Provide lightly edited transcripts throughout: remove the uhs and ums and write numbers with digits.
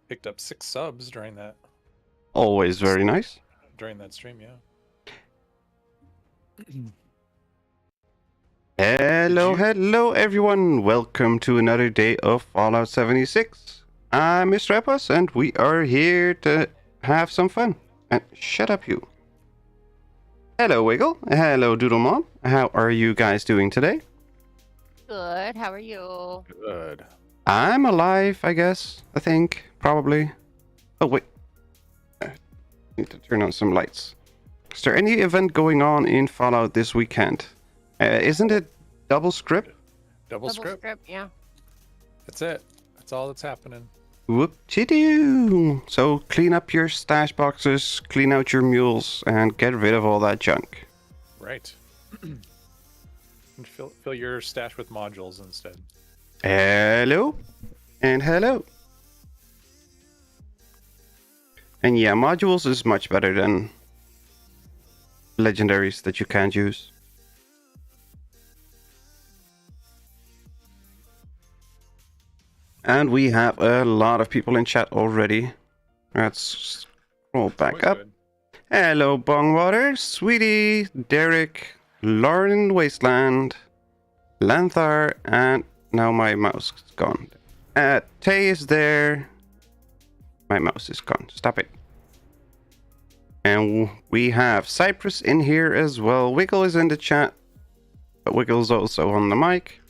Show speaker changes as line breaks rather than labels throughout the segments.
Picked up 6 subs during that
Always very nice.
stream, yeah.
Hello everyone. Welcome to another day of Fallout 76. I'm Mr. Epos and we are here to have some fun. And shut up you. Hello Wiggle. Hello Doodlemon. How are you guys doing today?
Good. How are you?
Good.
I'm alive, I guess. I think. Probably. Oh wait. I need to turn on some lights. Is there any event going on in Fallout this weekend? Isn't it double script?
Double script.
Yeah.
That's it. That's all that's happening.
Whoop-de-doo! So clean up your stash boxes, clean out your mules, and get rid of all that junk.
Right. And fill your stash with modules instead.
Hello? And hello. And yeah, modules is much better than legendaries that you can't use. And we have a lot of people in chat already. Let's scroll back
Always
up.
good.
Hello, Bongwater, Sweetie, Derek, Lauren Wasteland, Lanthar, and now my mouse is gone. Tay is there. My mouse is gone. Stop it. And we have Cypress in here as well. Wiggle is in the chat, but Wiggle's also on the mic.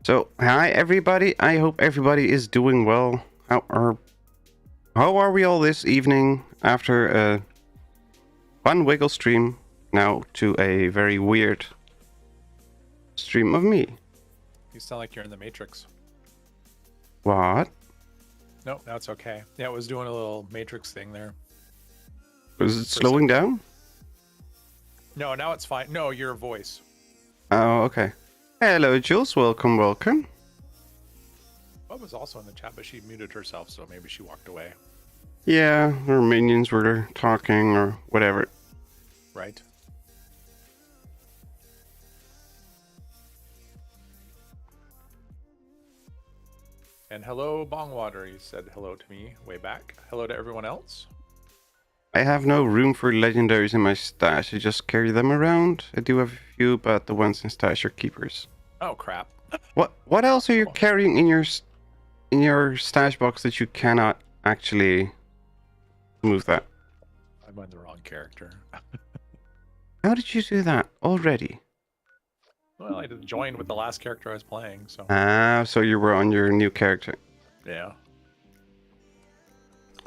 So, hi everybody. I hope everybody is doing well. How are we all this evening after a fun Wiggle stream now to a very weird stream of me?
You sound like you're in the Matrix.
What?
No, that's okay. Yeah, it was doing a little Matrix thing there.
Was it slowing down?
No, now it's fine. No, your voice.
Oh, okay. Hello, Jules. Welcome.
Bub was also in the chat, but she muted herself, so maybe she walked away.
Yeah, her minions were talking or whatever.
Right. And hello, Bongwater. You said hello to me way back. Hello to everyone else.
I have no room for legendaries in my stash. I just carry them around. I do have a few, but the ones in stash are keepers.
Oh, crap.
What else are you carrying in your stash box that you cannot actually move that?
I'm on the wrong character.
How did you do that already?
Well, I didn't join with the last character I was playing, so...
Ah, so you were on your new character.
Yeah.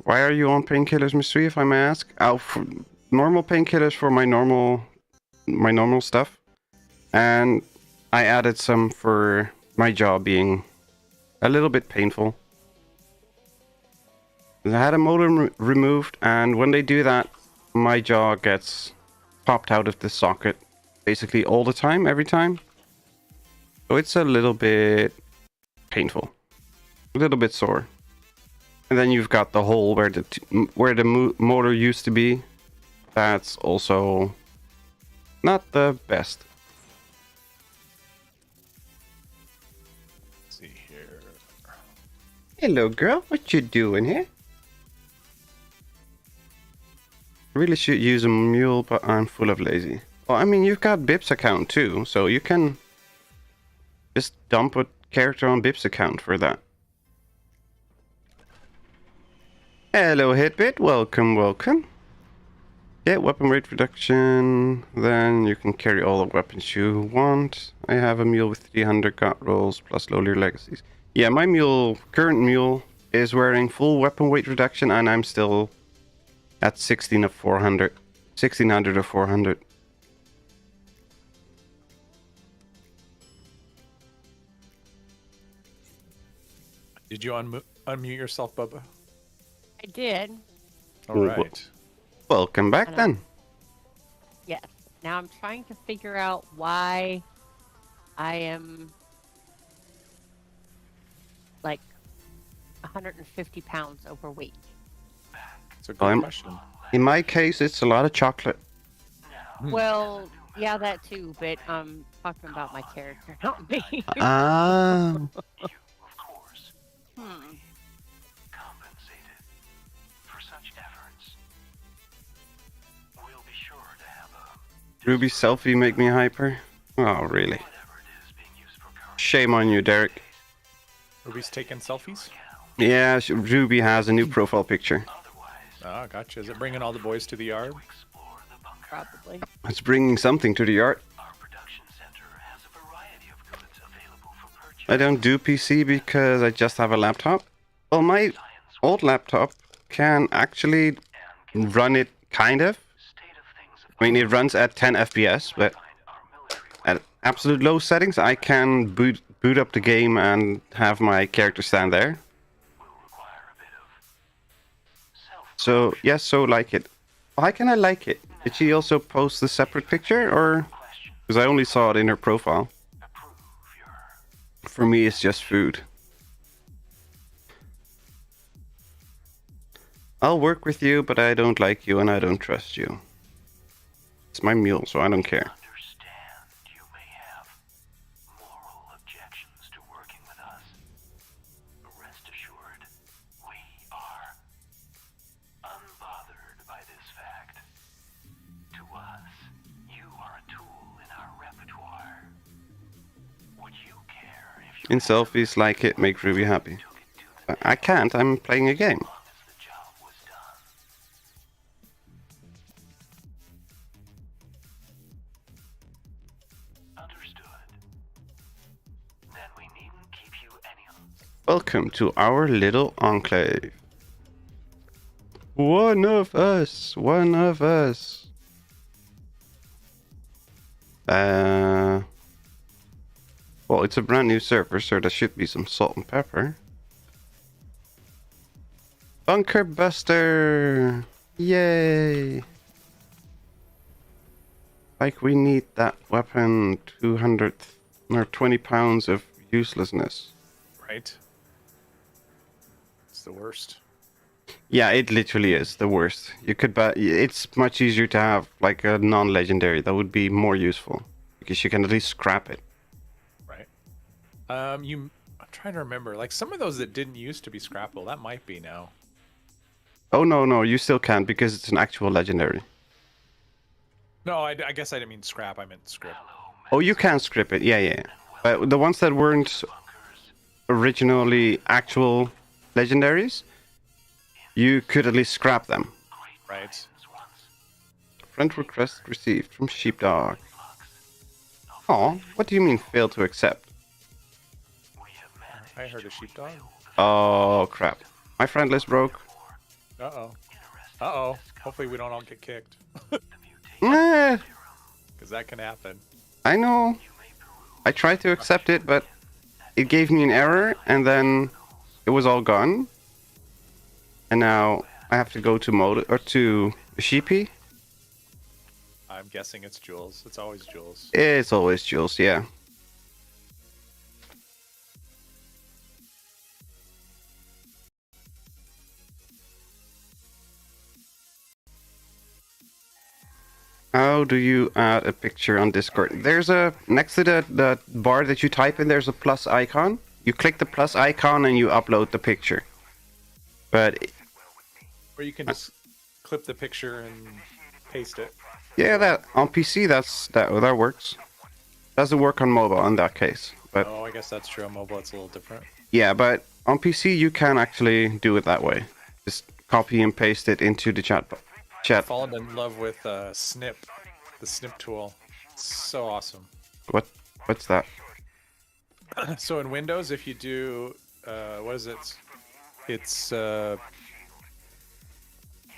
Why are you on painkillers, Mystery, if I may ask? Oh, for normal painkillers for my normal stuff. And I added some for my jaw being a little bit painful. I had a molar removed, and when they do that, my jaw gets popped out of the socket basically all the time, every time. So it's a little bit painful, a little bit sore. And then you've got the hole where the motor used to be. That's also not the best.
Let's see here.
Hello, girl. What you doing here? I really should use a mule, but I'm full of lazy. Well, I mean, you've got Bip's account too, so you can just dump a character on Bip's account for that. Hello, Hitbit. Welcome. Yeah, weapon weight reduction. Then you can carry all the weapons you want. I have a mule with 300 gut rolls plus lowlier legacies. Yeah, my current mule, is wearing full weapon weight reduction, and I'm still at 16 of 400. 1600 of 400.
Did you unmute yourself, Bubba?
I did.
All right.
Welcome back then.
Yes. Now I'm trying to figure out why I am like 150 pounds overweight.
It's a good question.
In my case, it's a lot of chocolate.
Well, yeah, that too, but talking about my character, not me.
Ah. Ruby selfie make me hyper? Oh, really? Shame on you, Derek.
Ruby's taking selfies?
Yeah, Ruby has a new profile picture.
Ah, gotcha. Is it bringing all the boys to the yard?
Probably.
It's bringing something to the yard. I don't do PC because I just have a laptop. Well, my old laptop can actually run it, kind of. I mean, it runs at 10 FPS, but at absolute low settings, I can boot up the game and have my character stand there. So, yes, so like it. Why can I like it? Did she also post the separate picture, or? Because I only saw it in her profile. For me, it's just food. I'll work with you, but I don't like you and I don't trust you. It's my mule, so I don't care.
You may have moral objections to working with us. Rest assured, we are unbothered by this fact. To us, you are a tool in our repertoire. Would you care if you
In selfies, like it, make Ruby happy. I can't, I'm playing a game.
the job was done? Understood. Then we needn't keep you any
Welcome to our little enclave. One of us, one of us. Well, it's a brand new server, so there should be some salt and pepper. Bunker Buster! Yay! Like we need that weapon. 200 or 20 pounds of uselessness.
Right. It's the worst.
Yeah, it literally is the worst. You could bet it's much easier to have like a non-legendary. That would be more useful because you can at least scrap it.
Right. I'm trying to remember. Like some of those that didn't used to be scrappable, that might be now.
Oh no, you still can because it's an actual legendary.
No, I guess I didn't mean scrap. I meant script.
Oh, you can script it. Yeah. But the ones that weren't originally actual legendaries, you could at least scrap them.
Right.
Friend request received from Sheepdog. Oh, what do you mean failed to accept?
I heard a sheepdog.
Oh crap. My friend list broke.
Uh-oh. Uh-oh. Hopefully we don't all get kicked.
Eh,
Because that can happen.
I know. I tried to accept it, but it gave me an error, and then it was all gone. And now I have to go to to Sheepy.
I'm guessing it's Jules. It's always Jules.
It's always Jules, yeah. How do you add a picture on Discord? There's a, next to the bar that you type in, there's a plus icon. You click the plus icon and you upload the picture. But
Or you can just clip the picture and paste it.
yeah, that on PC that works. Doesn't work on mobile in that case. But
Oh, I guess that's true. On mobile, it's a little different.
yeah, but on PC you can actually do it that way. Just copy and paste it into the chat.
Fallen in love with Snip, the Snip tool. It's so awesome.
What's that?
So in Windows, if you do, what is it? It's the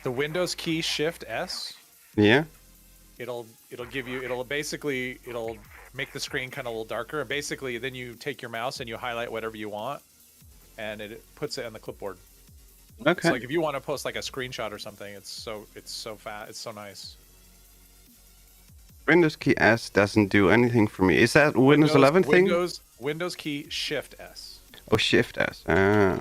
Windows key Shift S.
Yeah.
It'll basically make the screen kind of a little darker, and basically then you take your mouse and you highlight whatever you want, and it puts it on the clipboard.
Okay.
So like if you want to post like a screenshot or something, it's so fast, it's so nice.
Windows key S doesn't do anything for me. Is that Windows 11 thing?
Windows key Shift S.
Oh, Shift S. Ah.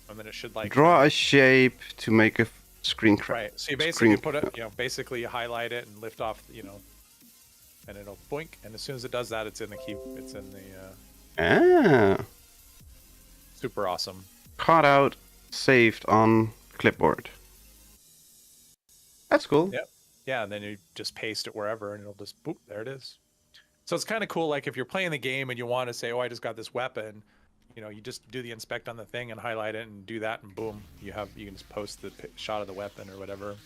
And then it should like
Draw a shape to make a screen crack.
right. So you basically put it, basically you highlight it and lift off, and it'll boink. And as soon as it does that, it's in the key. It's in the
Ah.
super awesome.
Caught out, saved on clipboard. That's cool.
Yep. Yeah, and then you just paste it wherever, and it'll just boop. There it is. So it's kind of cool. Like if you're playing the game and you want to say, "Oh, I just got this weapon," you just do the inspect on the thing and highlight it and do that, and boom, you can just post the shot of the weapon or whatever.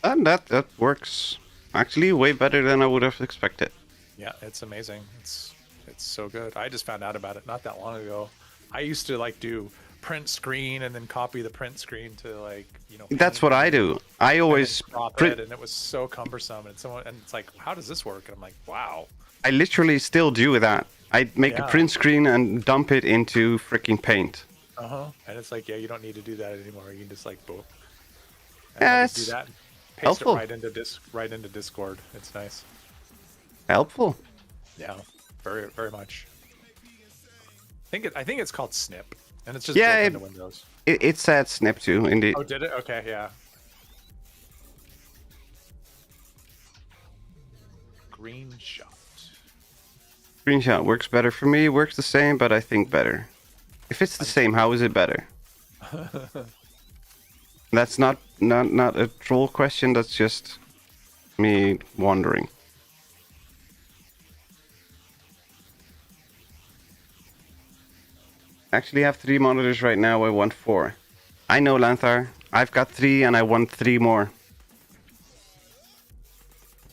And that works actually way better than I would have expected.
Yeah, it's amazing. It's so good. I just found out about it not that long ago. I used to like do print screen and then copy the print screen to like
That's what I do. I always
crop
print.
it, and it was so cumbersome. And it's like, how does this work? And I'm like, wow.
I literally still do that. I make a
Yeah.
print screen and dump it into freaking Paint.
And it's like, yeah, you don't need to do that anymore. You can just like boom. And
Yeah,
I just do
it's
that. And paste
helpful.
it right into Discord. It's nice.
Helpful.
Yeah, very very much. I think it's called Snip, and it's just
Yeah,
built into Windows.
It said snip too, indeed.
Oh, did it? Okay, yeah. Green shot.
Screenshot works better for me. Works the same, but I think better. If it's the same, how is it better? That's not a troll question. That's just me wondering. Actually, have 3 monitors right now. I want 4. I know, Lanthar. I've got 3, and I want 3 more.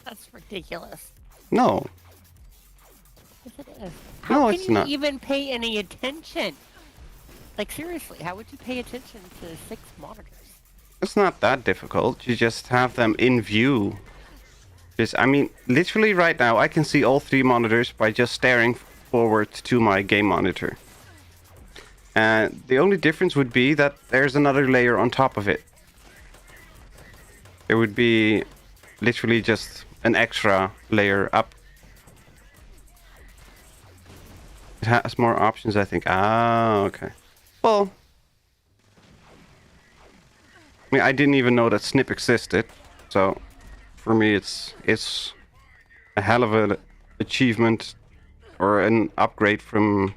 That's ridiculous.
No,
Yes, it is.
No,
How
it's
can you
not.
even pay any attention? Like, seriously, how would you pay attention to 6 monitors?
it's not that difficult. You just have them in view. Just, I mean, literally right now, I can see all 3 monitors by just staring forward to my game monitor. And the only difference would be that there's another layer on top of it. There would be literally just an extra layer up. It has more options, I think. Ah, okay. Well, I mean, I didn't even know that Snip existed, so for me, it's a hell of an achievement or an upgrade from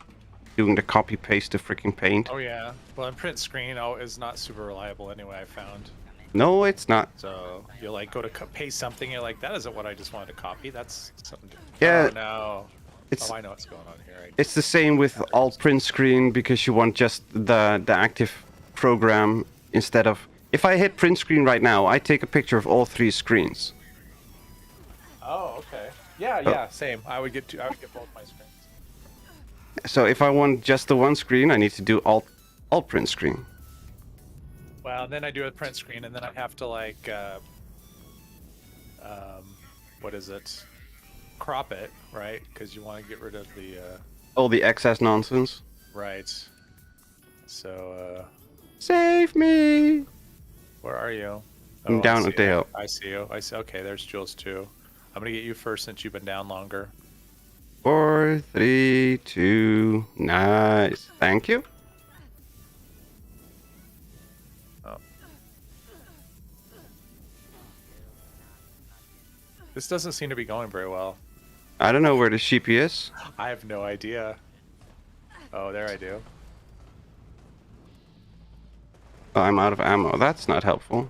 doing the copy paste to freaking Paint.
Oh yeah. Well, and print screen is not super reliable anyway. I found.
No, it's not.
So you like go to paste something, you're like, that isn't what I just wanted to copy. That's something different.
Yeah.
Oh no.
It's
Oh, I know what's going on here.
it's the same with alt print screen because you want just the active program instead of. If I hit print screen right now, I take a picture of all 3 screens.
Oh, okay. Yeah, same. I would get both my screens.
So if I want just the one screen, I need to do alt print screen.
Well, then I do a print screen, and then I have to like, what is it? Crop it, right? Because you want to get rid of the,
All the excess nonsense.
right. So,
Save me!
where are you?
I'm
I
down
see
at the
you.
hill.
I see you. I see. Okay, there's Jules too. I'm gonna get you first since you've been down longer.
4, 3, 2, nice. Thank you.
Oh. This doesn't seem to be going very well.
I don't know where the sheepy is.
I have no idea. Oh, there I do.
Oh, I'm out of ammo. That's not helpful.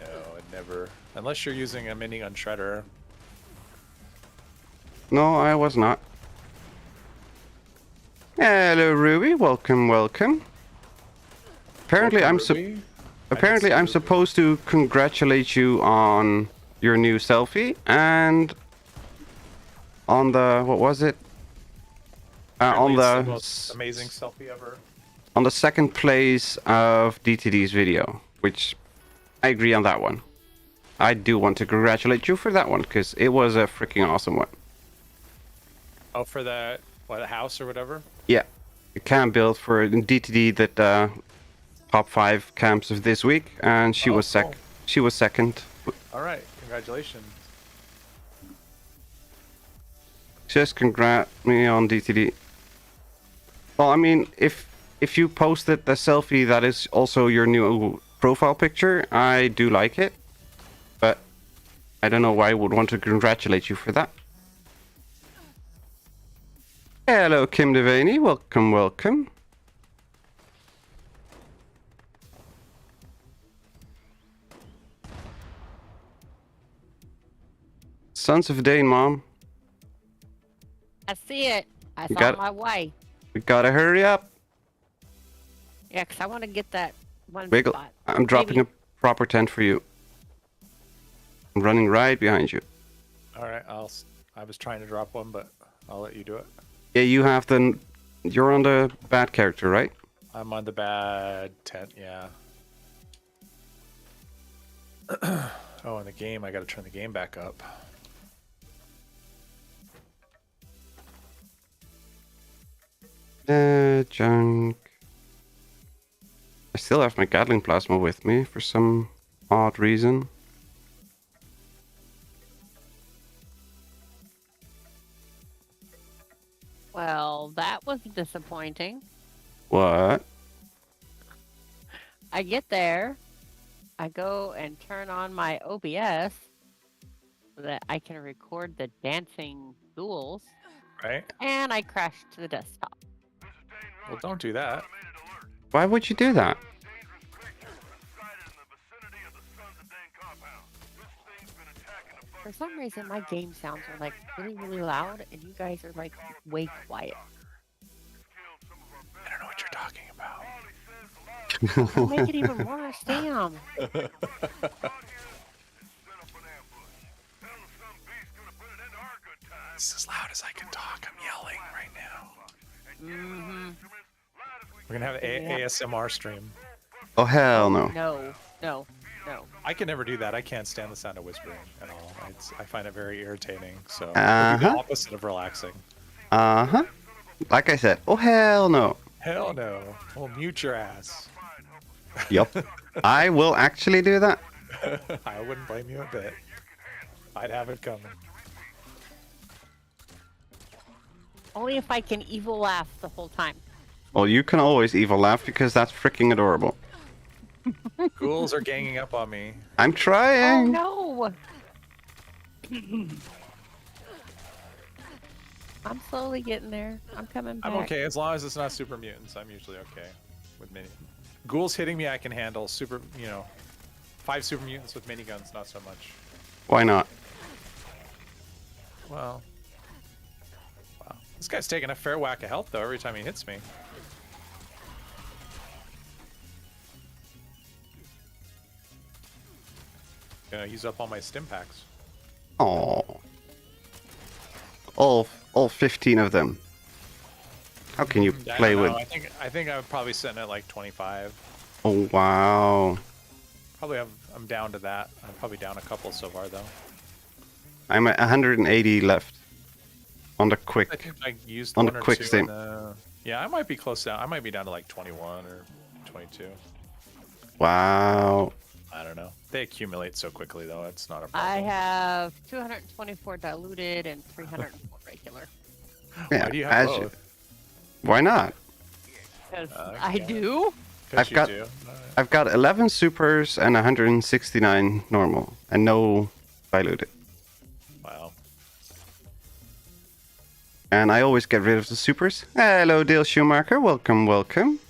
No, it never. Unless you're using a minigun shredder.
No, I was not. Hello, Ruby. Welcome, welcome. Apparently,
Welcome,
I'm
Ruby. I didn't
apparently
see
I'm
Ruby.
supposed to congratulate you on your new selfie and on the what was it? On
Apparently it's the
the
most amazing selfie ever.
on the second place of DTD's video, which I agree on that one. I do want to congratulate you for that one because it was a freaking awesome one.
Oh, for the house or whatever.
Yeah, a camp build for DTD that top 5 camps of this week, and she
Oh,
was
cool.
She was second.
All right, congratulations.
Just congrat me on DTD. Well, I mean, if you posted the selfie that is also your new profile picture, I do like it, but I don't know why I would want to congratulate you for that. Hello, Kim Devaney. Welcome, welcome. Sons of Dane, Mom.
I see it. I
You
saw
got it.
my way.
We gotta hurry up.
Yeah, 'cause I want to get that one
Wiggle.
spot.
I'm dropping
Maybe.
a proper tent for you. I'm running right behind you.
All right, I was trying to drop one, but I'll let you do it.
Yeah, you have the... You're on the bad character, right?
I'm on the bad tent, yeah. Oh, in the game, I gotta turn the game back up.
Junk. I still have my Gatling plasma with me for some odd reason.
Well, that was disappointing.
What?
I get there, I go and turn on my OBS so that I can record the dancing ghouls,
Right?
and I crash to the desktop.
Well, don't do that.
Why would you do that?
For some reason, my game sounds are like really, really loud, and you guys are like way quiet.
I don't know what you're talking about.
Don't make it even worse, damn.
It's as loud as I can talk. I'm yelling right now.
Mm-hmm.
We're gonna have an ASMR stream.
Oh, hell no.
No, no, no.
I can never do that. I can't stand the sound of whispering at all. I find it very irritating. So it'll be
Uh-huh.
the opposite of relaxing.
Uh-huh. Like I said, oh, hell no.
Hell no. Well, mute your ass.
Yup. I will actually do that.
I wouldn't blame you a bit. I'd have it coming.
Only if I can evil laugh the whole time.
Well, you can always evil laugh because that's freaking adorable.
Ghouls are ganging up on me.
I'm
Oh
trying.
no! I'm slowly getting there. I'm coming back.
I'm okay as long as it's not super mutants. I'm usually okay with mini. Ghouls hitting me, I can handle. 5 super mutants with miniguns, not so much.
Why not?
Well, wow. This guy's taking a fair whack of health though every time he hits me. Gonna use up all my stim packs.
Oh. All 15 of them. How can you
I
play
don't
with...
know. I think I'm probably sitting at like 25.
Oh, wow.
I'm down to that. I'm probably down a couple so far though.
I'm at 180 left. On the
I
quick.
think I used
On
one
the
or
quick
two.
stim.
Yeah, I might be close down. I might be down to like 21 or 22.
Wow.
I don't know. They accumulate so quickly though. It's not a
I
problem.
have 224 diluted and 304 regular.
Yeah,
Why do you have
as-
both?
Why not?
Because
Okay.
I do.
'Cause
I've
you
got-
do. Alright.
I've got 11 supers and 169 normal. And no diluted.
Wow.
And I always get rid of the supers. Hello, Dale Schumacher. Welcome, welcome.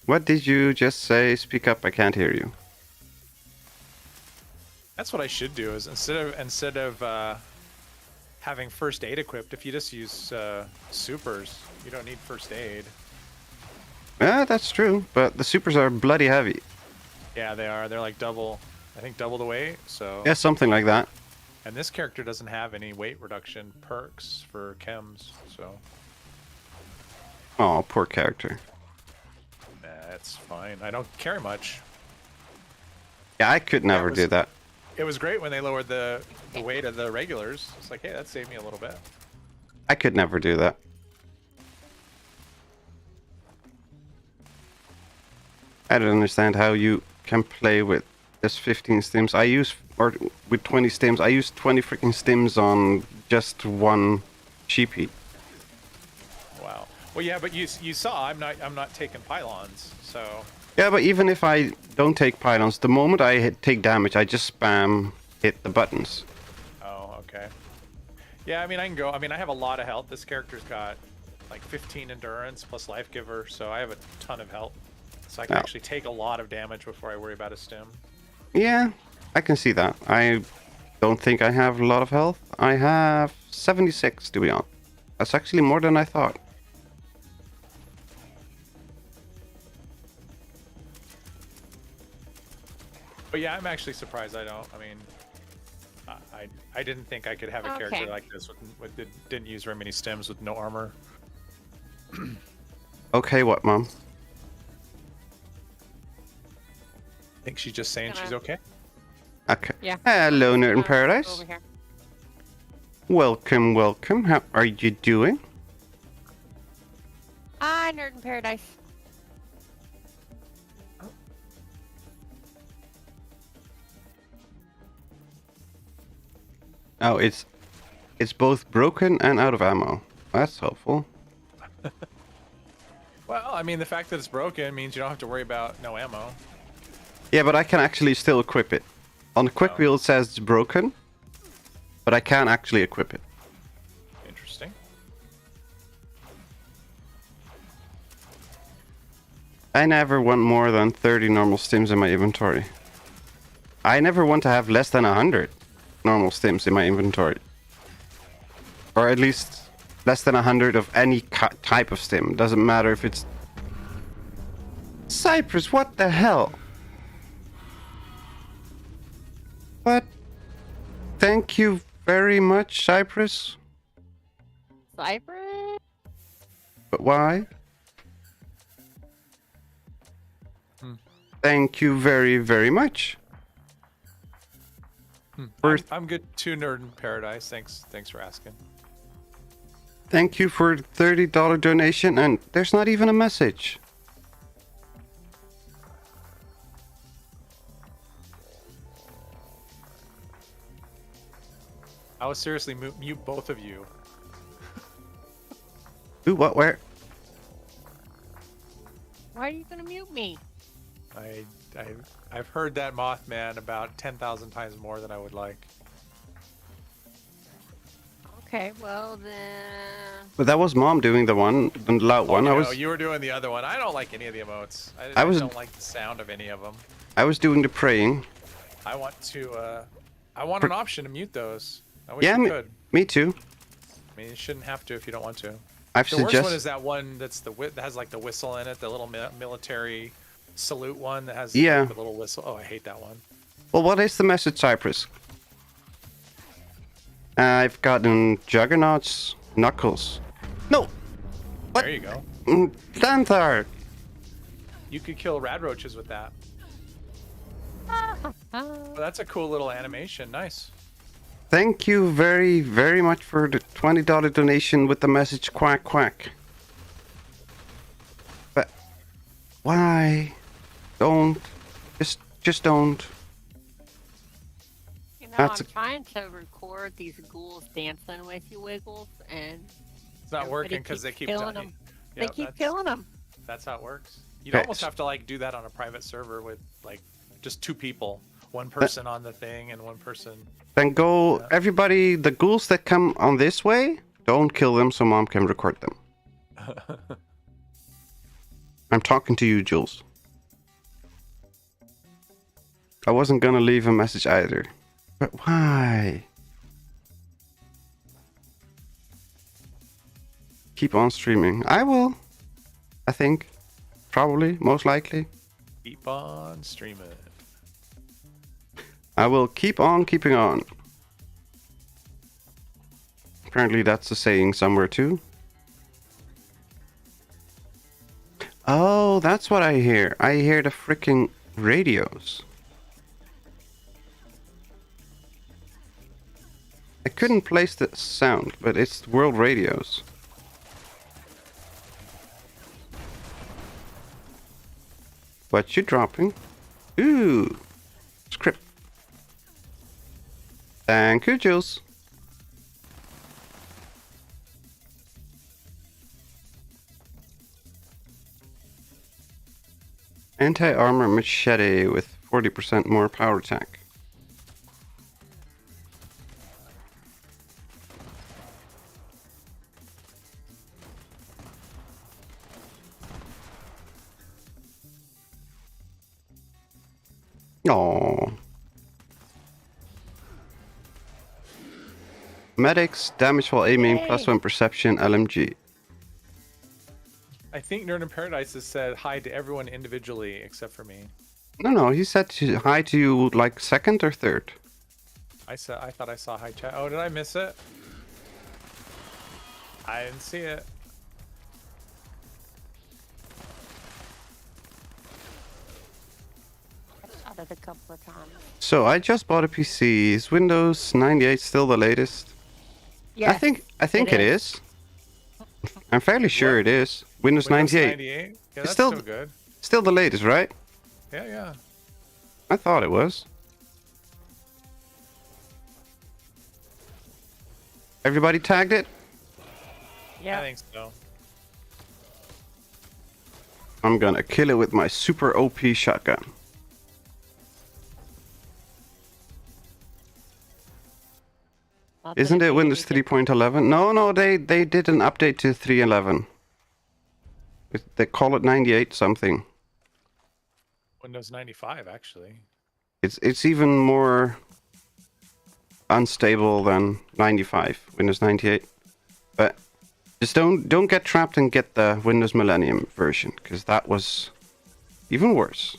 What did you just say? Speak up, I can't hear you.
That's what I should do. Is instead of having first aid equipped, if you just use supers, you don't need first aid.
Yeah, that's true. But the supers are bloody heavy.
Yeah, they are. They're like double. I think double the weight. So.
Yeah, something like that.
And this character doesn't have any weight reduction perks for chems, so
Oh, poor character.
that's fine. I don't carry much.
Yeah, I could never
was-
do that.
It was great when they lowered the weight of the regulars. It's like, hey, that saved me a little bit.
I could never do that. I don't understand how you can play with just 15 stims. Or with 20 stims. I use 20 freaking stims on just one sheepy.
Wow. Well, yeah, but you saw I'm not taking pylons, so
Yeah, but even if I don't take pylons, the moment I take damage, I just spam hit the buttons.
oh, okay. Yeah, I mean I can go. I mean I have a lot of health. This character's got like 15 endurance plus life giver, so I have a ton of health. So I can
Oh.
actually take a lot of damage before I worry about a stim.
Yeah, I can see that. don't think I have a lot of health. I have 76 to be honest. That's actually more than I thought.
But yeah, I'm actually surprised I don't. I mean, I didn't think I could have a character
Okay.
like this didn't use very many stems with no armor.
Okay, what, Mom?
I think she's just saying she's okay.
Okay.
Yeah.
Hello, Nerd in Paradise.
Over here.
Welcome, welcome. How are you doing?
Hi, Nerd in Paradise.
Oh, it's both broken and out of ammo. That's helpful.
Well, I mean, the fact that it's broken means you don't have to worry about no ammo.
Yeah, but I can actually still equip it. On the quick
Oh.
wheel it says it's broken, but I can actually equip it.
Interesting.
I never want more than 30 normal stims in my inventory. I never want to have less than 100 normal stims in my inventory. Or at least less than 100 of any type of stim. Doesn't matter if it's... Cypress, what the hell? What? Thank you very much, Cypress.
Cypress?
But why? Thank you very, very much.
I'm good too, Nerd in Paradise. Thanks for asking.
Thank you for the $30 donation, and there's not even a message.
I would seriously mute both of you.
Ooh, what, where?
Why are you gonna mute me?
I've heard that Mothman about 10,000 times more than I would like.
Okay, well then.
But that was Mom doing the loud one.
Oh,
I
no,
was
you were doing the other one. I don't like any of the emotes.
I was-
don't like the sound of any of them.
doing the praying.
I want to. I want an option to mute those. I wish
Yeah,
you could.
me too.
I mean, you shouldn't have to if you don't want to.
I've
The worst one
suggested.
is that one that's that has like the whistle in it, the little military salute one that has
Yeah.
the little whistle. Oh, I hate that one.
Well, what is the message, Cypress? I've gotten Juggernaut's Knuckles. No! What?
There you go.
Danthar!
You could kill rad roaches with that.
Ah,
Well, that's a cool little animation. Nice.
Thank you very, very much for the $20 donation with the message quack quack. But why? Don't. Just don't.
you know,
That's
I'm trying to record these ghouls dancing with you, Wiggles, and
It's not
everybody
working because they
keeps
keep
killing
dying.
them.
Yeah,
They keep
that's-
killing them.
That's how it works. You'd
Okay,
almost
so-
have to like do that on a private server with like just two people, one person on the thing and one person.
Then go,
Yeah.
everybody, the ghouls that come on this way, don't kill them so Mom can record them. I'm talking to you, Jules. I wasn't gonna leave a message either. But why? Keep on streaming. I will. I think. Probably. Most likely.
Keep on streaming.
I will keep on keeping on. Apparently that's a saying somewhere too. Oh, that's what I hear. I hear the freaking radios. I couldn't place the sound, but it's world radios. What you dropping? Ooh, script. Thank you, Jules. Anti-armor machete with 40% more power attack. Oh. Medics, damage while aiming,
Yay.
+1 perception, LMG.
I think Nerd in Paradise has said hi to everyone individually except for me.
No, he said hi to you like second or third.
I thought I saw hi chat. Oh, did I miss it? I didn't see it.
I shot it a couple of times.
So I just bought a PC. Is Windows 98 still the latest?
Yes,
I think it is. I'm fairly sure
What?
it is. Windows 98.
98? Yeah, that's
still-
still good.
Still the latest, right?
Yeah, yeah.
I thought it was. Everybody tagged it?
Yeah.
I think so.
I'm gonna kill it with my super OP shotgun.
Not that
Isn't it
did
Windows
anything.
3.11? No, they did an update to 3.11. They call it 98 something.
Windows 95, actually.
It's even more unstable than 95, Windows 98. But just don't get trapped and get the Windows Millennium version, because that was even worse.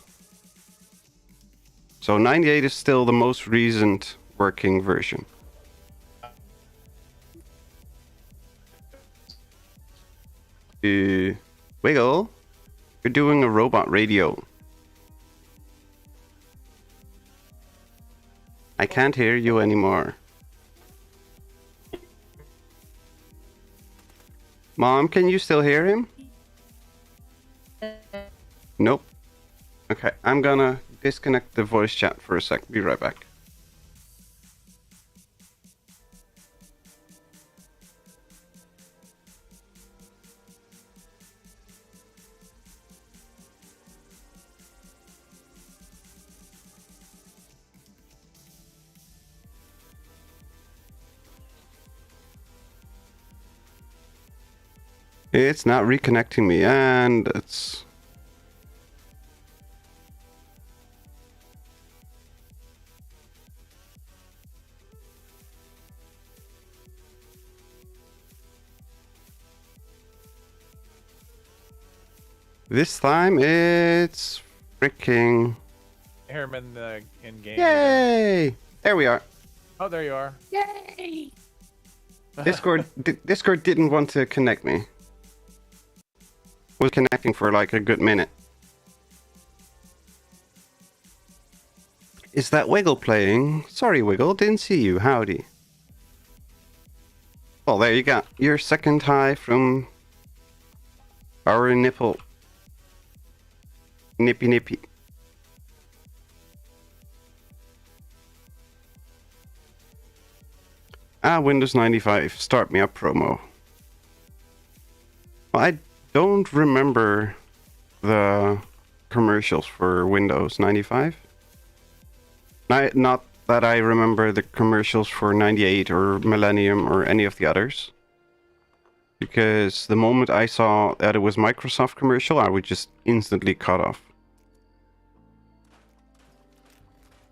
So 98 is still the most recent working version. Wiggle, you're doing a robot radio. I can't hear you anymore. Mom, can you still hear him? Nope. Okay, I'm gonna disconnect the voice chat for a sec. Be right back. It's not reconnecting me, and it's... This time it's freaking...
I hear him in game.
Yay! There we are.
Oh, there you are.
Yay!
Discord didn't want to connect me. Was connecting for like a good minute. Is that Wiggle playing? Sorry, Wiggle, didn't see you. Howdy. Well, there you go. Your second high from our nipple. Nippy nippy. Windows 95. Start me up promo. Well, I don't remember the commercials for Windows 95. Not that I remember the commercials for 98 or Millennium or any of the others. Because the moment I saw that it was Microsoft commercial, I would just instantly cut off.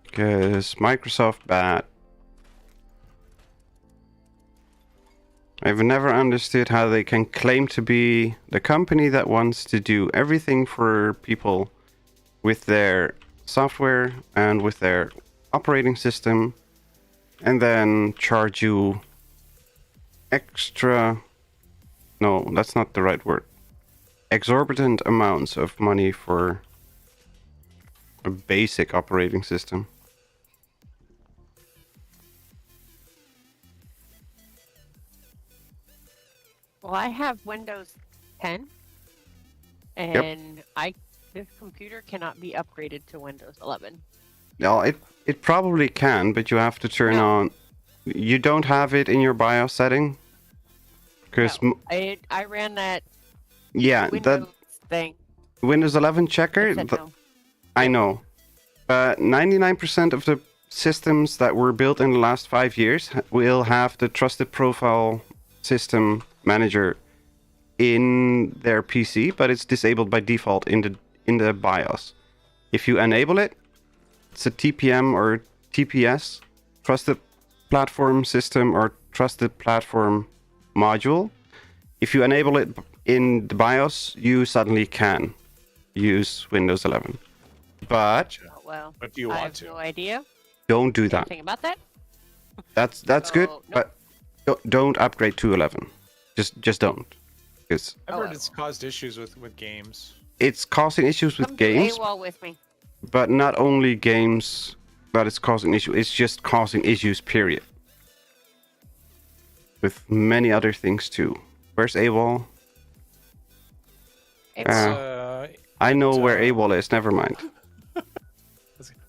Because Microsoft bad. I've never understood how they can claim to be the company that wants to do everything for people with their software and with their operating system, and then charge you extra... No, that's not the right word. Exorbitant amounts of money for a basic operating system.
Well, I have Windows 10, and this computer cannot be upgraded to Windows 11.
No, it probably can, but you have to turn on... You don't have it in your BIOS setting? Because...
No, I ran that
Yeah,
Windows thing.
Windows 11 checker...
It said no.
I know. But 99% of the systems that were built in the last 5 years will have the Trusted Profile System Manager in their PC, but it's disabled by default in the BIOS. If you enable it, it's a TPM or TPS, Trusted Platform System or trusted platform module. If you enable it in the BIOS, you suddenly can use Windows 11. But
Oh, well,
But do you
I
want
have
to?
no idea
don't do that.
anything about that.
That's
So,
good,
nope.
but don't upgrade to 11. Just don't. Because
I've
Oh,
heard
I
it's
will.
caused issues with games.
it's causing issues with
Come
games,
do AWOL with me.
but not only games that it's causing issues, it's just causing issues, period. With many other things too. Where's AWOL?
It's
I know
It,
where
uh,
AWOL is, never mind.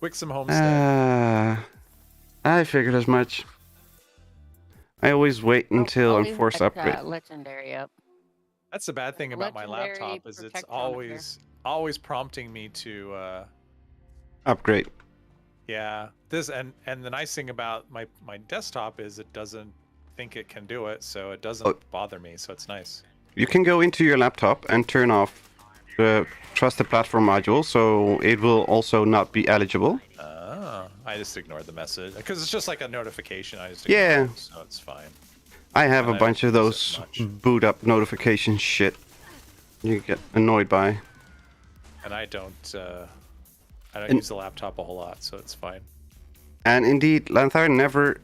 Wixom Homestead.
I figured as much. I always wait until
I'll
I'm
leave
forced to
that,
upgrade.
Legendary up.
That's the bad thing about my
Legendary
laptop is it's
protectometer.
always prompting me to
Upgrade.
yeah. This and the nice thing about my desktop is it doesn't think it can do it, so it doesn't
Oh.
bother me, so it's nice.
You can go into your laptop and turn off the trusted platform module, so it will also not be eligible.
I just ignored the message because it's just like a notification. I just
Yeah.
ignored it, so it's fine.
I have
And
a
I
bunch of
don't use
those
it much.
boot up notification shit you get annoyed by.
And I don't
And-
use the laptop a whole lot, so it's fine.
And indeed, Lanthar, never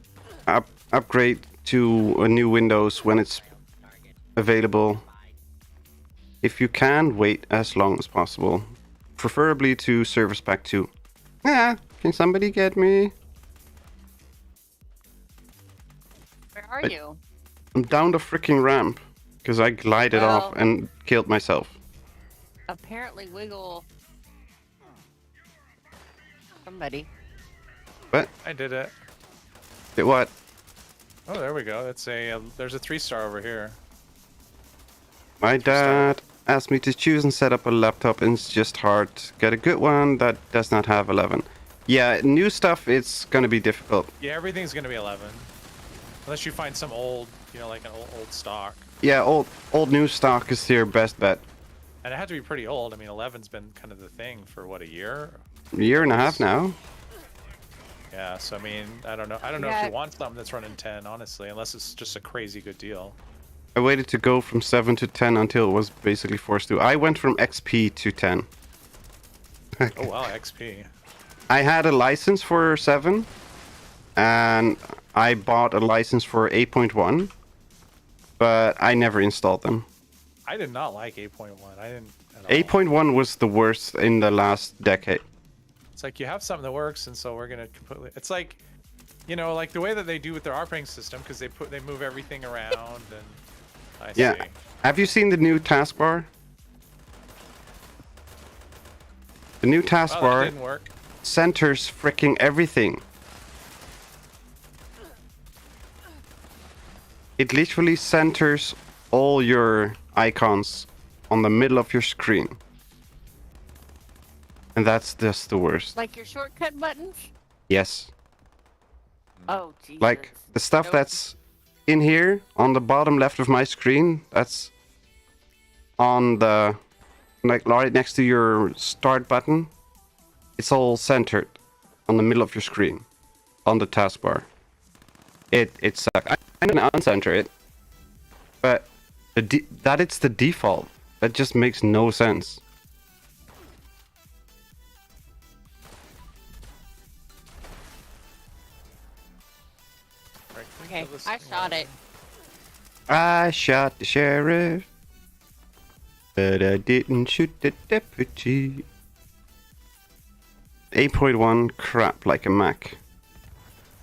upgrade to a new Windows when it's available. If you can, wait as long as possible. Preferably to Service Pack 2. Yeah, can somebody get me?
Where are
But-
you?
I'm down the freaking ramp. Because I glided off
Well-
and killed myself.
Apparently, Wiggle. Somebody.
But,
I did it.
did what?
Oh, there we go. That's there's a 3-star over here.
My dad asked me to choose and set up a laptop, and it's just hard. Get a good one that does not have 11. Yeah, new stuff, it's gonna be difficult.
Yeah, everything's gonna be 11, unless you find some old, like an old stock.
Yeah, old new stock is your best bet.
And it had to be pretty old. I mean, 11's been kind of the thing for what, a year?
A year and a half now.
Yeah, so I mean, I don't know. I don't know if
Yeah.
you want something that's running 10, honestly, unless it's just a crazy good deal.
I waited to go from 7 to 10 until it was basically forced to. I went from XP to 10.
Oh wow, XP.
I had a license for 7, and I bought a license for 8.1, but I never installed them.
I did not like 8.1. I didn't at all.
8.1 was the worst in the last decade.
It's like you have something that works, and so we're gonna completely. It's like, like the way that they do with their operating system, because they move everything around, and I
Yeah.
see.
Have you seen the new taskbar? The new
Well, that
taskbar
didn't work.
centers freaking everything. It literally centers all your icons on the middle of your screen. And that's just the worst.
Like your shortcut buttons?
Yes.
Oh, Jesus.
Like the stuff
Nope.
that's in here on the bottom left of my screen, that's on the, like right next to your start button. It's all centered on the middle of your screen on the taskbar. It sucks. I'm gonna uncenter it, but that it's the default, that just makes no sense.
Right, can we
Okay,
kill this
I
thing
shot
over?
it.
I shot the sheriff, but I didn't shoot the deputy. 8.1 crap like a Mac.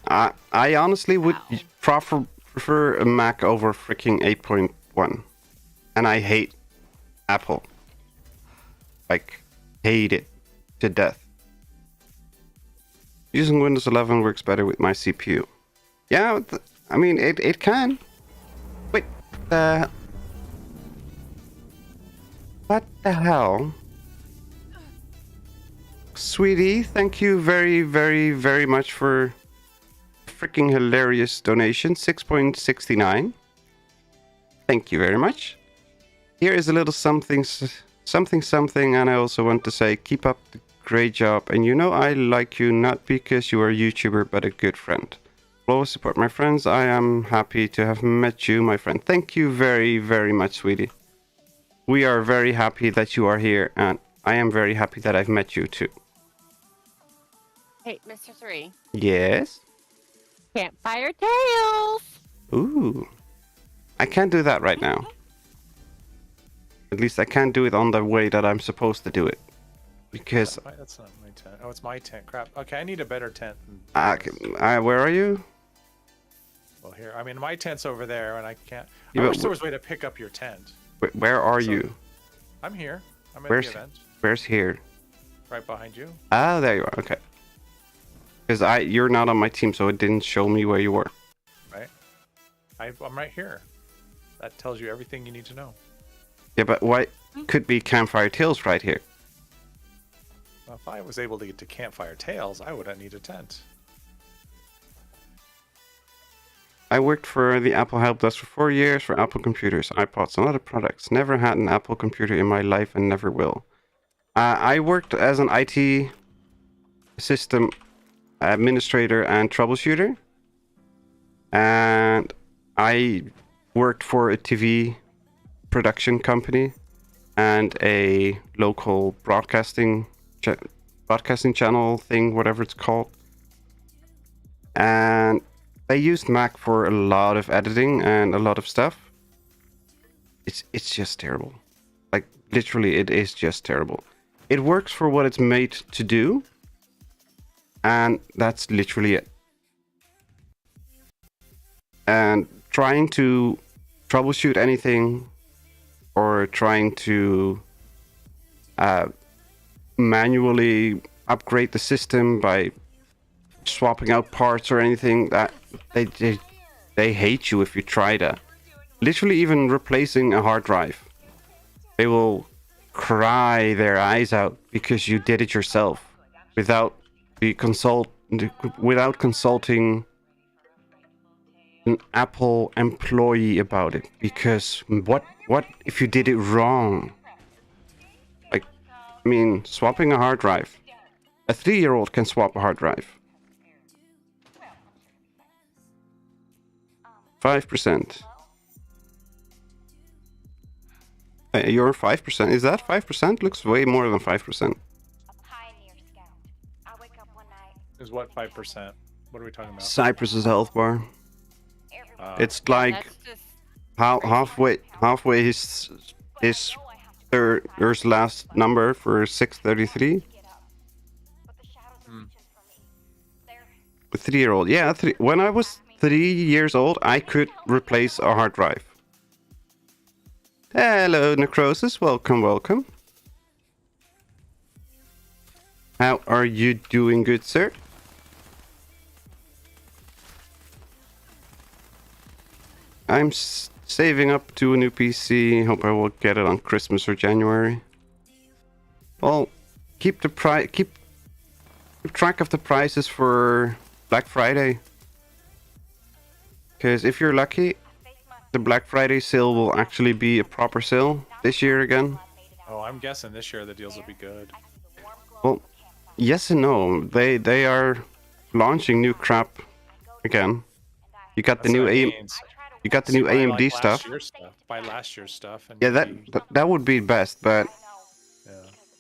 I honestly would
Wow.
prefer a Mac over freaking 8.1. And I hate Apple. Like, hate it to death. Using Windows 11 works better with my CPU. Yeah, I mean, it can. Wait, what the hell? Sweetie, thank you very, very, very much for freaking hilarious donation. 6.69. Thank you very much. Here is a little something, and I also want to say, keep up the great job. And I like you not because you are a YouTuber, but a good friend. Hello, support my friends. I am happy to have met you, my friend. Thank you very, very much, sweetie. We are very happy that you are here, and I am very happy that I've met you too.
Hey, Mr. 3.
Yes?
Campfire Tales!
Ooh. I can't do that right now. At least I can't do it on the way that I'm supposed to do it. Because...
That's not my tent. Oh, it's my tent. Crap. Okay, I need a better tent.
Where are you?
Well, here. I mean, my tent's over there, and I can't...
Yeah,
I wish there was a way to pick up your tent.
Where are you?
I'm here. I'm at
Where's,
the event.
where's here?
Right behind you.
Ah, there you are. Okay. Because you're not on my team, so it didn't show me where you were.
Right. I'm right here. That tells you everything you need to know.
Yeah, but why could be Campfire Tales right here?
Well, if I was able to get to Campfire Tales, I wouldn't need a tent.
I worked for the Apple Help Desk for 4 years for Apple computers, iPods, and other products. Never had an Apple computer in my life and never will. I worked as an IT system administrator and troubleshooter. And I worked for a TV production company and a local broadcasting channel thing, whatever it's called. And I used Mac for a lot of editing and a lot of stuff. It's just terrible. Like, literally, it is just terrible. It works for what it's made to do, and that's literally it. And trying to troubleshoot anything or trying to manually upgrade the system by swapping out parts or anything, that they hate you if you try that. Literally, even replacing a hard drive, they will cry their eyes out because you did it yourself without consulting an Apple employee about it. Because what if you did it wrong? Like, I mean, swapping a hard drive. A 3-year-old can swap a hard drive. 5%. You're 5%. Is that 5%? Looks way more than 5%.
Is what 5%? What are we talking about?
Cypress's health bar. It's like
That's just
halfway his there's last number for 633. A 3-year-old. Yeah, when I was 3 years old, I could replace a hard drive. Hello, Necrosis. Welcome. How are you doing, good sir? I'm saving up to a new PC. Hope I will get it on Christmas or January. Well, keep track of the prices for Black Friday. Because if you're lucky, the Black Friday sale will actually be a proper sale this year again.
Oh, I'm guessing this year the deals will be good.
Well, yes and no. They are launching new crap again. You got the new You got the new AMD stuff.
Buy last year's stuff. And
Yeah, that would be best, but
yeah.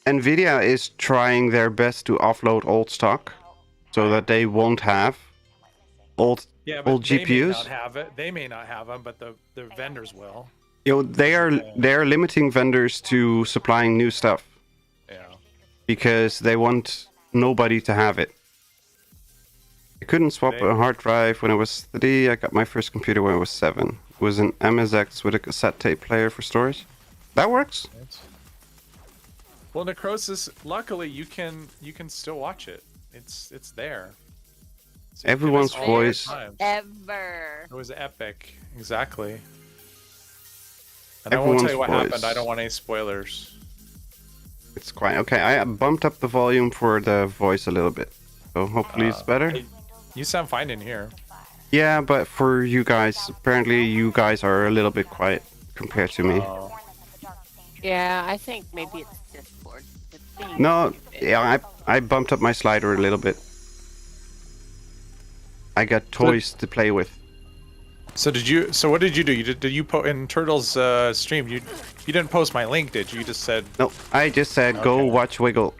Nvidia is trying their best to offload old stock so that they won't have old GPUs.
They may not have it. They may not have them, but the vendors will.
You know, they are limiting vendors to supplying new stuff.
Yeah.
Because they want nobody to have it. I couldn't swap a hard drive when I was 3. I got my first computer when I was 7. It was an MSX with a cassette tape player for storage. That works.
Well, Necrosis, luckily you can still watch it. It's there. So
Everyone's voice.
ever.
It was epic. Exactly. And I won't tell you what happened. I don't want any spoilers.
It's quite okay. I bumped up the volume for the voice a little bit. So hopefully it's better.
You sound fine in here.
Yeah, but for you guys, apparently you guys are a little bit quiet compared to me.
Yeah, I think maybe it's Discord.
No, yeah, I bumped up my slider a little bit. I got toys to play with.
So did you? So what did you do? Did you put in Turtle's stream? You didn't post my link, did you? You just said.
No, I just said go
Okay.
watch Wiggle.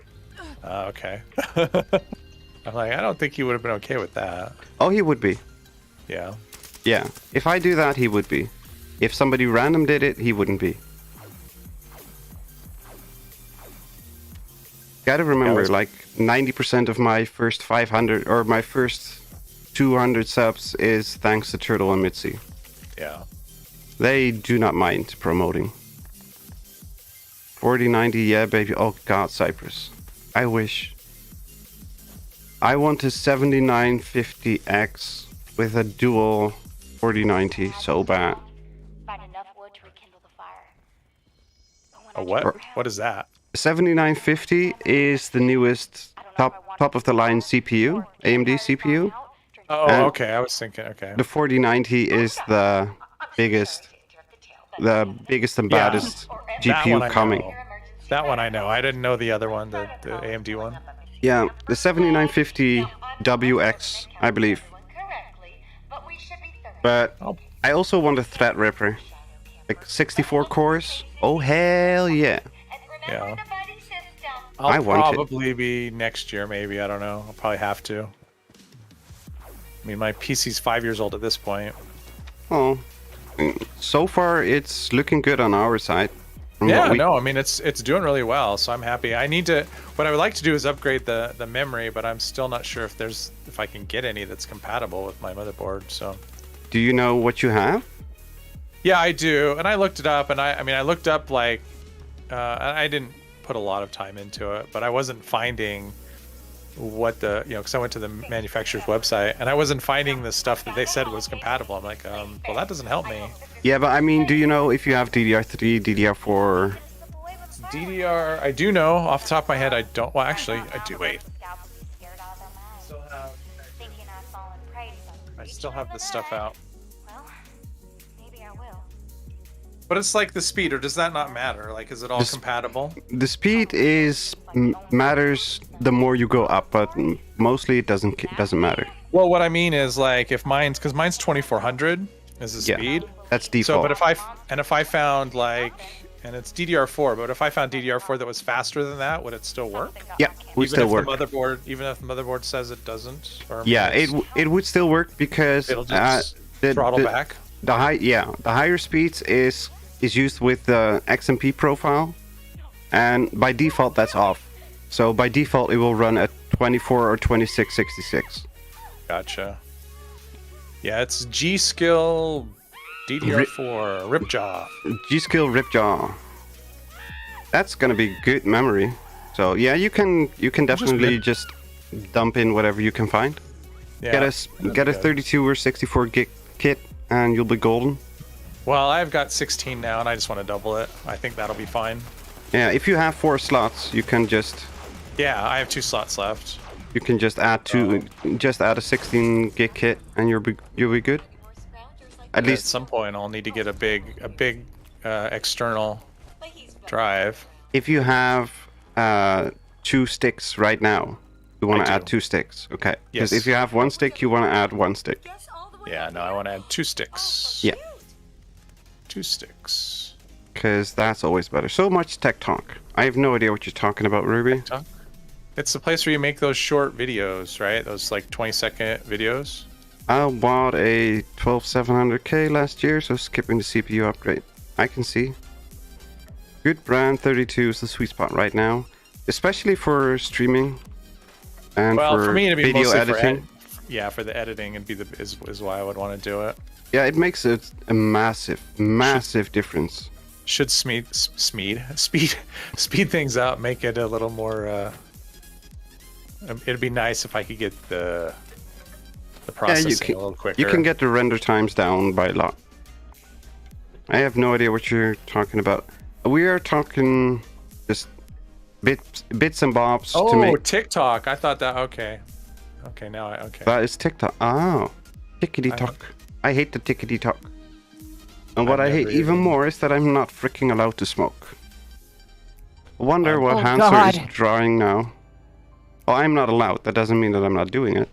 Okay. I'm like, I don't think he would have been okay with that.
Oh, he would be.
Yeah.
Yeah. If I do that, he would be. If somebody random did it, he wouldn't be. Gotta remember, like 90% of my first 500 or my first 200 subs is thanks to Turtle and Mitzi.
Yeah.
They do not mind promoting. 4090, yeah, baby. Oh God, Cypress. I wish. I want a 7950X with a dual 4090 so bad.
Find enough wood to rekindle the fire.
A what? What is that?
7950 is the newest top of the line CPU, AMD CPU.
Oh,
And
okay. I was thinking. Okay.
the 4090 is the biggest and
Yeah.
baddest
That
GPU
one I
coming.
know. That one I know. I didn't know the other one, the AMD one.
Yeah, the 7950 WX, I believe. But
Oh.
I also want a Threadripper. Like 64 cores. Oh, hell yeah.
Yeah.
I
I'll
want it.
probably be next year, maybe. I don't know. I'll probably have to. I mean, my PC's 5 years old at this point.
Oh, so far it's looking good on our side. From what
Yeah,
we-
no, I mean it's doing really well, so I'm happy. I need to. What I would like to do is upgrade the memory, but I'm still not sure if I can get any that's compatible with my motherboard. So.
Do you know what you have?
Yeah, I do, and I looked it up, and I mean I looked up like, I didn't put a lot of time into it, but I wasn't finding what the because I went to the manufacturer's website and I wasn't finding the stuff that they said was compatible. I'm like, well, that doesn't help me.
Yeah, but I mean, do you know if you have DDR3, DDR4?
DDR, I do know off the top of my head. I don't. Well, actually, I do. Wait. I still have this stuff out.
Well, maybe I will.
But it's like the speed, or does that not matter? Like, is it all
This-
compatible?
The speed is matters the more you go up, but mostly it doesn't matter.
Well, what I mean is like if mine's 2400 is the
Yeah.
speed.
That's
So,
default.
but if I found like, and it's DDR4, but if I found DDR4 that was faster than that, would it still work?
Yeah, would still work.
Even if the motherboard says it doesn't. Or
Yeah,
maybe
it would still work because
it'll just throttle back.
The higher speeds is used with the XMP profile, and by default that's off. So by default it will run at 24 or 2666.
Gotcha. Yeah, it's G Skill DDR4 Ripjaw.
G-Skill Ripjaw. That's gonna be good memory. So yeah, you can definitely just dump in whatever you can find.
Yeah.
Get a 32 or 64 gig kit, and you'll be golden.
Well, I've got 16 now, and I just want to double it. I think that'll be fine.
Yeah, if you have 4 slots, you can just
Yeah, I have 2 slots left.
add a 16 gig kit, and you'll be good. At
At
least
some point, I'll need to get a big external drive.
if you have 2 sticks right now, you want
I
to add
do.
2 sticks, okay? Because
Yes.
if you have 1 stick, you want to add 1 stick.
Yeah, no, I want to add 2 sticks.
Yeah,
2 sticks.
because that's always better. So much tech talk. I have no idea what you're talking about, Ruby.
It's the place where you make those short videos, right? Those like 20-second videos.
I bought a 12700K last year, so skipping the CPU upgrade. I can see. Good brand 32 is the sweet spot right now, especially for streaming and
Well, for me, it'd be
video
mostly
editing.
for the editing, and is why I would want to do it.
Yeah, it makes it a massive difference.
Should speed things up, make it a little more. It'd be nice if I could get the processing a little quicker.
You can get the render times down by a lot. I have no idea what you're talking about. We are talking just bits and bobs to make.
TikTok. I thought that. Okay. Now okay.
That is TikTok. Oh, tickety talk. I hate the tickety talk. And what I hate even more is that I'm not freaking allowed to smoke. Wonder what
Oh,
Hanser
God.
is drawing now. Oh, I'm not allowed. That doesn't mean that I'm not doing it.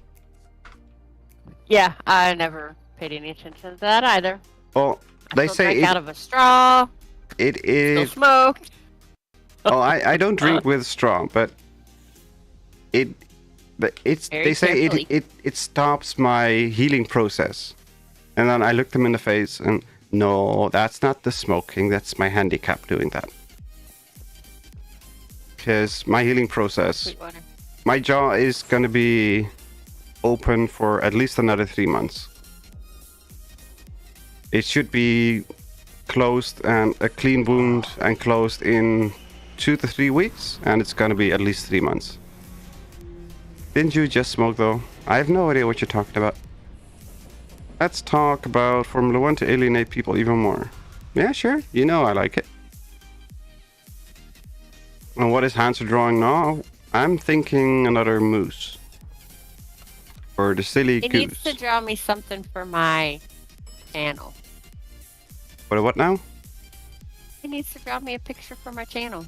Yeah, I never paid any attention to that either.
Well,
I
they
still
say
drank out of a straw.
it
Still
is.
smoked.
Oh, I don't drink with straw, but it.
Very
they say
carefully.
it stops my healing process, and then I look them in the face and no, that's not the smoking. That's my handicap doing that. Because my healing process,
Sweetwater.
my jaw is gonna be open for at least another 3 months. It should be closed and a clean wound and closed in 2 to 3 weeks, and it's gonna be at least 3 months. Didn't you just smoke though? I have no idea what you're talking about. Let's talk about Formula 1 to alienate people even more. Yeah, sure. You know I like it. And what is Hanser drawing now? I'm thinking another moose. Or the silly
He
goose.
needs to draw me something for my channel.
What now?
He needs to draw me a picture for my channel.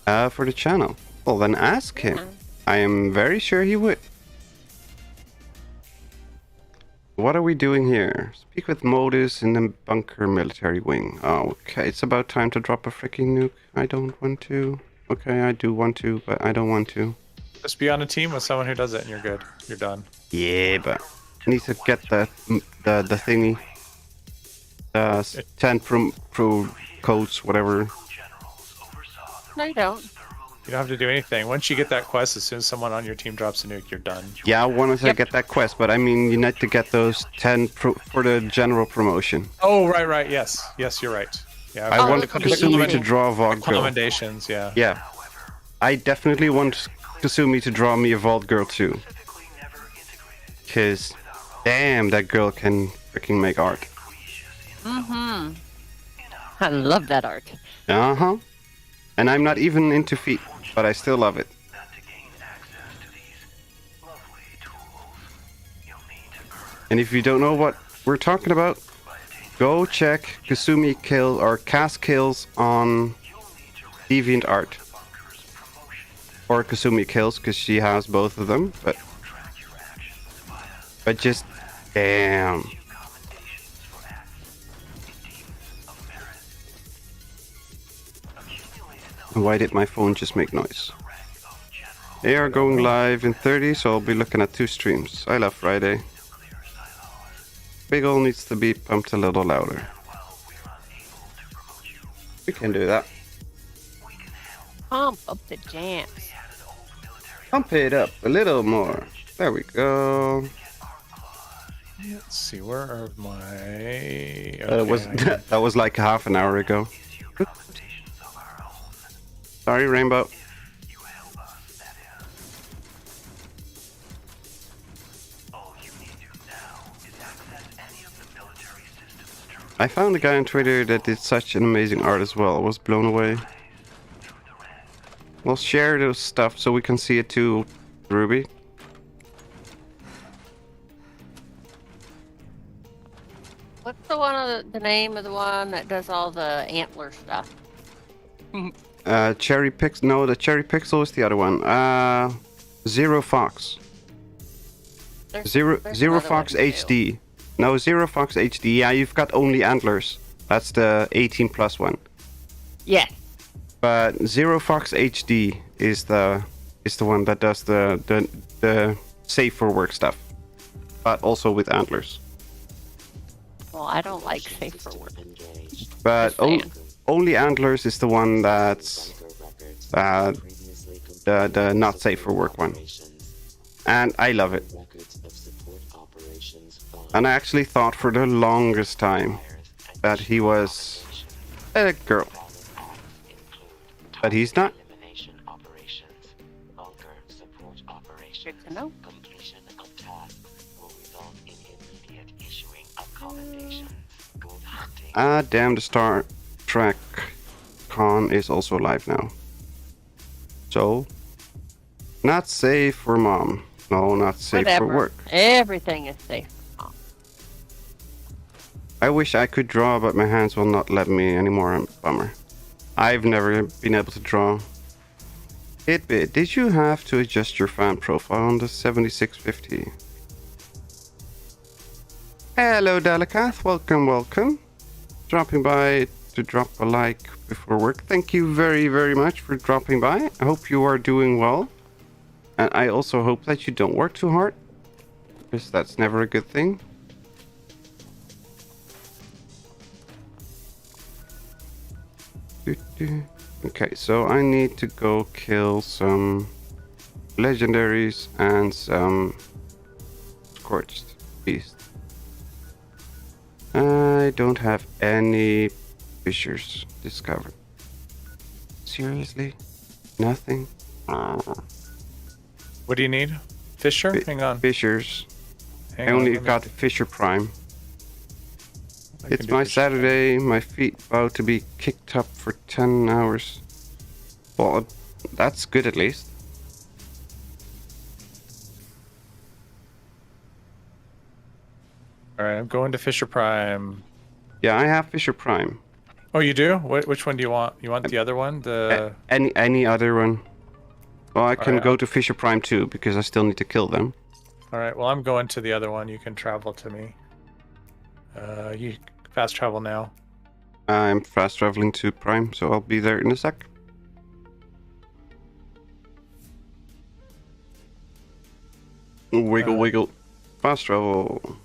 For the channel. Well, then ask him.
Yeah.
I am very sure he would. What are we doing here? Speak with Modus in the bunker military wing. Oh, okay. It's about time to drop a freaking nuke. I don't want to. Okay, I do want to, but I don't want to.
Just be on a team with someone who does it and you're good. You're done.
Yeah, but I need to get the thingy. The 10 pro codes, whatever.
No, you don't.
You don't have to do anything. Once you get that quest, as soon as someone on your team drops a nuke, you're done.
Yeah, I wanted to
Yep.
get that quest, but I mean, you need to get those 10 for the general promotion.
Oh, right. Yes, you're right. Yeah,
I want
look at
Kasumi
the
to draw a Vault girl.
Commendations, yeah.
Yeah. I definitely want Kasumi to draw me a Vault girl too. Because, damn, that girl can freaking make art.
Mm-hmm. I love that art.
Uh-huh. And I'm not even into feet, but I still love it. And if you don't know what we're talking about, go check Kasumi kill or cast kills on DeviantArt. Or Kasumi kills, because she has both of them, but just damn. Why did my phone just make noise? They are going live in 30, so I'll be looking at 2 streams. I love Friday. Big ol' needs to be pumped a little louder. We can do that.
Pump up the jams.
Pump it up a little more. There we go.
Let's see, where are my...
That was like half an hour ago. Sorry, Rainbow. I found a guy on Twitter that did such an amazing art as well. I was blown away. We'll share those stuff so we can see it too, Ruby.
What's the one of the name of the one that does all the antler stuff?
Cherry Pix. No, the Cherry Pixel is the other one. Zero Fox. Zero
another
Fox
one, too.
HD. No, Zero Fox HD. Yeah, you've got only antlers. That's the 18 plus one.
Yes.
But Zero Fox HD is the one that does the safe for work stuff, but also with antlers.
Well, I don't like safe for work.
But
Just saying.
only antlers is the one that's the not safe for work one, and I love it. And I actually thought for the longest time that he was a girl. But he's not.
Good to know.
Ah, damn, the Star Trek con is also live now. So, not safe for mom. No, not safe
Whatever.
for work.
Everything is safe.
I wish I could draw, but my hands will not let me anymore. Bummer. I've never been able to draw. Hitbit, did you have to adjust your fan profile on the 7650? Hello, Delicath. Welcome, welcome. Dropping by to drop a like before work. Thank you very, very much for dropping by. I hope you are doing well. And I also hope that you don't work too hard, because that's never a good thing. Okay, so I need to go kill some legendaries and some scorched beasts. I don't have any fissures discovered. Seriously? Nothing?
What do you need? Fisher? Hang on.
Fissures.
Hang
I
on,
only
let me-
got Fisher Prime.
I can
It's
do
my
Fisher.
Saturday, my feet about to be kicked up for 10 hours. Well, that's good at least.
All right, I'm going to Fisher Prime.
Yeah, I have Fisher Prime.
Oh, you do? Which one do you want? You want the other one? The
Any other one. Well, I can
Alright,
go to Fisher Prime too, because I still need to kill them.
All right. Well, I'm going to the other one. You can travel to me. You fast travel now.
I'm fast traveling to Prime, so I'll be there in a sec. Wiggle, wiggle. Fast travel.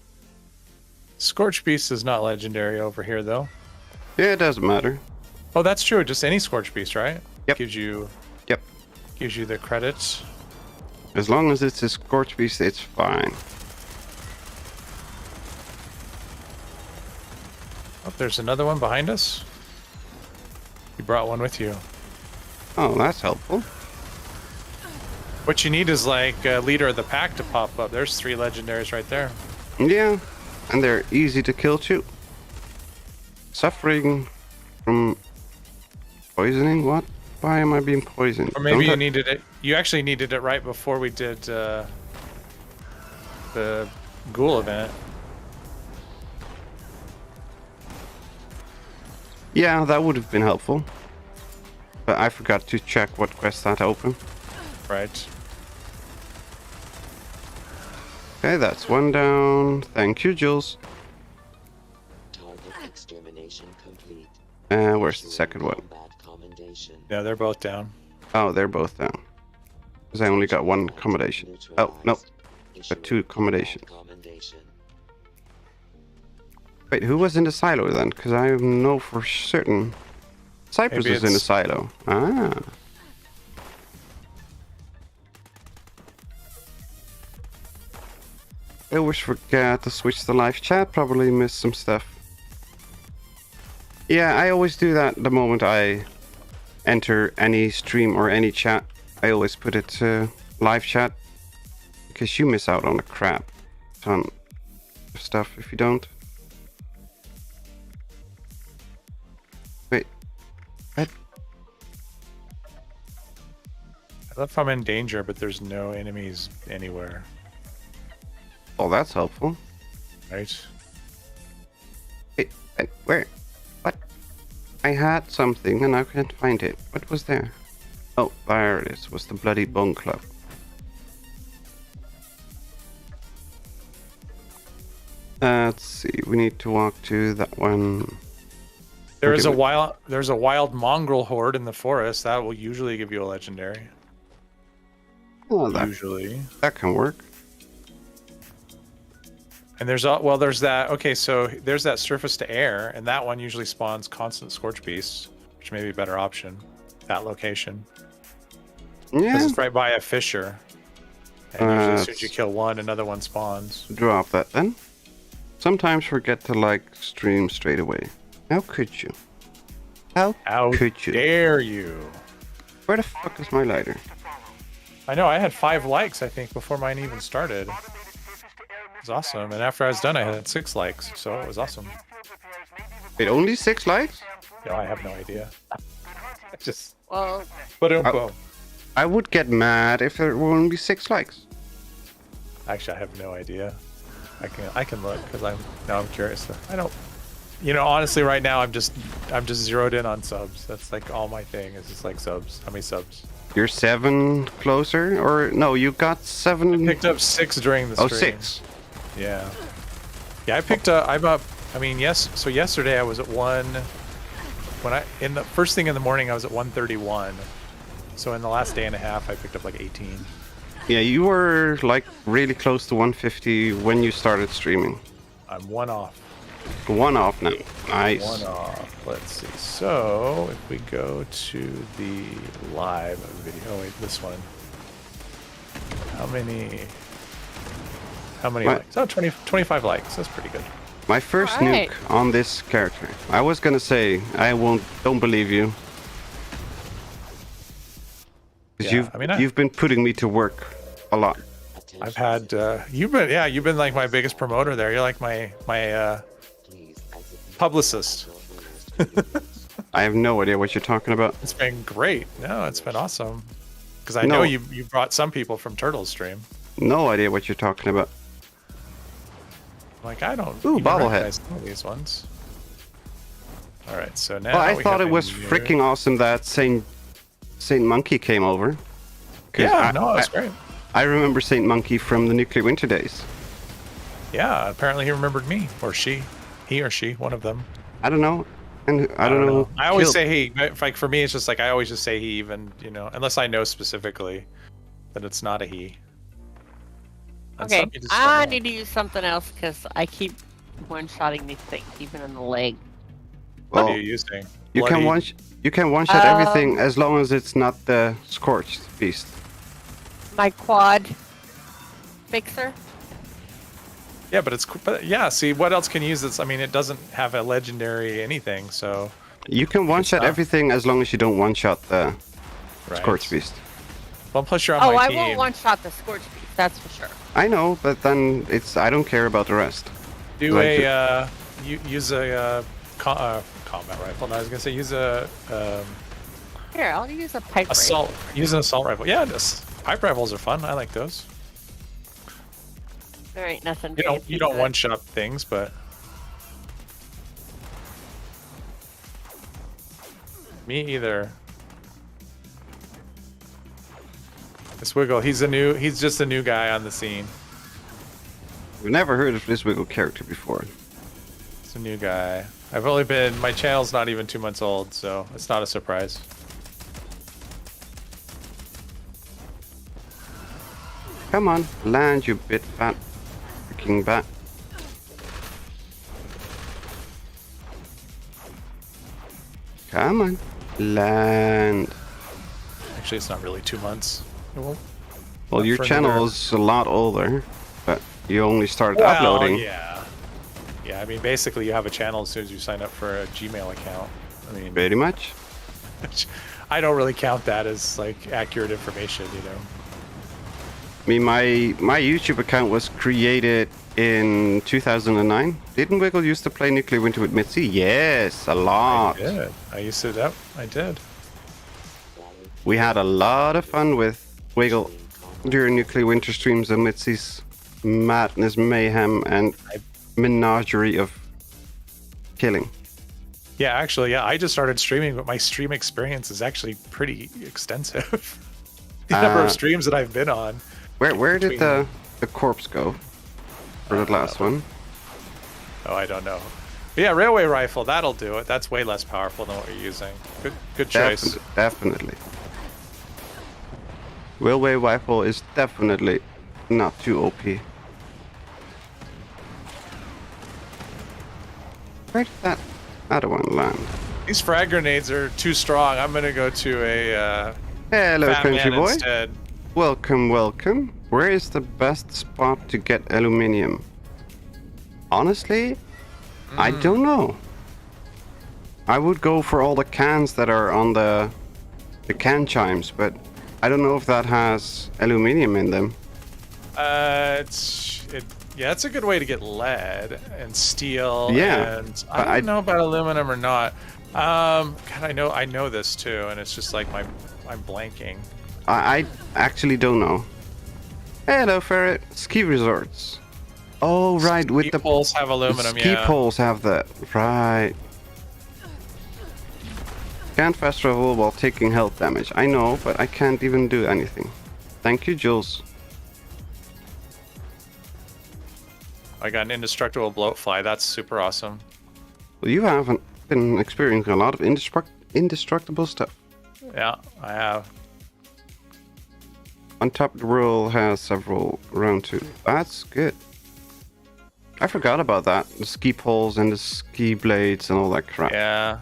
Scorch Beast is not legendary over here, though.
Yeah, it doesn't matter.
Oh, that's true. Just any Scorch Beast, right?
Yep.
Gives you the credits.
As long as it's a Scorch Beast, it's fine.
Oh, there's another one behind us. You brought one with you.
Oh, that's helpful.
What you need is like a leader of the pack to pop up. There's 3 legendaries right there.
Yeah, and they're easy to kill too. Suffering from poisoning? What? Why am I being poisoned?
Or maybe
Don't
you
I-
needed it. You actually needed it right before we did the ghoul event.
Yeah, that would have been helpful. But I forgot to check what quest had open.
Right.
Okay, that's one down. Thank you, Jules.
Target extermination complete.
Where's the second one?
Combat commendation.
Yeah, they're both down.
Oh, they're both down. Because I only got one accommodation. Oh, no. Got 2 accommodation. Wait, who was in the silo then? Because I know for certain Cypress
Maybe
is in the
it's-
silo. Ah. I always forget to switch the live chat. Probably missed some stuff. Yeah, I always do that the moment I enter any stream or any chat. I always put it to live chat. Because you miss out on a crap ton of stuff if you don't. Wait. What?
I love if I'm in danger, but there's no enemies anywhere.
Oh, that's helpful.
Right?
Wait, where? What? I had something and I can't find it. What was there? Oh, there it is. Was the bloody Bone Club. Let's see. We need to walk to that one.
There's
Okay,
a wild mongrel horde in the forest that will usually give you a legendary.
Oh, that
Usually.
can work.
And there's that. Okay, so there's that surface to air, and that one usually spawns constant scorch beasts, which may be a better option. That location, because
Yeah.
it's right by a fissure. And usually as soon as you kill one, another one spawns.
Drop that then. Sometimes forget to like stream straight away. How could you? How
How
could you?
dare you?
Where the fuck is my lighter?
I know, I had 5 likes, I think, before mine even started. It was awesome. And after I was done, I had 6 likes, so it was awesome.
Wait, only 6 likes?
No, I have no idea. I just,
Well,
boom.
I would get mad if there were only 6 likes.
Actually, I have no idea. I can look because I'm curious. I don't. You know, honestly, right now I'm just zeroed in on subs. That's like all my thing is just like subs. How many subs?
You're 7 closer, or no? You got 7.
Picked up 6 during the stream.
Oh, 6.
Yeah. Yeah, I picked up. I'm up. I mean, yes. So yesterday I was at one. In the first thing in the morning I was at 131. So in the last day and a half I picked up like 18.
Yeah, you were like really close to 150 when you started streaming.
I'm one off.
One off now. Nice.
One off. Let's see. So if we go to the live video, oh wait, this one. How many likes? Oh, 25 likes. That's pretty good.
My first
Alright.
nuke on this character. I was gonna say don't believe you. Because
Yeah,
you've been putting me to work a lot.
Attention
I've had you've been like my biggest promoter there. You're like my
please exit
publicist.
I have no idea what you're talking about.
It's been great. No, it's been awesome. Because I
No.
know you brought some people from Turtle's stream.
No idea what you're talking about.
Like I don't
Ooh,
even
bobblehead.
recognize some of these ones. All right, so now
Well, I
we
thought
have
it
a
was
new-
freaking awesome that Saint Monkey came over. 'Cause
Yeah, no, that's great.
I remember Saint Monkey from the Nuclear Winter days.
Yeah, apparently he remembered me or she, he or she, one of them.
I don't know. And I don't know.
I always
Killed-
say he. But like for me, it's just like I always just say he, even unless I know specifically that it's not a he. And
Okay,
some you just
I
don't know.
need to use something else because I keep one-shotting these things, even in the leg.
What
Well,
are you using?
you can
Bloody-
one shot everything as long as it's not the Scorched Beast.
My quad fixer.
Yeah, but but yeah. See, what else can you use? This. I mean, it doesn't have a legendary anything, so.
You can one shot
stuff.
everything as long as you don't one shot the
Right.
Scorched Beast.
Well, plus you're on
Oh,
my
I
team.
won't one-shot the Scorch Beast, that's for sure.
I know, but then I don't care about the rest.
Do
Like
use a combat rifle. No, I was gonna say use a
Here, I'll use a pipe
assault. Use an assault rifle. Yeah, pipe rifles are fun. I like those.
There ain't nothing.
You
fancy,
don't
but-
one shot things, but me either. This Wiggle, he's just a new guy on the scene.
We've never heard of this Wiggle character before.
He's a new guy. My channel's not even 2 months old, so it's not a surprise.
Come on, land, you bit fat freaking bat. Come on, land.
Actually, it's not really 2 months. It won't-
Well,
Not
your
for
channel
another-
is a lot older, but you only started uploading.
Yeah. Yeah, I mean, basically, you have a channel as soon as you sign up for a Gmail account. I mean,
Pretty much.
I don't really count that as like accurate information,
I mean, my YouTube account was created in 2009. Didn't Wiggle used to play Nuclear Winter with Mitzi? Yes, a lot.
I did. I used to. Yep, I did.
We had a lot of fun with Wiggle during Nuclear Winter streams and Mitzi's madness, mayhem, and menagerie of killing.
Yeah, actually, yeah. I just started streaming, but my stream experience is actually pretty extensive. The number of streams that I've been on.
Where did
Between-
the corpse go for the last one?
Oh, I don't know. But yeah, railway rifle. That'll do it. That's way less powerful than what you're using. Good choice.
Definitely. Railway rifle is definitely not too OP. Where did that other one land?
These frag grenades are too strong. I'm gonna go to a
Hello,
fat
country
man
boy.
instead.
Welcome, welcome. Where is the best spot to get aluminium? Honestly, I don't know. I would go for all the cans that are on the can chimes, but I don't know if that has aluminium in them.
Yeah, it's a good way to get lead and steel.
Yeah,
and
but
I don't know about aluminum or not. God, I know this too, and it's just like I'm blanking.
I actually don't know. Hello, Ferret. Ski resorts. Oh, right, with
Ski
the
poles have aluminum.
ski
Yeah.
poles have that. Right. Can't fast travel while taking health damage. I know, but I can't even do anything. Thank you, Jules.
I got an indestructible bloatfly. That's super awesome.
Well, you haven't been experiencing a lot of indestructible stuff.
Yeah, I have.
On top of the world has several round 2. That's good. I forgot about that. The ski poles and the ski blades and all that crap.
Yeah.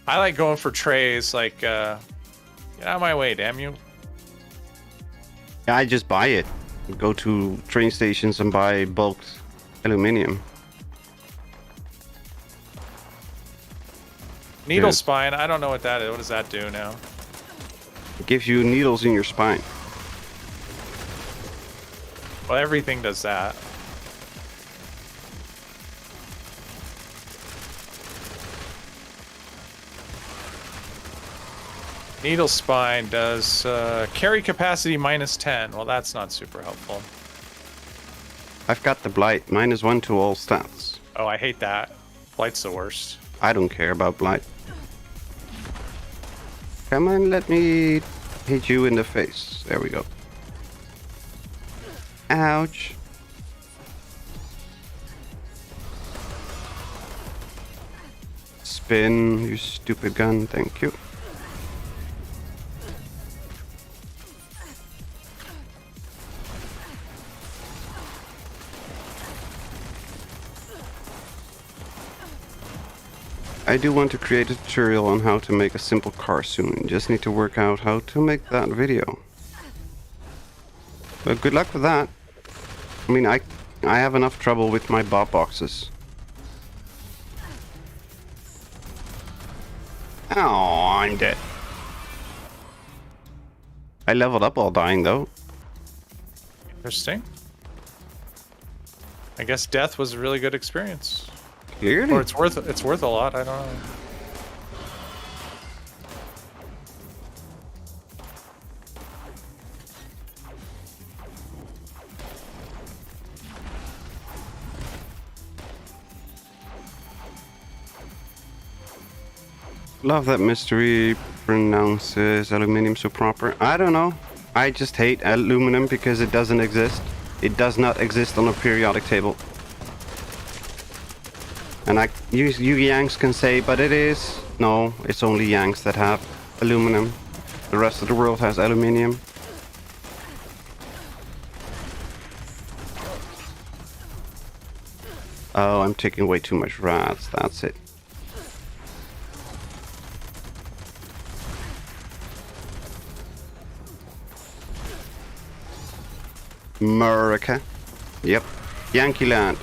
I like going for trays, like, get out of my way, damn you.
Yeah, I just buy it. Go to train stations and buy bulked aluminium.
Needle
Good.
spine, I don't know what that is. What does that do now?
It gives you needles in your spine.
Well, everything does that. Needle spine does carry capacity -10. Well, that's not super helpful.
I've got the blight. -1 to all stats.
Oh, I hate that. Blight's the worst.
I don't care about blight. Come on, let me hit you in the face. There we go. Ouch. Spin, you stupid gun. Thank you. I do want to create a tutorial on how to make a simple car soon. Just need to work out how to make that video. But good luck with that. I mean, I have enough trouble with my bot boxes. Oh, I'm dead. I leveled up while dying though.
Interesting. I guess death was a really good experience.
Clearly.
Or it's worth a lot, I don't know.
Love that mystery pronounces aluminium so proper. I don't know. I just hate aluminum because it doesn't exist. It does not exist on a periodic table. And you Yanks can say, but it is. No, it's only Yanks that have aluminum. The rest of the world has aluminium. Oh, I'm taking way too much rats. That's it. America. Yep. Yankee land.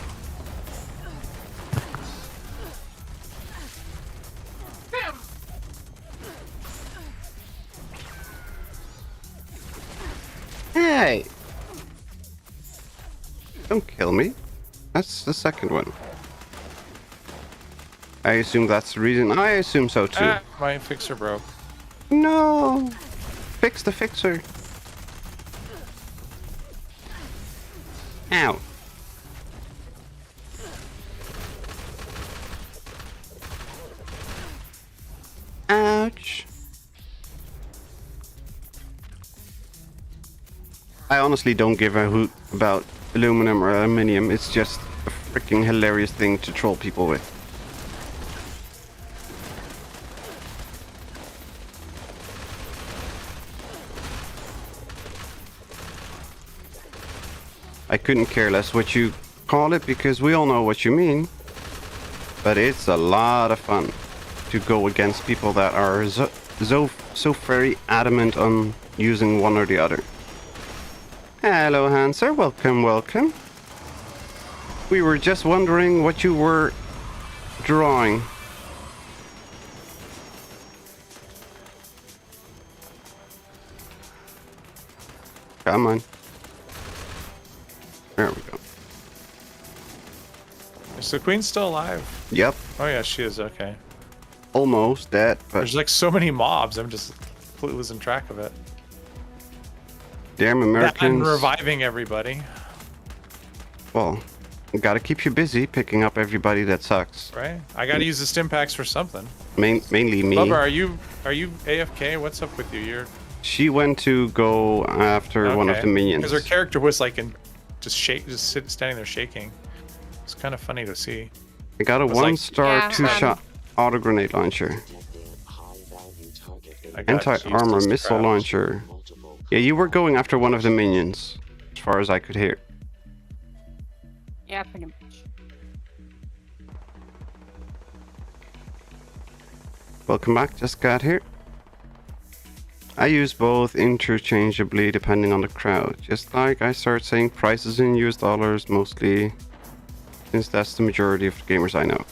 Hey! Don't kill me. That's the second one. I assume that's the reason. I assume so too.
Ah, my fixer broke.
No! Fix the fixer. Ow. Ouch. I honestly don't give a hoot about aluminum or aluminium. It's just a freaking hilarious thing to troll people with. I couldn't care less what you call it because we all know what you mean. But it's a lot of fun to go against people that are so very adamant on using one or the other. Hello, Hanser. Welcome, welcome. We were just wondering what you were drawing. Come on. There we go.
Is the queen still alive?
Yep.
Oh yeah, she is, okay.
Almost dead, but
There's like so many mobs, I'm just completely losing track of it.
damn
And
Americans.
reviving everybody,
Well, gotta keep you busy picking up everybody that sucks.
right? I gotta use the stim packs for something.
Mainly me.
Bubba, are you AFK? What's up with you?
She went to go after one of the minions.
Because her character was like in just standing there shaking. It's kind of funny to see.
I got a
It's like-
1-star
Yeah,
2-shot auto grenade launcher.
Detecting high-value target
I got
Anti-armor
Jesus
missile
Christ.
launcher.
multiple
Yeah, you were going after one of the minions, as far as I could hear.
Yeah, pretty much.
Welcome back, just got here. I use both interchangeably depending on the crowd. Just like I start saying prices in US dollars mostly, since that's the majority of the gamers I know.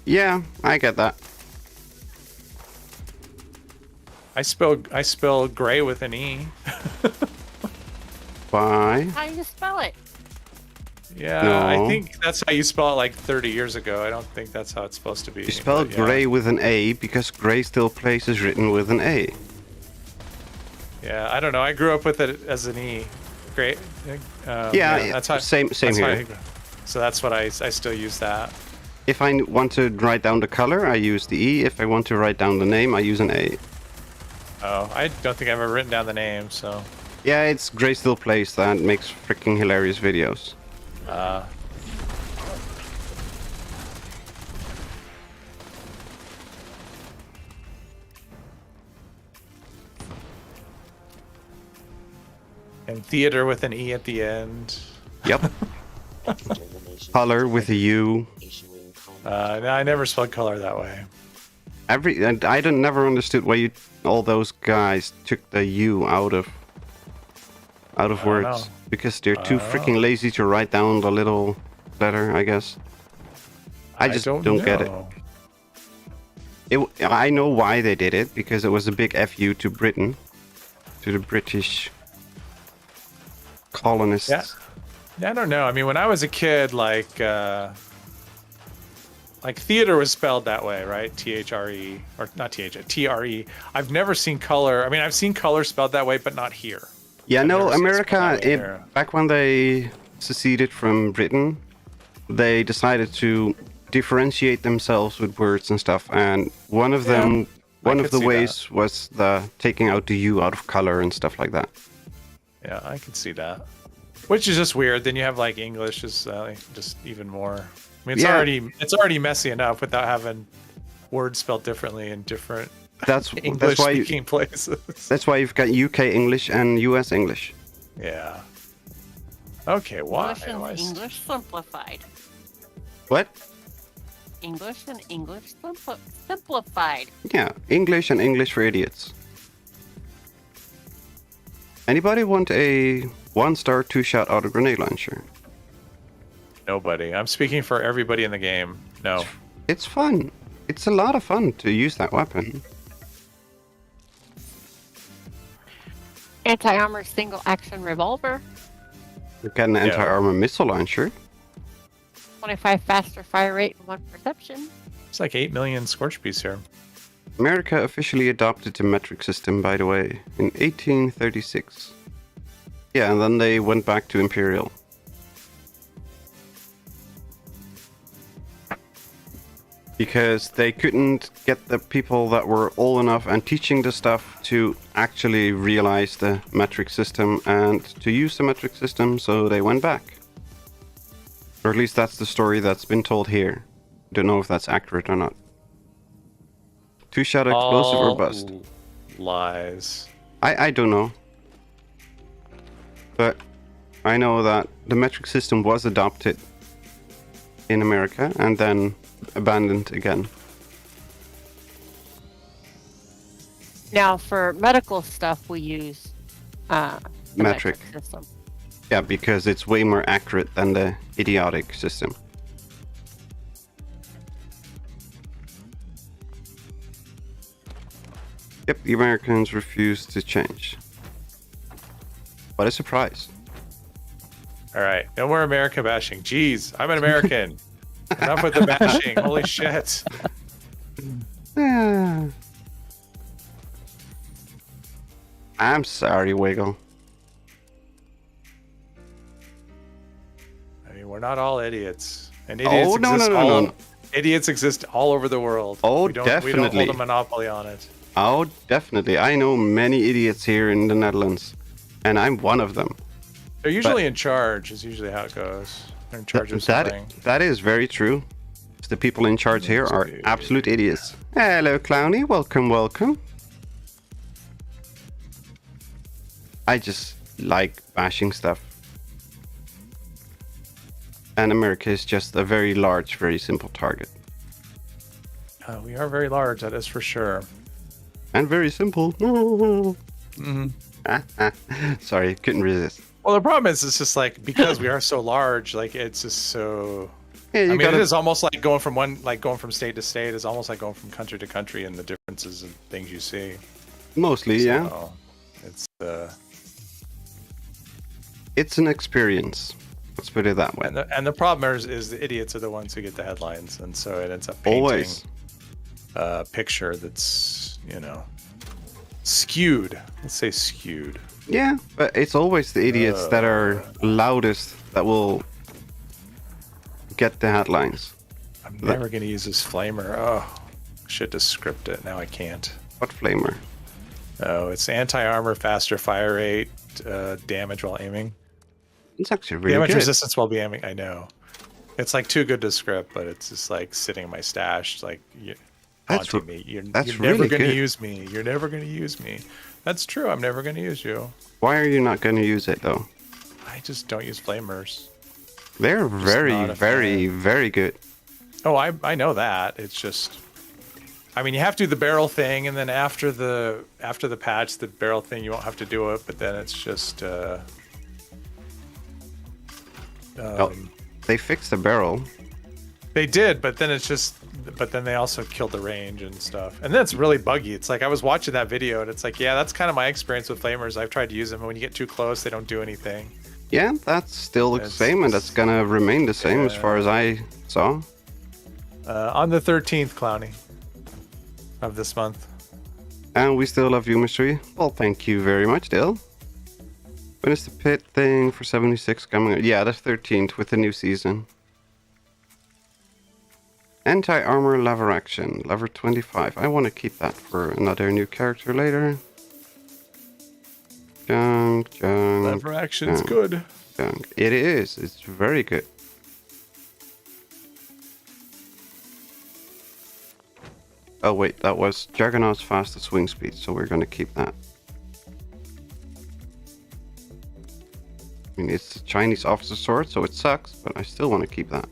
Yeah, I get that.
I spell gray with an E.
Why?
How do you spell it?
Yeah, I
No.
think that's how you spell it like 30 years ago. I don't think that's how it's supposed to be.
You spell
but yeah.
gray with an A because gray still place is written with an A.
Yeah, I don't know. I grew up with it as an E. Great.
Yeah,
that's how.
same
that's how
here.
so that's what I still use that.
If I want to write down the color, I use the E. If I want to write down the name, I use an A.
Oh, I don't think I've ever written down the name. So.
Yeah, it's Gray Still Plays that makes freaking hilarious videos.
And theater with an E at the end.
Yep.
determination
Color with a U.
issuing comment.
No, I never spelled color that way.
And I don't never understood why all those guys took the U out of
don't
words
know.
because they're too
don't
freaking lazy to write down the little letter, I guess. I just don't get it.
know.
I know why they did it because it was a big FU to Britain, to the British colonists.
Yeah, I don't know. I mean, when I was a kid, like theater was spelled that way, right? THRE, or not TRE. I've never seen color. I mean, I've seen color spelled that way, but not here.
Yeah,
I've
no,
never seen it
America,
spelled that way there.
back when they seceded from Britain, they decided to differentiate themselves with words and stuff, and one of them, one
could
of the
see
ways was the taking out the U out of color and stuff like that.
Yeah, I can see that. Which is just weird. Then you have like English is just even more. I mean, it's already messy enough without having words spelled differently in different
That's
English
why
speaking places.
that's why you've got UK English and US English.
Yeah. Okay, why?
English and
Why is-
English simplified.
What?
English and English simplified.
Yeah, English and English for idiots. Anybody want a 1-star 2-shot auto grenade launcher?
Nobody. I'm speaking for everybody in the game. No.
It's fun. It's a lot of fun to use that weapon.
Anti-armor single action revolver.
You get an anti-armor missile launcher.
25 faster fire rate and 1 perception.
It's like 8 million Scorch Beasts here.
America officially adopted the metric system, by the way, in 1836. Yeah, and then they went back to Imperial. Because they couldn't get the people that were old enough and teaching the stuff to actually realize the metric system and to use the metric system, so they went back. Or at least that's the story that's been told here. Don't know if that's accurate or not. 2-shot explosive or bust?
Lies.
I don't know. But I know that the metric system was adopted in America and then abandoned again.
Now, for medical stuff, we use the
Metric.
system.
Yeah, because it's way more accurate than the idiotic system. Yep, the Americans refused to change. What a surprise.
All right. No more America bashing. Jeez, I'm an American. Enough with the bashing. Holy shit.
Ah. I'm sorry, Wiggle.
I mean, we're not all idiots. And
Oh,
idiots
no,
exist
no, no,
all,
no.
Idiots exist all over the world.
Oh,
we don't
definitely.
hold a monopoly on it.
Oh, definitely. I know many idiots here in the Netherlands, and I'm one of them.
They're usually in charge, is usually how it goes. They're in charge of something.
That is very true. The people in charge here are absolute idiots. Hello, Clowny. Welcome, welcome. I just like bashing stuff. And America is just a very large, very simple target.
We are very large, that is for sure.
And very simple.
Mm-hmm.
Sorry, couldn't resist.
Well, the problem is, it's just like, because we are so large, like, it's just so...
Yeah,
I mean, it is almost like going from state to state is almost like going from country to country and the differences and things you see.
Mostly,
So,
yeah. It's an experience. Let's put it that way.
And the problem is the idiots are the ones who get the headlines, and so it ends up painting
Always
a picture that's, skewed. Let's say skewed.
Yeah, but it's always the idiots that are loudest that will get the headlines.
I'm never going to use this flamer. Oh, I should just script it. Now I can't.
What flamer?
Oh, it's anti-armor, faster fire rate, damage while aiming.
It's actually really
damage
good.
resistance while aiming. I know. It's like too good to script, but it's just like sitting in my stash, like haunting me. You're never
really
going to
good.
use me. You're never going to use me. That's true. I'm never going to use you.
Why are you not going to use it though?
I just don't use flamers.
They're very,
not a
very, very good.
Oh, I know that. It's just, I mean, you have to do the barrel thing, and then after the patch, the barrel thing, you won't have to do it. But then it's just,
They fixed the barrel.
they did, but then it's just, but then they also killed the range and stuff, and then it's really buggy. It's like I was watching that video, and it's like, yeah, that's kind of my experience with flamers. I've tried to use them, and when you get too close, they don't do anything.
Yeah, that's still the same, and that's gonna remain the same as far as I saw.
On the 13th, Clowny, of this month.
And we still love you, Mystery. Well, thank you very much, Dale. When is the pit thing for 76 coming? Yeah, the 13th with the new season. Anti-armor lever action, lever 25. I want to keep that for another new character later. Junk.
Lever action's good.
Junk. It is. It's very good. Oh wait, that was Juggernaut's fastest swing speed, so we're gonna keep that. I mean, it's a Chinese officer sword, so it sucks, but I still want to keep that.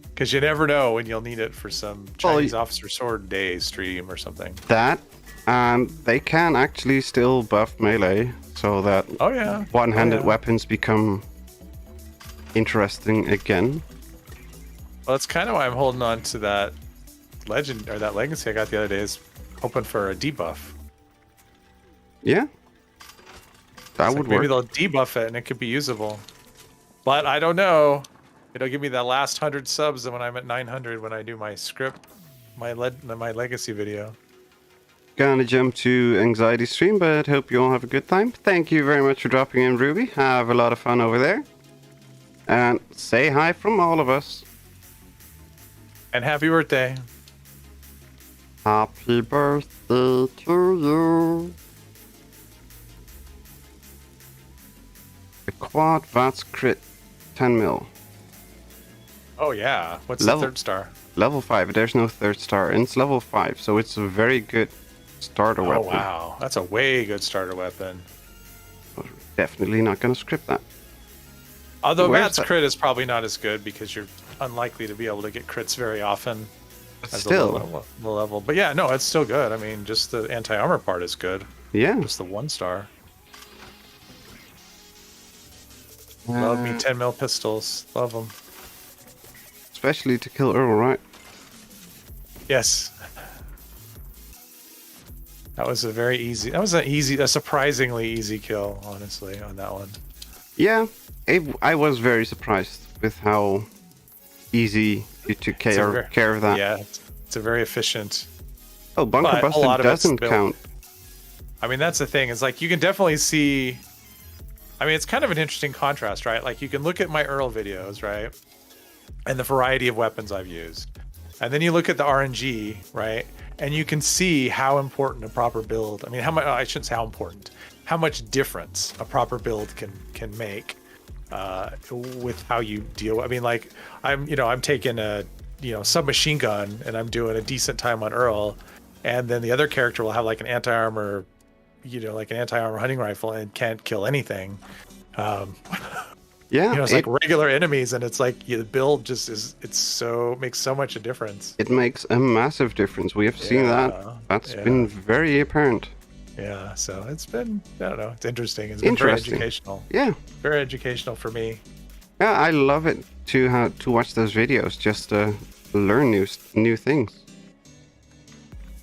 Because you never know when you'll need it for some Chinese officer sword day stream or something.
That, and they can actually still buff melee, so that one-handed weapons become interesting again.
Well, that's kind of why I'm holding on to that legend or that legacy I got the other day, is hoping for a debuff.
Yeah. That would work.
Maybe they'll debuff it and it could be usable. But I don't know. It'll give me that last 100 subs when I'm at 900 when I do my script, my legacy video.
Gonna jump to Anxiety Stream, but hope you all have a good time. Thank you very much for dropping in, Ruby. Have a lot of fun over there. And say hi from all of us.
And happy birthday.
Happy birthday to you. The quad VATS crit 10 mil.
Oh yeah. What's the third star?
Level 5. There's no third star. And it's level 5, so it's a very good starter weapon.
Oh wow. That's a way good starter weapon.
We're definitely not going to script that.
Although VATS crit is probably not as good because you're unlikely to be able to get crits very often.
But still.
The level. But yeah, no, it's still good. I mean, just the anti-armor part is good.
Yeah.
Just the 1 star. Love me 10 mil pistols. Love them.
Especially to kill Earl, right?
Yes. That was a very easy. That was a surprisingly easy kill, honestly, on that one.
Yeah, I was very surprised with how easy you took care of that.
Yeah, it's a very efficient.
Oh, bunker busting doesn't count.
I mean, that's the thing. It's like you can definitely see. I mean, it's kind of an interesting contrast, right? Like you can look at my Earl videos, right? And the variety of weapons I've used. And then you look at the RNG, right? And you can see how important a proper build, I mean, how much, I shouldn't say how important, how much difference a proper build can make with how you deal. I mean, like I'm taking a submachine gun and I'm doing a decent time on Earl, and then the other character will have like an anti-armor, like an anti-armor hunting rifle and can't kill anything.
Yeah,
it's like regular enemies, and it's like the build just makes so much a difference.
It makes a massive difference. We have seen that. That's been very apparent.
Yeah, so it's been, I don't know, it's interesting. It's been very educational.
Yeah.
Very educational for me.
Yeah, I love it to watch those videos, just to learn new things.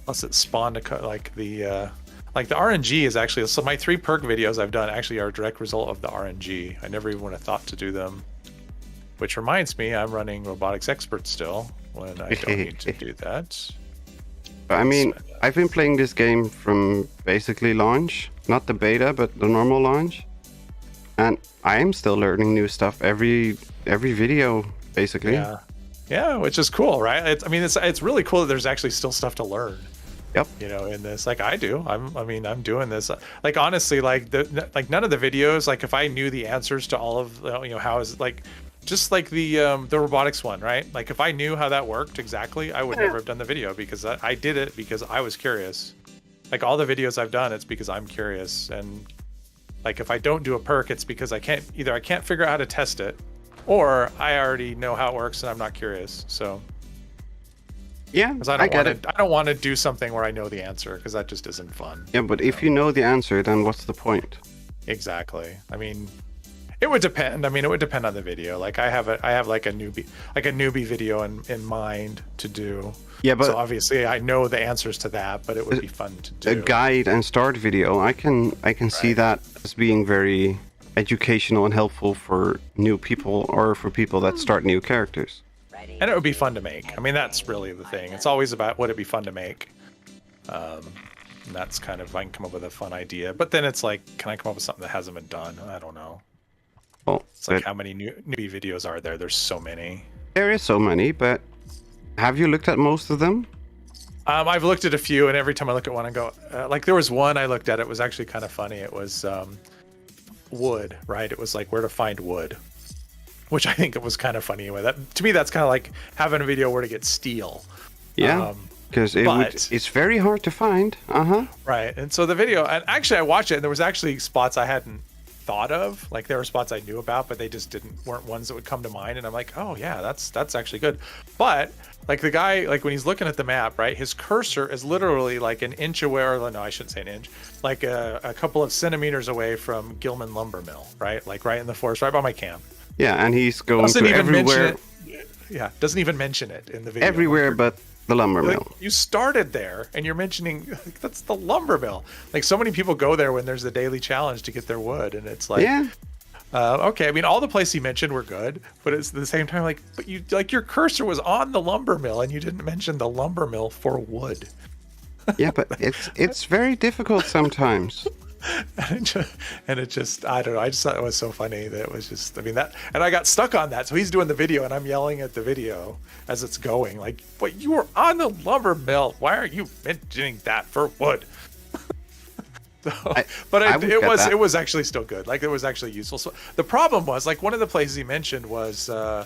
Plus it spawned like the RNG is actually, so my 3 perk videos I've done actually are a direct result of the RNG. I never even would have thought to do them. Which reminds me, I'm running Robotics Expert still when I don't need to do that.
I mean, I've been playing this game from basically launch, not the beta, but the normal launch. And I am still learning new stuff every video, basically.
Yeah, which is cool, right? It's really cool that there's actually still stuff to learn.
Yep.
In this, like I do. I'm doing this. Like honestly, like none of the videos, like if I knew the answers to all of how is like, just like the robotics one, right? Like if I knew how that worked exactly, I would never have done the video, because I did it because I was curious. Like all the videos I've done, it's because I'm curious. And like if I don't do a perk, it's because I can't figure out how to test it, or I already know how it works and I'm not curious. So
yeah,
because I don't want to do something where I know the answer, because that just isn't fun.
Yeah, but if you know the answer, then what's the point?
Exactly. I mean, it would depend. It would depend on the video. Like I have like a newbie video in mind to do. Yeah, but so obviously I know the answers to that, but it would be fun to do.
A guide and start video, I can see that as being very educational and helpful for new people, or for people that start new characters.
And it would be fun to make. I mean, that's really the thing. It's always about would it be fun to make. And that's kind of, I can come up with a fun idea, but then it's like, can I come up with something that hasn't been done? I don't know.
Well,
it's like how many newbie videos are there? There's so many.
There is so many, but have you looked at most of them?
I've looked at a few, and every time I look at one, I go, like there was one I looked at, it was actually kind of funny. It was wood, right? It was like where to find wood, which I think it was kind of funny anyway. That to me, that's kind of like having a video where to get steel.
Yeah, because it's very hard to find.
Right, and so the video, and actually I watched it, and there was actually spots I hadn't thought of. Like there were spots I knew about, but they just weren't ones that would come to mind. And I'm like, oh yeah, that's actually good. But like the guy, like when he's looking at the map, right, his cursor is literally like an inch away, or no, I shouldn't say an inch, like a couple of centimeters away from Gilman Lumber Mill, right, like right in the forest, right by my camp.
Yeah, and he's going to everywhere.
Yeah, doesn't even mention it in the video.
Everywhere but the lumber mill.
You started there, and you're mentioning that's the lumber mill. Like so many people go there when there's the daily challenge to get their wood, and it's like,
yeah,
okay. I mean, all the places you mentioned were good, but it's at the same time like, but you like your cursor was on the lumber mill, and you didn't mention the lumber mill for wood.
Yeah, but it's very difficult sometimes.
And it just I don't know, I just thought it was so funny that it was just, I mean, that, and I got stuck on that. So he's doing the video and I'm yelling at the video as it's going like, but you were on the lumber mill, why aren't you mentioning that for wood? It was actually still good. Like it was actually useful. So the problem was, like, one of the places he mentioned was the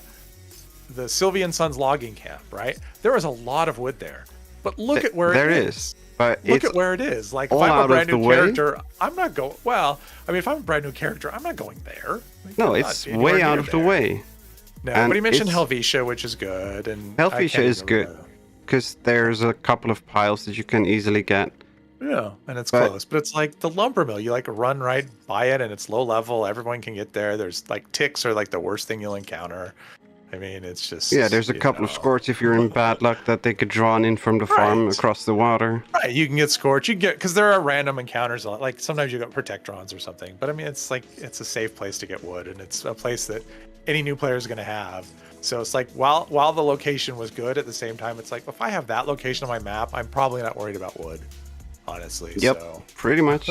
Sylvian Sons logging camp, right? There was a lot of wood there, but look at where it is.
But
look at where it is. Like, if I'm a brand new character, I'm not going. Well, I mean, if I'm a brand new character, I'm not going there. Like,
no, it's way out of the way.
No, and but he mentioned Helvetia, which is good. And
Helvetia is good because there's a couple of piles that you can easily get.
Yeah, and it's close. But it's like the lumber mill. You like run right by it, and it's low level. Everyone can get there. There's like ticks are like the worst thing you'll encounter. I mean, it's just... Yeah,
there's a couple of scorch if you're in bad luck that they could draw in from the farm across the water.
Right, you can get scorch. You can get... Because there are random encounters. Like, sometimes you got protectrons or something. But, I mean, it's like... It's a safe place to get wood. And it's a place that any new player is going to have. So, it's like, while the location was good, at the same time, it's like, if I have that location on my map, I'm probably not worried about wood. Honestly.
Yep,
so.
Pretty much.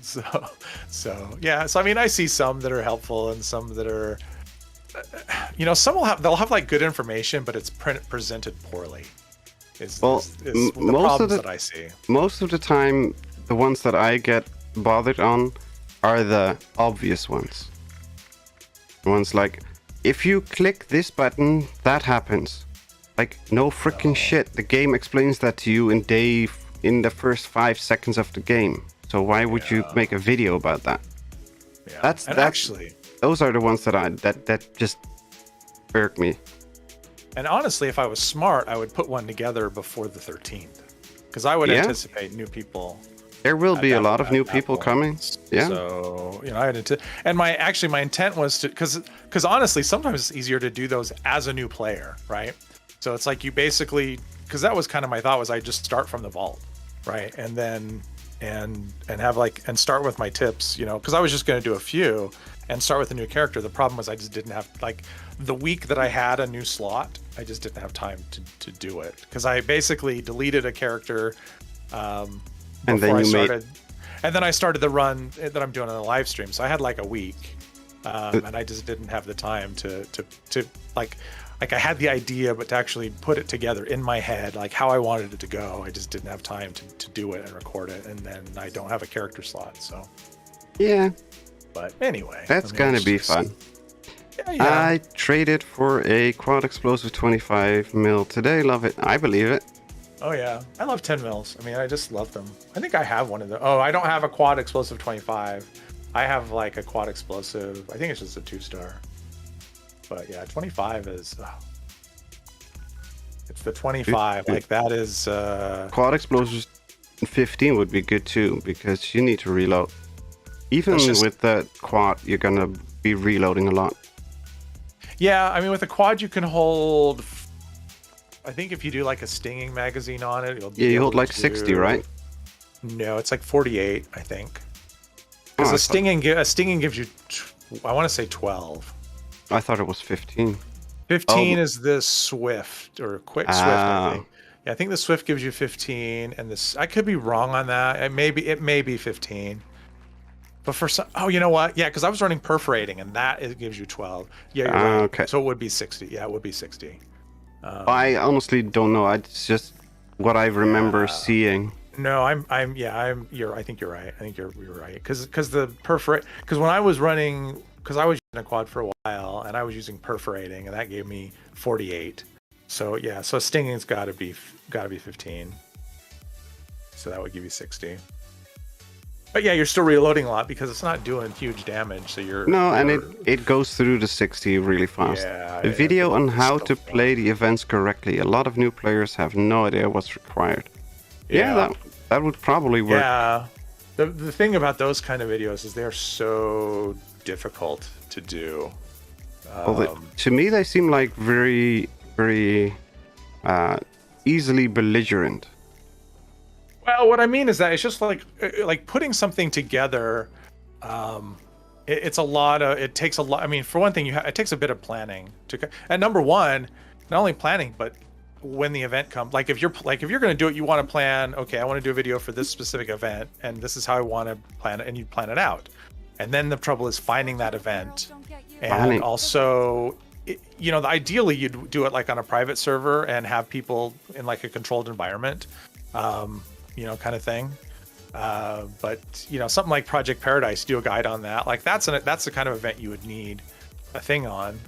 So, yeah. So, I mean, I see some that are helpful and some that are... You know, they'll have like good information, but it's presented poorly. Is the problems that I see.
Most of the time, the ones that I get bothered on are the obvious ones. One's like, if you click this button, that happens. Like, no freaking shit. The game explains that to you in the first 5 seconds of the game. So why would you make a video about that?
Yeah.
That's
actually,
those are the ones that just irk me.
and honestly, if I was smart, I would put one together before the 13th, because I would anticipate new people.
There will be a
that-
lot of
at
new
that
people
point.
coming. Yeah.
So I had to, and my intent was to, because honestly, sometimes it's easier to do those as a new player, right? So it's like you basically, because that was kind of my thought, was I just start from the vault, right, and then and have and start with my tips, because I was just going to do a few and start with a new character. The problem was I just didn't have the week that I had a new slot, I just didn't have time to do it, because I basically deleted a character.
And then
And then I started the run that I'm doing on the live stream. So I had a week, and I just didn't have the time to I had the idea, but to actually put it together in my head, how I wanted it to go. I just didn't have time to do it and record it. And then I don't have a character slot. So
Yeah.
but anyway,
That's gonna be fun.
Yeah.
I traded for a quad explosive 25 mil today. Love it. I believe it.
Oh yeah, I love 10 mils. I mean, I just love them. I think I have one of them. Oh, I don't have a quad explosive 25. I have a quad explosive. I think it's just a 2-star. But yeah, 25 is. It's the 25. That is.
Quad explosives 15 would be good too, because you need to reload. Even with the quad, you're gonna be reloading a lot.
Yeah, I mean, with a quad, you can hold. I think if you do a stinging magazine on it, you'll be
you hold
able
60, right?
No, it's 48, I think. Because a stinging gives you, I want to say 12.
I thought it was 15.
15 is the Swift or Quick Swift, I think. Yeah, I think the Swift gives you 15, and this I could be wrong on that. It may be 15. But for some, you know what? Yeah, because I was running perforating, and it gives you 12. Yeah, you're right.
Okay.
So it would be 60. Yeah, it would be 60.
I honestly don't know. It's just what I remember seeing.
No, I think you're right. I think you're right. Because when I was running, because I was using a quad for a while, and I was using perforating, and that gave me 48. So yeah, so stinging's got to be 15. So that would give you 60. But yeah, you're still reloading a lot because it's not doing huge damage. So
it goes through the 60 really fast.
Yeah,
a video on how to play the events correctly. A lot of new players have no idea what's required. Yeah, that would probably work.
Yeah, the thing about those kind of videos is they're so difficult to do.
To me, they seem like very, very easily belligerent.
Well, what I mean is that it's just like putting something together. It takes a lot. I mean, for one thing, it takes a bit of planning and number one, not only planning, but when the event comes, if you're going to do it, you want to plan. Okay, I want to do a video for this specific event, and this is how I want to plan it, and you plan it out. And then the trouble is finding that event, and also, ideally you'd do it on a private server and have people in a controlled environment. Kind of thing. But something like Project Paradise, do a guide on that. That's the kind of event you would need a thing on.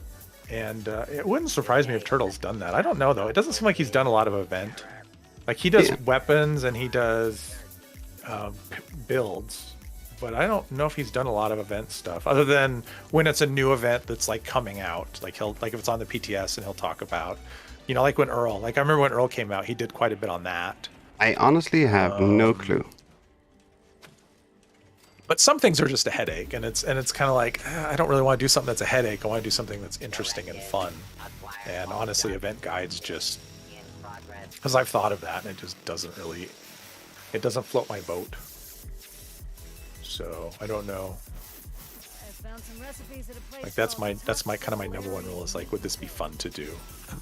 And it wouldn't surprise me if Turtle's done that. I don't know though. It doesn't seem like he's done a lot of event. He does weapons and he does builds, but I don't know if he's done a lot of event stuff other than when it's a new event that's coming out. He'll if it's on the PTS and he'll talk about, when Earl. I remember when Earl came out, he did quite a bit on that.
I honestly have no clue.
But some things are just a headache, and it's kind of I don't really want to do something that's a headache. I want to do something that's interesting and fun. And honestly, event guides just, because I've thought of that, and it just doesn't float my boat. So I don't know. That's my kind of my number one rule is would this be fun to do?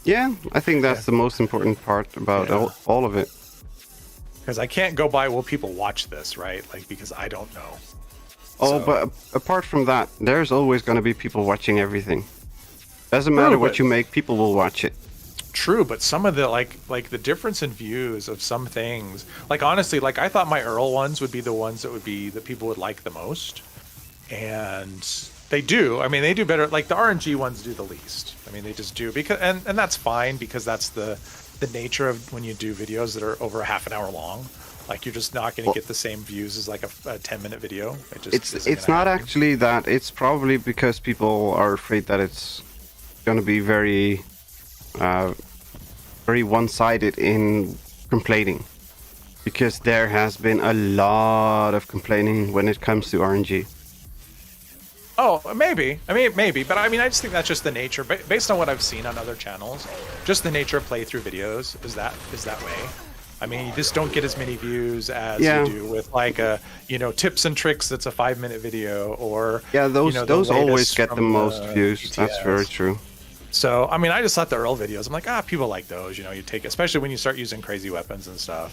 Yeah, I think that's the most important part about all of it.
Because I can't go by, will people watch this, right? Because I don't know.
But apart from that, there's always going to be people watching everything. Doesn't matter what you make, people will watch it.
True, but some of the the difference in views of some things, honestly, I thought my Earl ones would be the ones that people would like the most, and They do. I mean, they do better. Like the RNG ones do the least. I mean, they just do because, and that's fine because that's the nature of when you do videos that are over half an hour long. Like you're just not going to get the same views as like a 10-minute video. It just
it's not actually that. It's probably because people are afraid that it's going to be very one-sided in complaining, because there has been a lot of complaining when it comes to RNG.
Oh, maybe. I mean, maybe, but I mean, I just think that's just the nature, based on what I've seen on other channels. Just the nature of playthrough videos is that way. I mean, you just don't get as many views as you do with like a, tips and tricks that's a 5-minute video, or
those always get the most views.
GTS.
That's very true.
So I mean, I just thought the Earl videos, I'm like, people like those. You take, especially when you start using crazy weapons and stuff.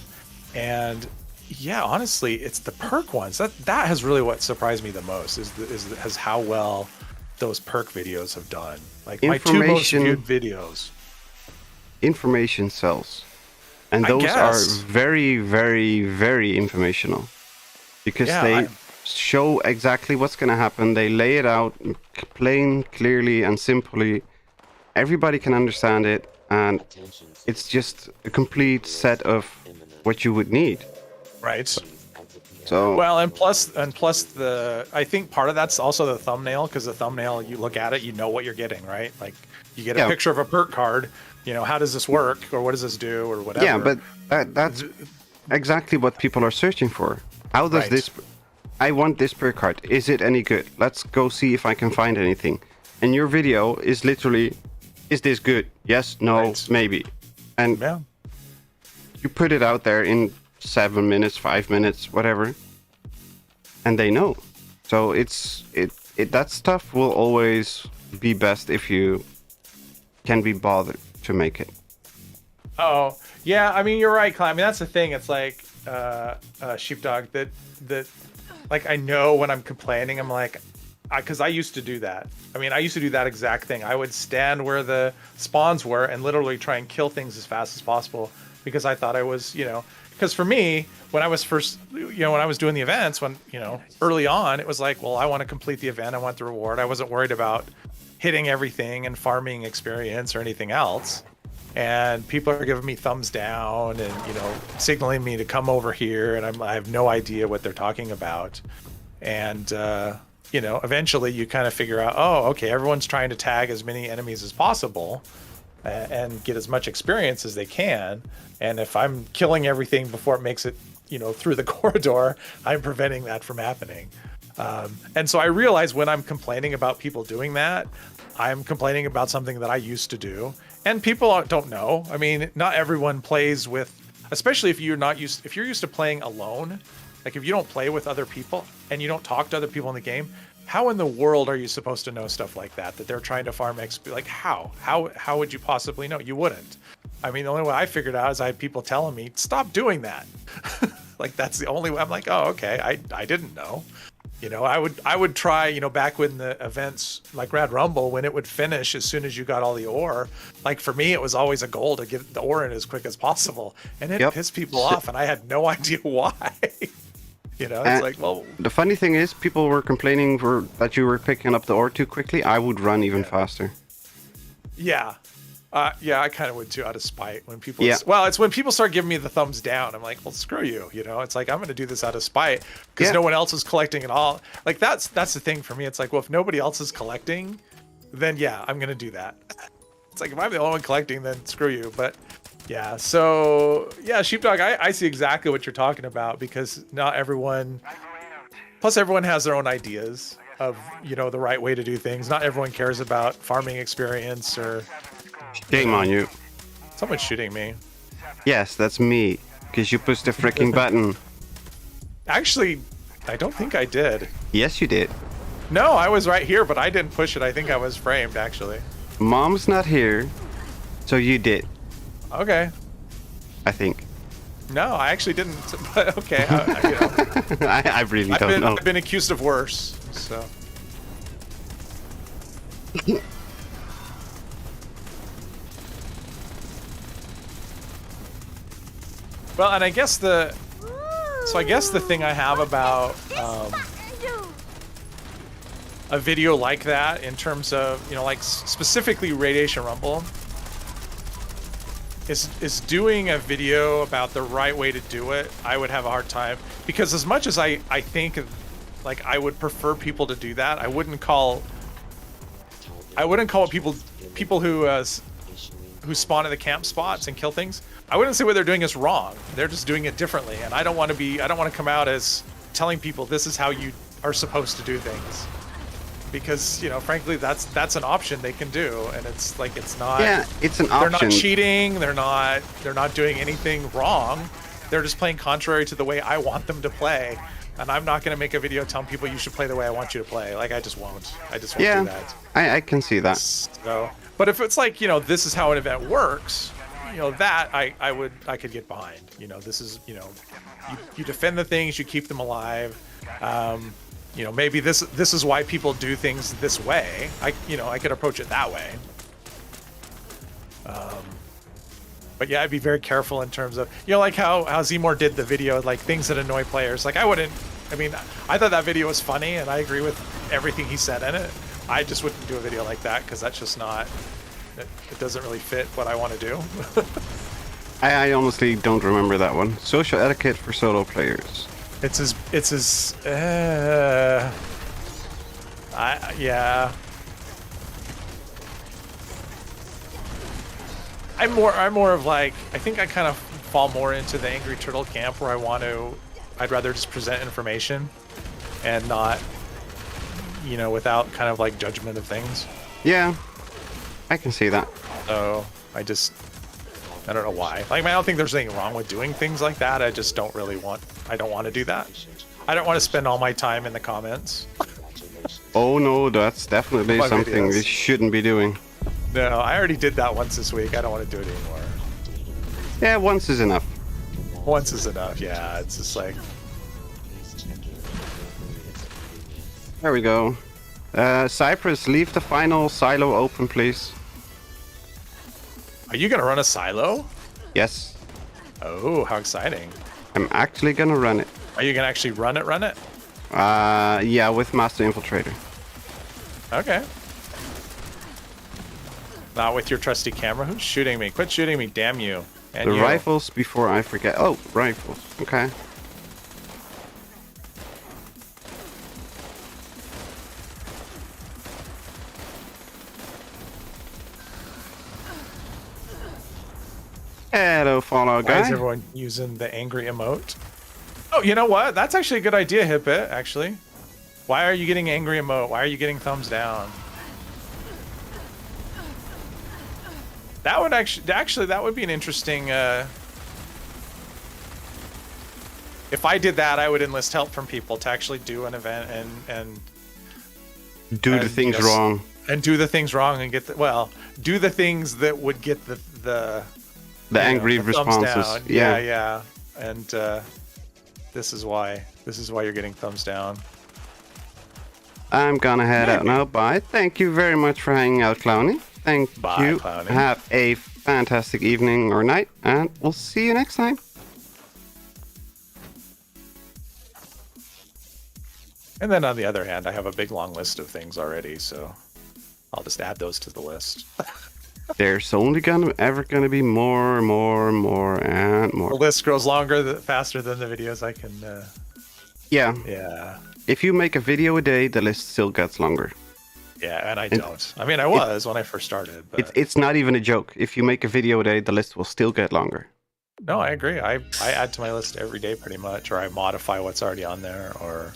And yeah, honestly, it's the perk ones that has really what surprised me the most is how well those perk videos have done. Like my 2 most viewed videos.
Information sells. And those are very, very, very informational, because they show exactly what's going to happen. They lay it out plain, clearly, and simply. Everybody can understand it, and it's just a complete set of what you would need.
Right.
So
well, and plus I think part of that's also the thumbnail, because the thumbnail, you look at it, you know what you're getting, right? Like you get a picture of a perk card. How does this work, or what does this do, or whatever.
Yeah, but that's exactly what people are searching for. How does this... I want this perk card. Is it any good? Let's go see if I can find anything. And your video is literally, is this good? Yes, no, maybe. And you put it out there in 7 minutes, 5 minutes, whatever. And they know. So that stuff will always be best if you can be bothered to make it.
Oh yeah, I mean, you're right, Clem. I mean, that's the thing. It's like Sheepdog, that like I know when I'm complaining, I'm like, because I used to do that. I mean, I used to do that exact thing. I would stand where the spawns were and literally try and kill things as fast as possible, because I thought I was, because for me, when I was first, when I was doing the events, when, early on, it was like, well, I want to complete the event. I want the reward. I wasn't worried about hitting everything and farming experience or anything else. And people are giving me thumbs down and, signaling me to come over here. And I have no idea what they're talking about. And, eventually you kind of figure out, oh, okay, everyone's trying to tag as many enemies as possible and get as much experience as they can. And if I'm killing everything before it makes it, through the corridor, I'm preventing that from happening. And so I realize when I'm complaining about people doing that, I'm complaining about something that I used to do. And people don't know. I mean, not everyone plays with, especially if you're used to playing alone. Like if you don't play with other people and you don't talk to other people in the game, how in the world are you supposed to know stuff like that they're trying to farm XP? Like how would you possibly know? You wouldn't. I mean, the only way I figured out is I had people telling me, stop doing that. Like that's the only way. I'm like, oh, okay. I didn't know. I would try, back when the events like Rad Rumble, when it would finish as soon as you got all the ore, like for me, it was always a goal to get the ore in as quick as possible. And it pissed people off and I had no idea why. It's like, well,
the funny thing is people were complaining that you were picking up the ore too quickly. I would run even faster.
Yeah. I kind of would too, out of spite. When people, well, it's when people start giving me the thumbs down. I'm like, well, screw you. It's like I'm going to do this out of spite because no one else is collecting at all. Like that's the thing for me. It's like, well, if nobody else is collecting, then I'm going to do that. It's like if I'm the only one collecting, then screw you. But yeah, so Sheepdog, I see exactly what you're talking about, because not everyone. Plus, everyone has their own ideas of the right way to do things. Not everyone cares about farming experience or.
Shame on you.
Someone's shooting me.
Yes, that's me. Because you pushed the freaking button.
Actually, I don't think I did.
Yes, you did.
No, I was right here, but I didn't push it. I think I was framed, actually.
Mom's not here, so you did.
Okay.
I think.
No, I actually didn't. But okay,
I really don't know.
I've been accused of worse, so. Well, and I guess the thing I have about a video like that in terms of, you know, like specifically Radiation Rumble is doing a video about the right way to do it. I would have a hard time, because as much as I think like I would prefer people to do that, I wouldn't call people who spawn in the camp spots and kill things. I wouldn't say what they're doing is wrong. They're just doing it differently, and I don't want to come out as telling people this is how you are supposed to do things, because, you know, frankly, that's an option they can do, and it's like, it's not.
Yeah, it's an option.
They're not cheating. They're not doing anything wrong. They're just playing contrary to the way I want them to play, and I'm not going to make a video telling people you should play the way I want you to play. Like, I just won't. I just won't do that.
I can see that.
So, but if it's like, you know, this is how an event works, you know, that I could get behind. You know, this is, you know, you defend the things, you keep them alive. You know, maybe this is why people do things this way. I could approach it that way. But yeah, I'd be very careful in terms of, you know, like how Zmore did the video, like things that annoy players. Like, I thought that video was funny, and I agree with everything he said in it. I just wouldn't do a video like that, because that's just not, it doesn't really fit what I want to do.
I honestly don't remember that one. Social etiquette for solo players.
Yeah. I'm more of like, I think I kind of fall more into the Angry Turtle camp, where I'd rather just present information and not, you know, without kind of like judgment of things.
Yeah, I can see that.
So I don't know why. Like, I don't think there's anything wrong with doing things like that. I just don't want to do that. I don't want to spend all my time in the comments.
Oh no, that's definitely something we shouldn't be doing.
No, I already did that once this week. I don't want to do it anymore.
Yeah, once is enough.
Once is enough, yeah. It's just like...
There we go. Cypress, leave the final silo open, please.
Are you going to run a silo?
Yes.
Oh, how exciting.
I'm actually going to run it.
Are you going to actually run it?
Yeah, with Master Infiltrator.
Okay. Not with your trusty camera. Who's shooting me? Quit shooting me, damn you. And
the
you.
rifles before I forget. Oh, rifles. Okay. Hello, Fallout guy.
Why is everyone using the angry emote? Oh, you know what? That's actually a good idea, Hipit, actually. Why are you getting angry emote? Why are you getting thumbs down? That would actually that would be an interesting... if I did that, I would enlist help from people to actually do an event and
do the things wrong.
And do the things wrong and get the... Well, do the things that would get the
angry responses.
Yeah. And this is why you're getting thumbs down.
I'm gonna head out now. Bye. Thank you very much for hanging out, Clowny. Thank
Bye,
you.
Clowny.
Have a fantastic evening or night, and we'll see you next time.
And then on the other hand, I have a big long list of things already, so I'll just add those to the list.
There's only ever gonna be more, and more.
The list grows longer, faster than the videos I can.
Yeah.
Yeah.
If you make a video a day, the list still gets longer.
Yeah, and I don't. I mean, I was when I first started. But...
It's not even a joke. If you make a video a day, the list will still get longer.
No, I agree. I add to my list every day pretty much, or I modify what's already on there. Or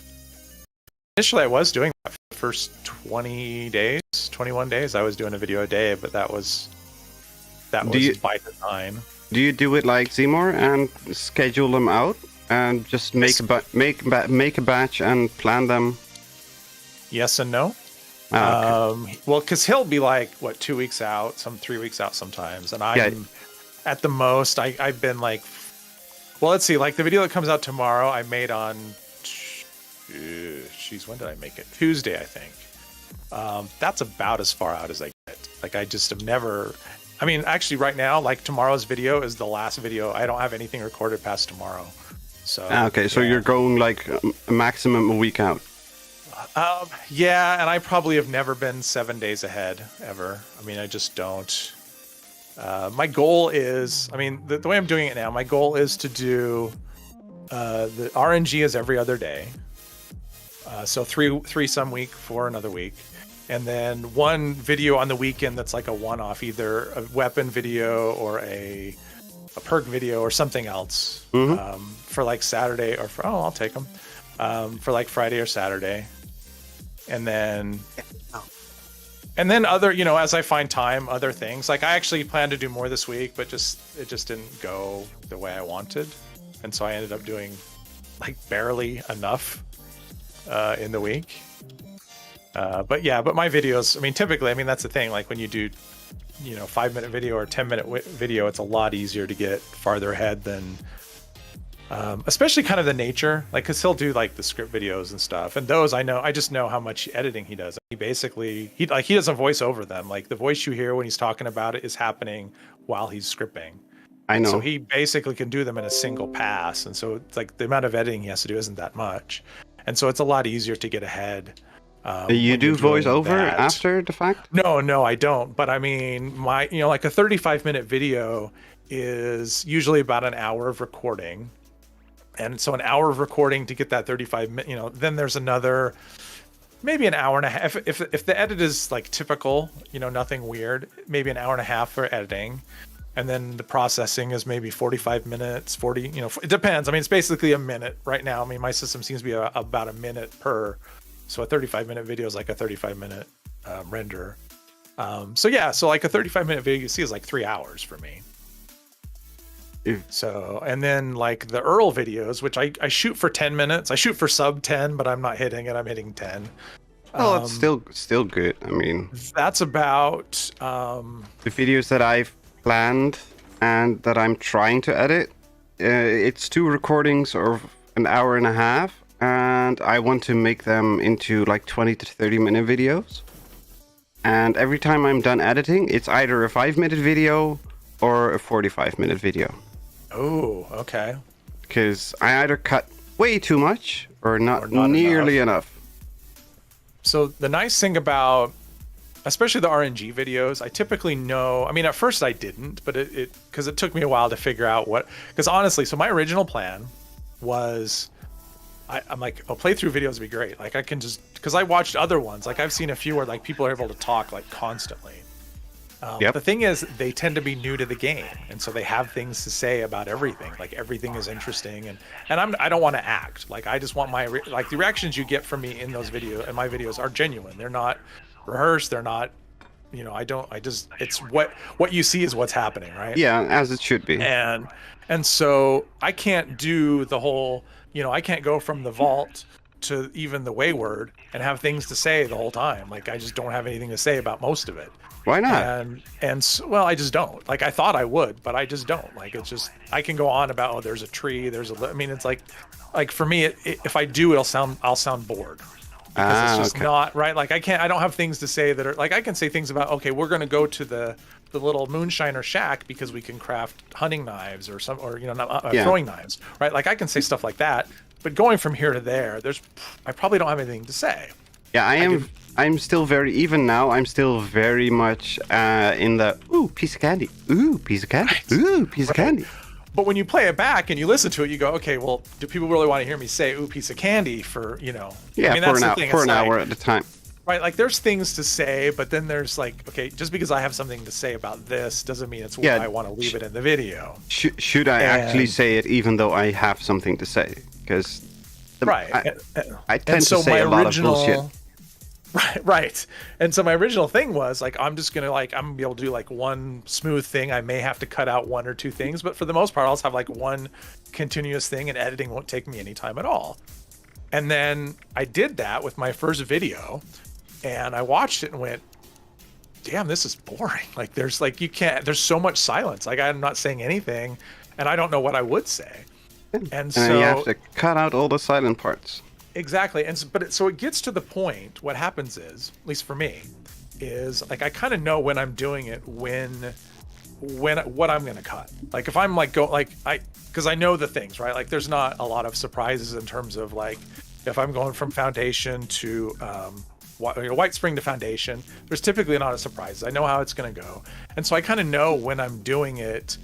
initially, I was doing that for the first 21 days. I was doing a video a day, but that was by design.
Do you do it like Zmore and schedule them out and just make a batch and plan them?
Yes and no.
Okay.
Well, because he'll be like, 2 weeks out, 3 weeks out sometimes. And I'm at the most, I've been like, well, let's see, like the video that comes out tomorrow, I made on, when did I make it? Tuesday, I think. That's about as far out as I get. Like, I just have never, I mean, actually right now, like tomorrow's video is the last video. I don't have anything recorded past tomorrow. So.
Okay, so you're going like a maximum a week out.
Yeah, and I probably have never been 7 days ahead ever. I mean, I just don't. My goal is, I mean, the way I'm doing it now, my goal is to do the RNG is every other day. So three some week for another week. And then one video on the weekend that's like a one-off, either a weapon video or a perk video or something else for like Saturday or for, I'll take them for like Friday or Saturday. And then other, as I find time, other things. Like I actually planned to do more this week, but it just didn't go the way I wanted. And so I ended up doing like barely enough in the week. But my videos, I mean, typically, I mean, that's the thing. Like when you do, 5-minute video or 10-minute video, it's a lot easier to get farther ahead than, especially kind of the nature, like, cause he'll do like the script videos and stuff. And those I just know how much editing he does. He doesn't voice over them. Like the voice you hear when he's talking about it is happening while he's scripting.
I know.
So he basically can do them in a single pass. And so it's like the amount of editing he has to do isn't that much. And so it's a lot easier to get ahead.
You do voice over after the fact?
No, I don't. But I mean, like a 35-minute video is usually about an hour of recording. And so an hour of recording to get that 35 minutes, then there's another, maybe an hour and a half. If the edit is like typical, nothing weird, maybe an hour and a half for editing. And then the processing is maybe 45 minutes, 40, it depends. I mean, it's basically a minute right now. I mean, my system seems to be about a minute per. So a 35-minute video is like a 35-minute render. So like a 35-minute video you see is like 3 hours for me.
Yeah.
So, and then like the Earl videos, which I shoot for 10 minutes. I shoot for sub 10, but I'm not hitting it. I'm hitting 10.
Oh, it's still good. I mean,
that's about
the videos that I've planned and that I'm trying to edit. It's 2 recordings of an hour and a half, and I want to make them into like 20 to 30-minute videos. And every time I'm done editing, it's either a 5-minute video or a 45-minute video.
Oh, okay.
Because I either cut way too much or not nearly enough.
So the nice thing about, especially the RNG videos, I typically know, I mean, at first I didn't, but because it took me a while to figure out because honestly, so my original plan was, I'm like, playthrough videos would be great. Like I can just, because I watched other ones, like I've seen a few where like people are able to talk like constantly. The thing is, they tend to be new to the game, and so they have things to say about everything. Like everything is interesting, and I don't want to act. Like I just want like the reactions you get from me in those videos and my videos are genuine. They're not rehearsed. They're not, it's what you see is what's happening, right?
Yeah, as it should be.
And so I can't do the whole, I can't go from the vault to even the Wayward and have things to say the whole time. Like I just don't have anything to say about most of it.
Why not?
And so, well, I just don't. Like I thought I would, but I just don't. Like it's just, I can go on about, there's a tree, I mean, it's like for me, if I do, I'll sound bored. Because it's just not right. Like I don't have things to say that are like, I can say things about, okay, we're going to go to the little moonshiner shack because we can craft hunting knives or throwing knives, right? Like I can say stuff like that, but going from here to there, I probably don't have anything to say.
Yeah, I'm still even now, I'm still very much in the, ooh, piece of candy, ooh, piece of candy, ooh, piece of candy.
But when you play it back and you listen to it, you go, okay, well, do people really want to hear me say, ooh, piece of candy for,
Yeah,
I mean,
for an hour at a time.
Right, like there's things to say, but then there's like, okay, just because I have something to say about this doesn't mean it's why I want to leave it in the video.
Should I actually say it even though I have something to say? Because I tend to say a lot of bullshit.
Right. And so my original thing was like, I'm gonna be able to do like one smooth thing. I may have to cut out 1 or 2 things, but for the most part, I'll just have like one continuous thing, and editing won't take me any time at all. And then I did that with my first video, and I watched it and went, damn, this is boring. Like there's so much silence. Like I'm not saying anything, and I don't know what I would say. And so
you have to cut out all the silent parts.
Exactly. So it gets to the point, what happens is, at least for me, is like I kind of know when I'm doing it, what I'm going to cut. Like if I'm like because I know the things, right? Like there's not a lot of surprises in terms of like, If I'm going from foundation to white spring to foundation, there's typically not a surprise. I know how it's going to go. And so I kind of know when I'm doing it.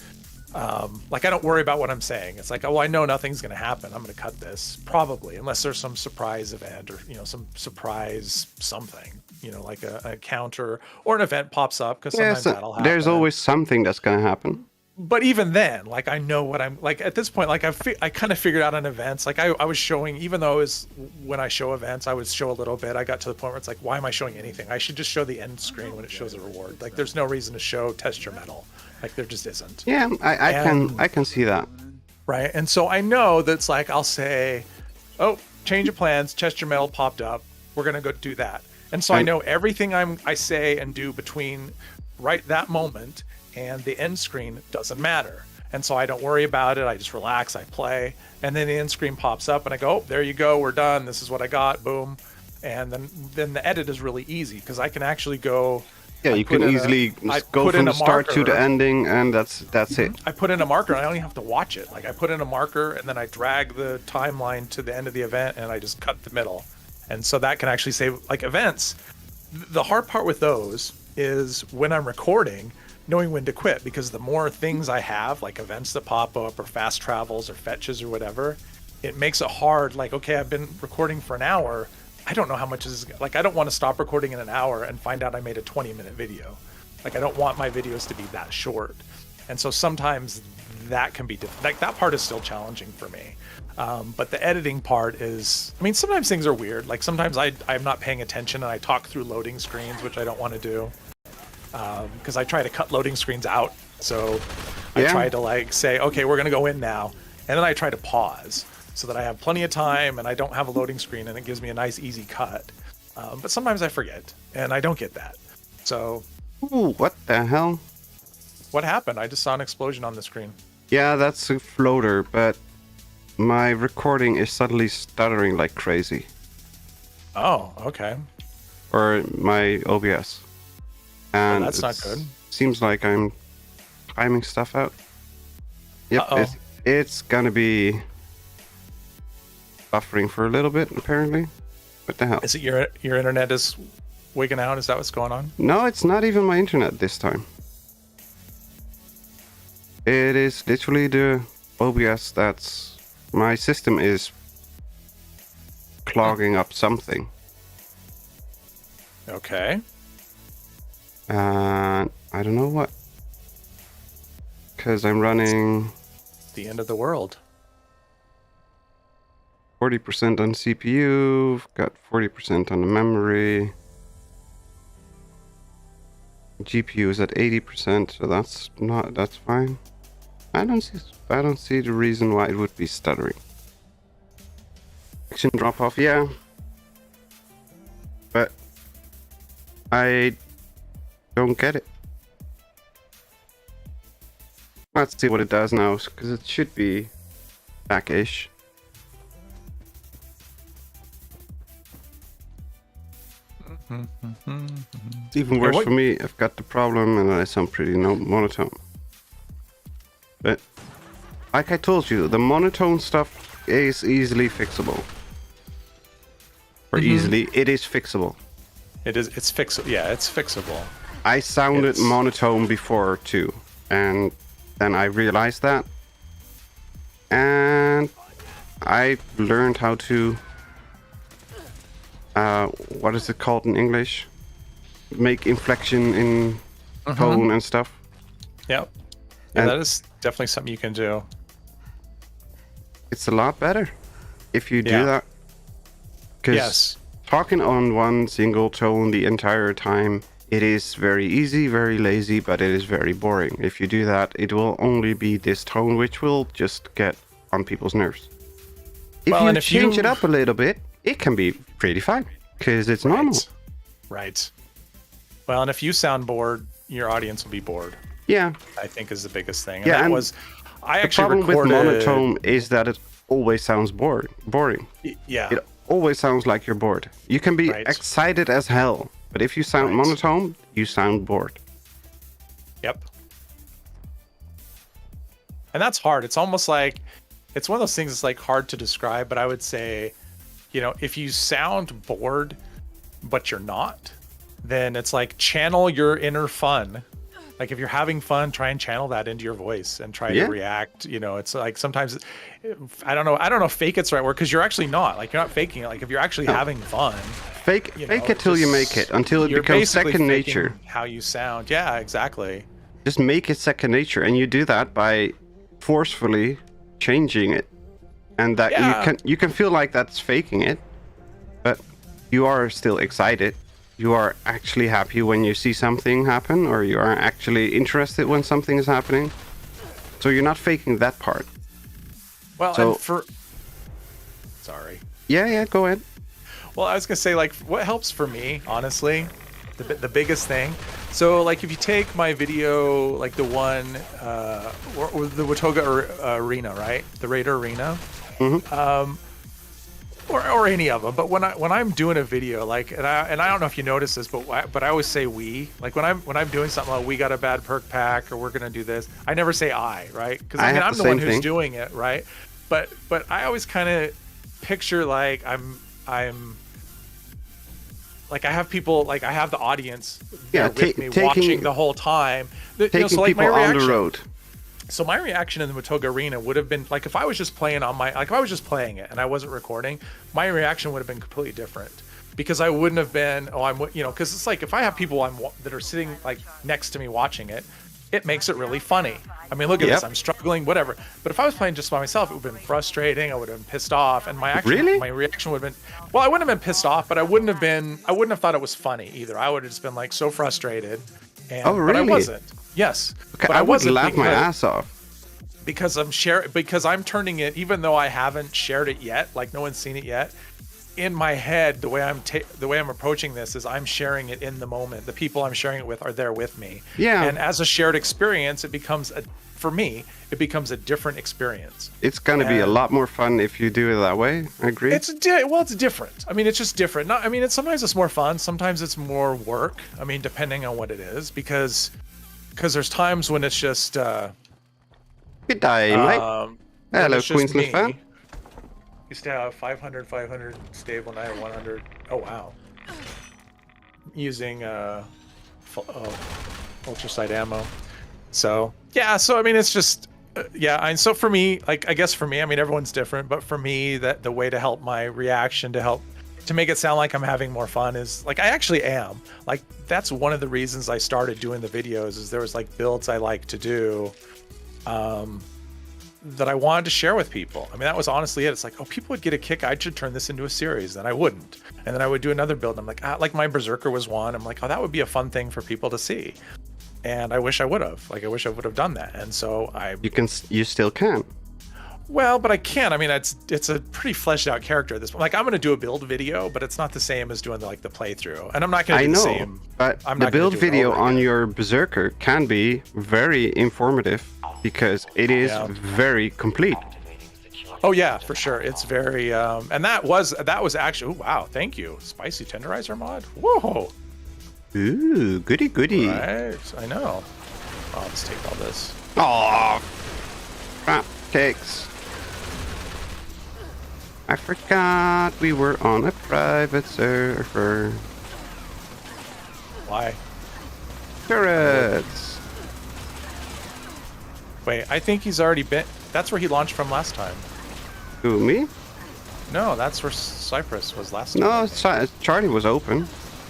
Like I don't worry about what I'm saying. It's like, oh, I know nothing's going to happen. I'm going to cut this probably, unless there's some surprise event or, some surprise something, like a counter or an event pops up, because
Yeah,
sometimes
so
that'll happen.
there's always something that's going to happen.
But even then, like I know what I'm like at this point. Like I kind of figured out on events. Like I was showing, even though it was when I show events, I would show a little bit. I got to the point where it's like, why am I showing anything? I should just show the end screen when it shows a reward. Like there's no reason to show test your metal. Like there just isn't.
Yeah, I can see that.
Right. And so I know that's like, I'll say, oh, change of plans, test your metal popped up. We're going to go do that. And so I know everything I say and do between right that moment and the end screen doesn't matter. And so I don't worry about it. I just relax, I play. And then the end screen pops up and I go, oh, there you go. We're done. This is what I got. Boom. And then the edit is really easy because I can actually go.
Yeah, you can easily go from the start to the ending, and that's it.
I put in a marker and I only have to watch it. Like I put in a marker and then I drag the timeline to the end of the event and I just cut the middle. And so that can actually save, like, events. The hard part with those is when I'm recording, knowing when to quit, because the more things I have, like events that pop up or fast travels or fetches or whatever, it makes it hard. Like, okay, I've been recording for an hour. I don't know how much is, like, I don't want to stop recording in an hour and find out I made a 20-minute video. Like, I don't want my videos to be that short. And so sometimes that can be like, that part is still challenging for me. But the editing part is, I mean, sometimes things are weird. Like sometimes I'm not paying attention and I talk through loading screens, which I don't want to do. Because I try to cut loading screens out. So I try to like say, okay, we're going to go in now. And then I try to pause so that I have plenty of time and I don't have a loading screen and it gives me a nice easy cut. But sometimes I forget and I don't get that. So.
Ooh, what the hell?
What happened? I just saw an explosion on the screen.
Yeah, that's a floater, but my recording is suddenly stuttering like crazy.
Oh, okay.
Or my OBS. And
that's not good.
Seems like I'm timing stuff out. Yep, it's gonna be buffering for a little bit, apparently. What the hell?
Is it your internet is wigging out? Is that what's going on?
No, it's not even my internet this time. It is literally the OBS that's... My system is clogging up something.
Okay.
And I don't know what. Because I'm running...
The end of the world.
40% on CPU, got 40% on the memory. GPU is at 80%, so that's fine. I don't see the reason why it would be stuttering. Action drop off, yeah. But I don't get it. Let's see what it does now, because it should be back-ish. It's even worse for me. I've got the problem and I sound pretty monotone. But like I told you, the monotone stuff is easily fixable. Or easily, it is fixable.
It's fixable. Yeah, it's fixable.
I sounded monotone before too, and then I realized that, and I learned how to what is it called in English? Make inflection in tone and stuff.
Yep. Yeah, that is definitely something you can do.
It's a lot better if you do that.
Yes.
Talking on one single tone the entire time, it is very easy, very lazy, but it is very boring. If you do that, it will only be this tone, which will just get on people's nerves. If you change it up a little bit, it can be pretty fine, because it's normal.
Right. Well, and if you sound bored, your audience will be bored.
Yeah.
I think is the biggest thing.
Yeah,
and
the problem with monotone is that it always sounds boring.
Yeah.
It always sounds like you're bored. You can be excited as hell, but if you sound monotone, you sound bored.
Yep. And that's hard. It's almost like, it's one of those things that's like hard to describe, but I would say if you sound bored, but you're not, then it's like channel your inner fun. Like if you're having fun, try and channel that into your voice and try to react. It's like sometimes, I don't know, fake it's the right word, because you're actually not. Like you're not faking it. Like if you're actually having fun.
Fake it till you make it, until it becomes second nature.
How you sound. Yeah, exactly.
Just make it second nature, and you do that by forcefully changing it. And that you can feel like that's faking it, but you are still excited. You are actually happy when you see something happen, or you are actually interested when something is happening. So you're not faking that part.
Well,
so,
sorry.
Yeah, go ahead.
Well, I was gonna say, like, what helps for me, honestly, the biggest thing. So, like, if you take my video, like the one, or the Watoga Arena, right? The Raider Arena.
Mm-hmm.
Or any of them, but when I'm doing a video, like, and I don't know if you notice this, but I always say we. Like when I'm doing something like we got a bad perk pack, or we're gonna do this, I never say I, right? Because I mean I'm the one who's doing it, right? But I always kind of picture like I'm like I have people, like I have the audience with me watching the whole time.
Taking
so like
people on the road.
So my reaction in the Watoga Arena would have been like if I was just playing if I was just playing it and I wasn't recording, my reaction would have been completely different, because I wouldn't have been because it's like if I have people that are sitting like next to me watching it, it makes it really funny. I mean, look at this, I'm struggling, whatever. But if I was playing just by myself, it would have been frustrating. I would have been pissed off, and my reaction would have been, well, I wouldn't have been pissed off, but I wouldn't have thought it was funny either. I would have just been like so frustrated. And,
really?
But I wasn't. Yes.
Okay,
but
I would laugh my ass off.
Because I'm turning it, even though I haven't shared it yet, like no one's seen it yet. In my head, the way I'm approaching this is I'm sharing it in the moment. The people I'm sharing it with are there with me.
Yeah.
And as a shared experience, for me, it becomes a different experience.
It's gonna be a lot more fun if you do it that way. I agree.
It's different. I mean, it's just different. Sometimes it's more fun. Sometimes it's more work. I mean, depending on what it is, because there's times when it's just.
Good day, mate. Hello, Queensland fan.
Used to have 500, stable, now I have 100. Oh, wow. Using ultrasight ammo. So, yeah, I mean, it's just, and so for me, like, I guess for me, I mean, everyone's different, but for me, that the way to help my reaction, to make it sound like I'm having more fun is, like, I actually am. Like, that's one of the reasons I started doing the videos, is there was, like, builds I like to do, that I wanted to share with people. I mean, that was honestly it. It's like, oh, people would get a kick. I should turn this into a series. Then I wouldn't. And then I would do another build. And I'm like, like my Berserker was one. I'm like, oh, that would be a fun thing for people to see. And I wish I would have. Like, I wish I would have done that. And so
You still can.
Well, but I can't. I mean, it's a pretty fleshed out character at this point. Like, I'm going to do a build video, but it's not the same as doing the playthrough. And I'm not going to do the same.
But the build video on your Berserker can be very informative, because it is very complete.
Oh yeah, for sure. It's very and that was actually, oh wow, thank you. Spicy tenderizer mod. Whoa.
Ooh, goody.
Right, I know. Oh, let's take all this.
Oh, crap cakes. I forgot we were on a private server.
Why?
Turrets.
Wait, I think he's already been. That's where he launched from last time.
Who, me?
No, that's where Cyprus was last time.
No, Charlie was open.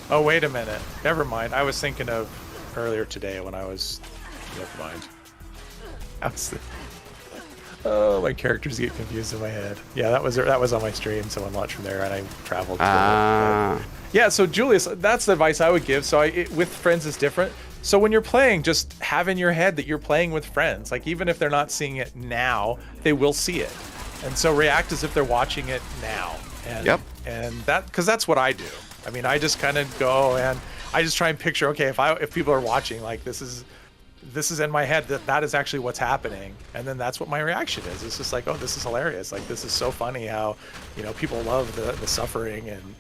Oh, wait a minute. Never mind. I was thinking of earlier today when I was. Never mind. Oh, my characters get confused in my head. Yeah, that was on my stream. Someone launched from there, and I traveled. Yeah, so Julius, that's the advice I would give. So with friends is different. So when you're playing, just have in your head that you're playing with friends. Like, even if they're not seeing it now, they will see it. And so react as if they're watching it now. And, And because that's what I do. I mean, I just kind of go and I just try and picture, okay, if people are watching, like, this is in my head, that is actually what's happening. And then that's what my reaction is. It's just like, oh, this is hilarious. Like, this is so funny how, people love the suffering and.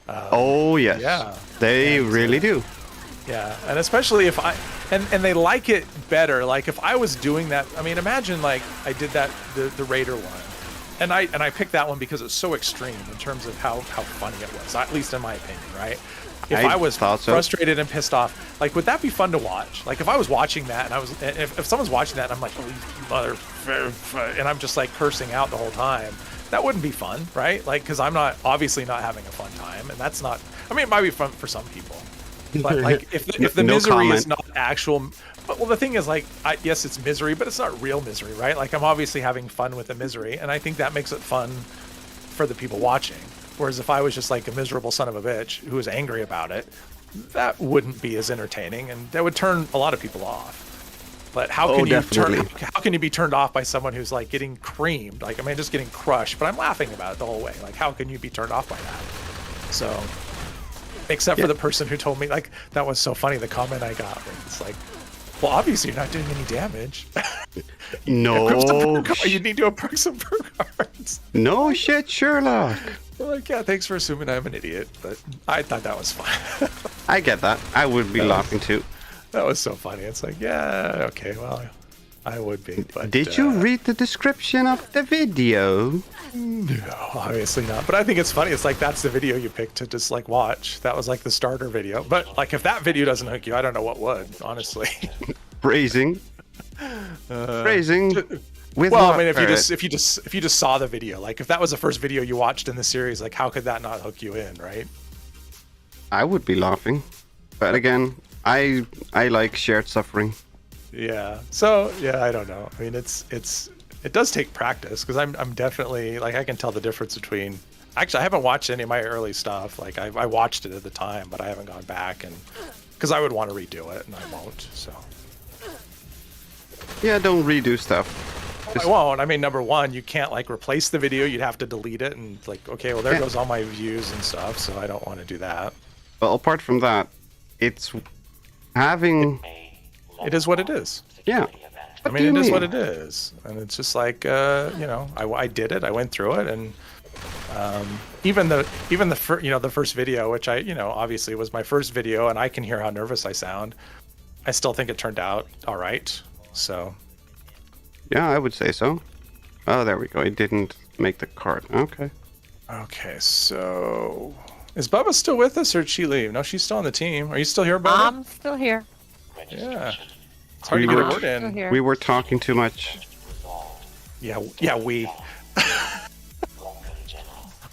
Oh, yes.
Yeah.
They really do.
Yeah, and especially if and they like it better. Like, if I was doing that, I mean, imagine, like, I did that, the Raider one, and I picked that one because it's so extreme in terms of how funny it was, at least in my opinion, right? If I was
thought so.
frustrated and pissed off, like, would that be fun to watch? Like, if I was watching that and if someone's watching that and I'm like, oh, you mother, and I'm just like cursing out the whole time, that wouldn't be fun, right? Like, because I'm not obviously not having a fun time, and that's not. I mean, it might be fun for some people, but like if the
No
misery
comment.
is not actual. Well, the thing is, like, yes, it's misery, but it's not real misery, right? Like, I'm obviously having fun with the misery, and I think that makes it fun for the people watching. Whereas if I was just like a miserable son of a bitch who was angry about it, that wouldn't be as entertaining, and that would turn a lot of people off. But how can how can you be turned off by someone who's like getting creamed? Like, I mean, just getting crushed, but I'm laughing about it the whole way. Like, how can you be turned off by that? So, except for the person who told me, like, that was so funny, the comment I got. It's like, well, obviously you're not doing any damage.
No.
You need to approach some pro cards.
No shit, Sherlock.
Like, yeah, thanks for assuming I'm an idiot, but I thought that was fun.
I get that. I would be laughing too.
That was so funny. It's like, yeah, okay, well, I would be. But
Did you read the description of the video?
No, obviously not. But I think it's funny. It's like, that's the video you picked to just like watch. That was like the starter video. But like, if that video doesn't hook you, I don't know what would, honestly.
Phrasing. Phrasing. With
Well, I
what
mean, if
parrot?
you just saw the video, like if that was the first video you watched in the series, like how could that not hook you in, right?
I would be laughing. But again, I like shared suffering.
Yeah. So yeah, I don't know. I mean, it does take practice, because I'm definitely, like, I can tell the difference between. Actually, I haven't watched any of my early stuff. Like, I watched it at the time, but I haven't gone back, and because I would want to redo it, and I won't. So
Yeah, don't redo stuff.
I won't. I mean, number one, you can't like replace the video. You'd have to delete it, and like, okay, well, there
Yeah.
goes all my views and stuff. So I don't want to do that.
But apart from that, it's having...
It is what it is.
Yeah.
I mean, it is what it is, and it's just like, you know, I did it. I went through it, and even the the first video, which I, you know, obviously was my first video, and I can hear how nervous I sound. I still think it turned out all right. So
Yeah, I would say so. Oh, there we go. It didn't make the card. Okay.
okay, so is Bubba still with us, or did she leave? No, she's still on the team. Are you still here, Bubba?
I'm still here.
Yeah. It's hard to
We
get a
were-
word
Still
in.
here.
We were talking too much.
Yeah, we.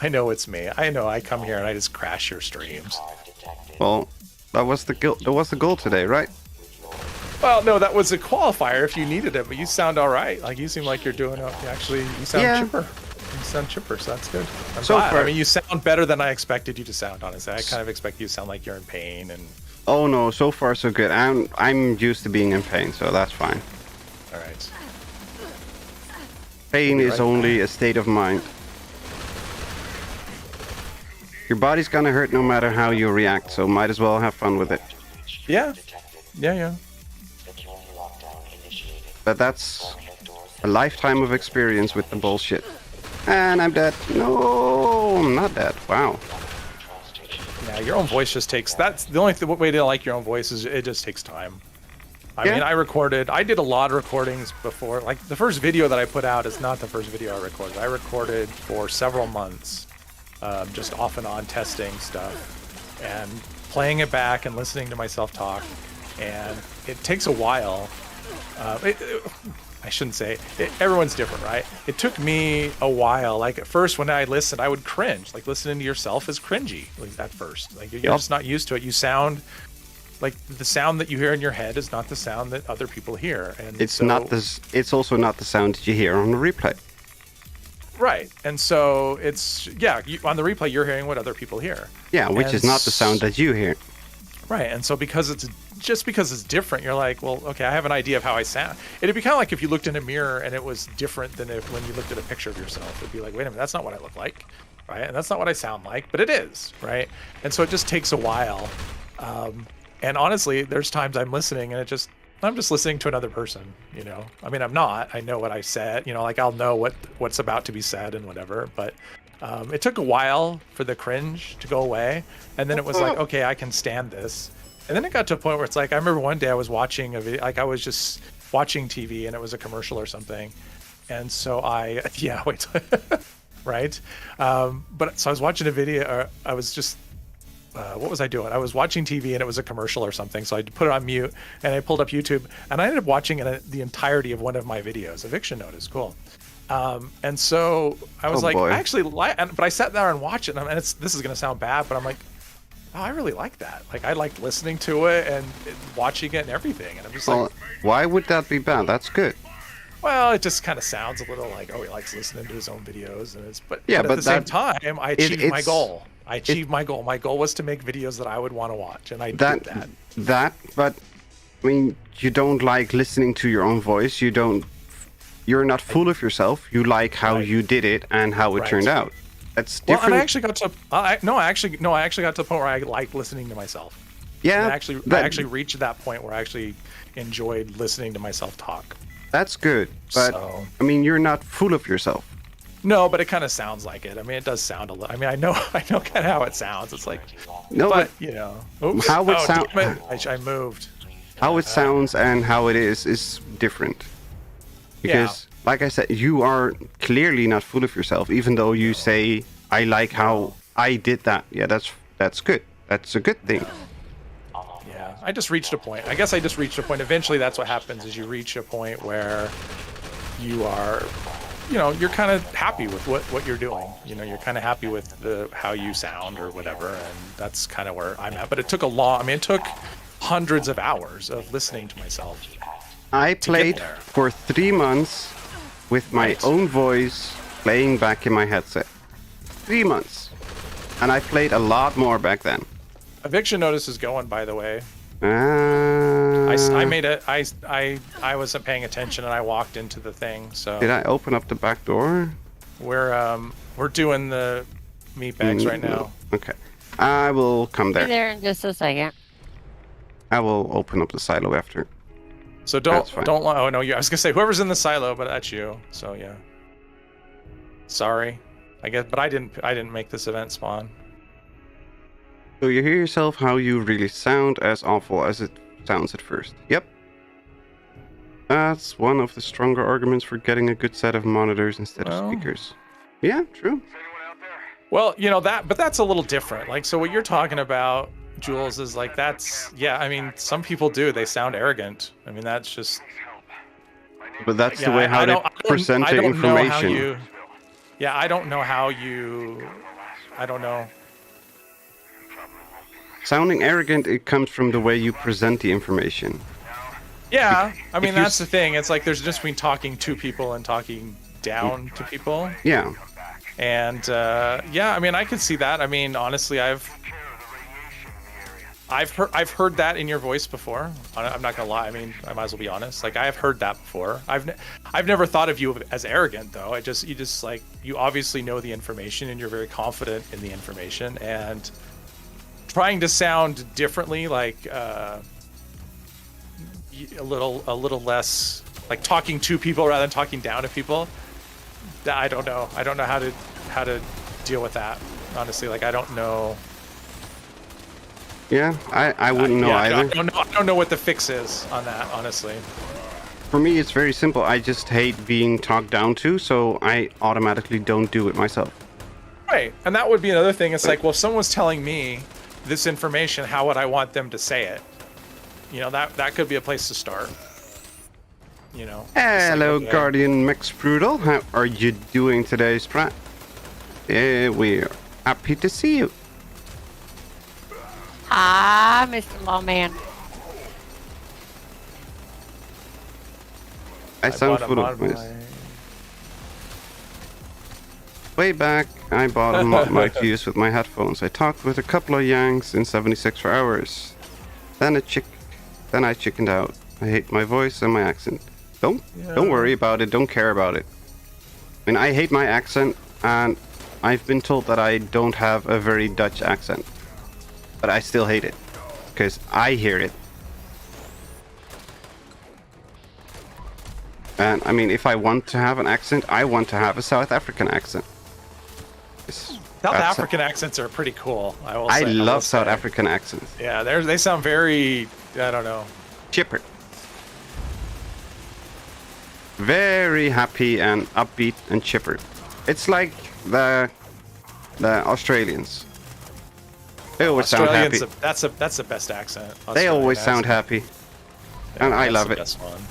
I know it's me. I know I come here and I just crash your streams.
Well, that was the goal today, right?
Well, no, that was a qualifier if you needed it, but you sound all right. Like, you seem like you're doing. You sound
Yeah.
chipper. You sound chipper, so that's good. I'm
So
glad.
far-
I mean, you sound better than I expected you to sound. Honestly, I kind of expect you to sound like you're in pain and.
Oh no, so far so good. I'm used to being in pain, so that's fine.
All right.
Pain
We'll be
is
right
only a state of mind. Your body's gonna hurt no matter how you react, so might as well have fun with it.
Yeah. Yeah.
But that's a lifetime of experience with the bullshit. And I'm dead. No, I'm not dead. Wow.
Yeah, your own voice just takes. That's the only way to like your own voice is it just takes time. I
Yeah.
mean, I did a lot of recordings before. Like, the first video that I put out is not the first video I recorded. I recorded for several months, just off and on testing stuff and playing it back and listening to myself talk. And it takes a while. I shouldn't say everyone's different, right? It took me a while. Like, at first when I listened, I would cringe. Like, listening to yourself is cringy, like, at first. Like, you're just not used to it. You sound like the sound that you hear in your head is not the sound that other people hear. And
It's
so,
not this. It's also not the sound that you hear on the replay.
right. And so it's on the replay you're hearing what other people hear.
Yeah, which
And
is not the sound that you hear.
Right, and so because it's different, you're like, well, okay, I have an idea of how I sound. It'd be kind of like if you looked in a mirror and it was different than when you looked at a picture of yourself. It'd be like, wait a minute, that's not what I look like, right? And that's not what I sound like, but it is, right? And so it just takes a while. And honestly, there's times I'm listening and I'm just listening to another person, you know? I mean, I'm not. I know what I said, you know, like I'll know what's about to be said and whatever, but it took a while for the cringe to go away. And then it was like, okay, I can stand this. And then it got to a point where it's like, I remember one day I was watching a video, like I was just watching TV and it was a commercial or something. And so yeah, wait, right? But so I was watching a video, or I was just, what was I doing? I was watching TV and it was a commercial or something. So I put it on mute and I pulled up YouTube and I ended up watching the entirety of one of my videos, eviction notice. Cool. And so I was
boy.
I actually like, but I sat there and watched it, and this is going to sound bad, but I'm like, oh, I really like that. Like, I liked listening to it and watching it and everything. And I'm just
Well,
like,
why would that be bad? That's good.
well, it just kind of sounds a little like, oh, he likes listening to his own videos. And
Yeah,
but
but
at the same
that-
time, I achieved my
it's-
goal. I achieved my goal. My goal was to make videos that I would want to watch, and I did that.
But I mean, you don't like listening to your own voice. You're not full of yourself. You like how
Right.
you did it and how it
Right.
turned out. That's
Well,
different.
and I actually got to, I actually got to the point where I liked listening to myself.
yeah,
I actually reached that point where I actually enjoyed listening to myself talk.
that's good. But
So-
I mean, you're not full of yourself.
No, but it kind of sounds like it. I mean, it does sound a little. I mean, I know kind of how it sounds. It's like,
No,
but you know, oops.
How it
oh,
sound-
damn it. I moved.
how it sounds and how it is different. Because, like I said, you are clearly not full of yourself, even though you say, "I like how I did that." Yeah, that's good. That's a good thing.
Yeah, I just reached a point. I guess I just reached a point. Eventually, that's what happens: is you reach a point where you are, you're kind of happy with what you're doing. You're kind of happy with how you sound or whatever, and that's kind of where I'm at. But it took it took hundreds of hours of listening to myself.
I played
there.
for 3 months with my
Right.
own voice playing back in my headset. 3 months. And I played a lot more back then.
Eviction notice is going, by the way.
Uh,
I made it. I wasn't paying attention and I walked into the thing. So
Did I open up the back door?
we're doing the meat bags right now.
Okay. I will come
Be
there.
there in just a second.
I will open up the silo after.
So
That's fine.
don't. Oh no, I was gonna say whoever's in the silo, but that's you. So yeah. Sorry, I guess, but I didn't make this event spawn.
So you hear yourself how you really sound, as awful as it sounds at first. Yep. That's one of the stronger arguments for getting a good set of monitors instead of
Well.
speakers. Yeah, true.
Well, but that's a little different. Like, so what you're talking about, Jules, is like yeah. I mean, some people do. They sound arrogant. I mean, that's just.
But that's the
Yeah,
way how they present the
know how
information.
Yeah, I don't know how you. I don't know.
Sounding arrogant, it comes from the way you present the information.
Yeah, I mean
you
that's the thing. It's like there's a difference between talking to people and talking down to people.
Yeah.
And yeah, I mean I could see that. I mean honestly, I've heard that in your voice before. I'm not gonna lie. I mean I might as well be honest. Like I have heard that before. I've never thought of you as arrogant though. You just like you obviously know the information and you're very confident in the information and trying to sound differently, like a little less like talking to people rather than talking down to people. I don't know how to deal with that. Honestly, like I don't know.
Yeah, I wouldn't know
Yeah,
either.
I don't know what the fix is on that, honestly.
For me, it's very simple. I just hate being talked down to, so I automatically don't do it myself.
Right, and that would be another thing. It's like, well, if someone's telling me this information, how would I want them to say it? That could be a place to start. It's like,
Hello,
okay.
Guardian Max Prudel. How are you doing today, Sprat? We're happy to see you.
Hi, Mr. Lawman.
I sound
bought a
full of
mod
this.
mic.
Way back, I bought a mod mic to use with my headphones. I talked with a couple of Yanks in 76 for hours. Then I chickened out. I hate my voice and my accent. Don't worry about it. Don't care about it. I mean, I hate my accent, and I've been told that I don't have a very Dutch accent. But I still hate it, because I hear it. And I mean, if I want to have an accent, I want to have a South African accent.
South
That's-
African accents are pretty cool. I will
I
say.
love South African accents.
Yeah, they sound very. I don't know.
Chipper. very happy and upbeat and chipper. It's like the Australians. They always sound happy.
That's the best accent.
They always
Australian
sound
accent.
happy,
Yeah,
and I
that's
love
the
it.
best one.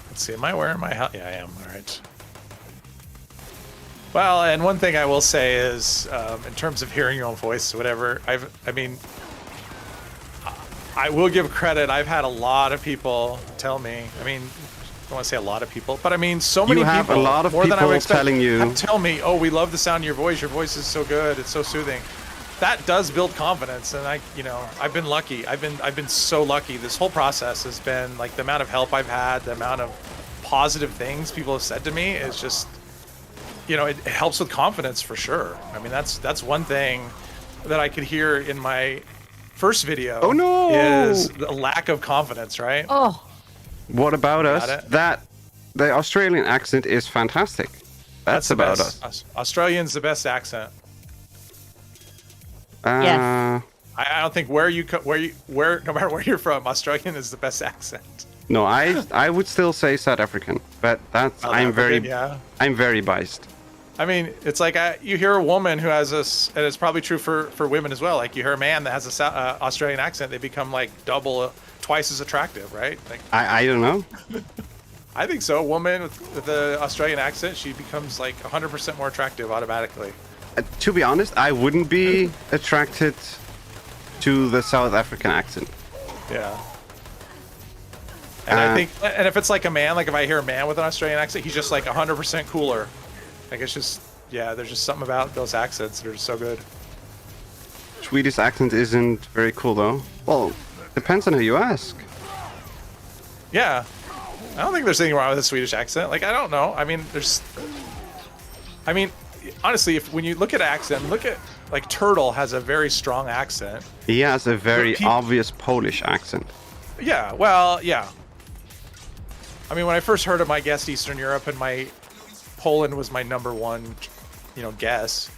Let's see, am I wearing my hat? Yeah, I am. All right. Well, and one thing I will say is, in terms of hearing your own voice, whatever, I will give credit. I've had a lot of people tell me. I mean, I don't want to say a lot of people, but I mean, so many
You have
people.
a lot of
more than I would
people
expect,
telling you.
tell me, "Oh, we love the sound of your voice. Your voice is so good. It's so soothing." That does build confidence, and I've been lucky. I've been so lucky. This whole process has been like the amount of help I've had, the amount of positive things people have said to me is just, it helps with confidence for sure. I mean, that's one thing that I could hear in my first video.
Oh, no!
Is the lack of confidence, right?
Oh,
What about
Got
us?
it.
The Australian accent is fantastic. That's
the
about
best.
us.
Australian's the best accent.
Yes.
I don't think no matter where you're from, Australian is the best accent.
No, I would still say South African, but that's
South
I'm very
African, yeah.
I'm very biased.
I mean, it's like you hear a woman who has this, and it's probably true for women as well. Like you hear a man that has a Australian accent, they become like twice as attractive, right? Like
I don't know.
I think so. A woman with an Australian accent, she becomes like 100% more attractive automatically.
To be honest, I wouldn't be attracted to the South African accent.
Yeah. And I think, and if it's like a man, like if I hear a man with an Australian accent, he's just like 100% cooler. Like it's just, yeah, there's just something about those accents that are just so good.
Swedish accent isn't very cool though. Well, depends on who you ask.
Yeah. I don't think there's anything wrong with a Swedish accent. Like, I don't know. I mean, honestly, when you look at accent, like Turtle has a very strong accent.
He has a very
But
obvious Polish accent.
Yeah, well, yeah. I mean, when I first heard him, I guessed Eastern Europe, and Poland was my number one, guess.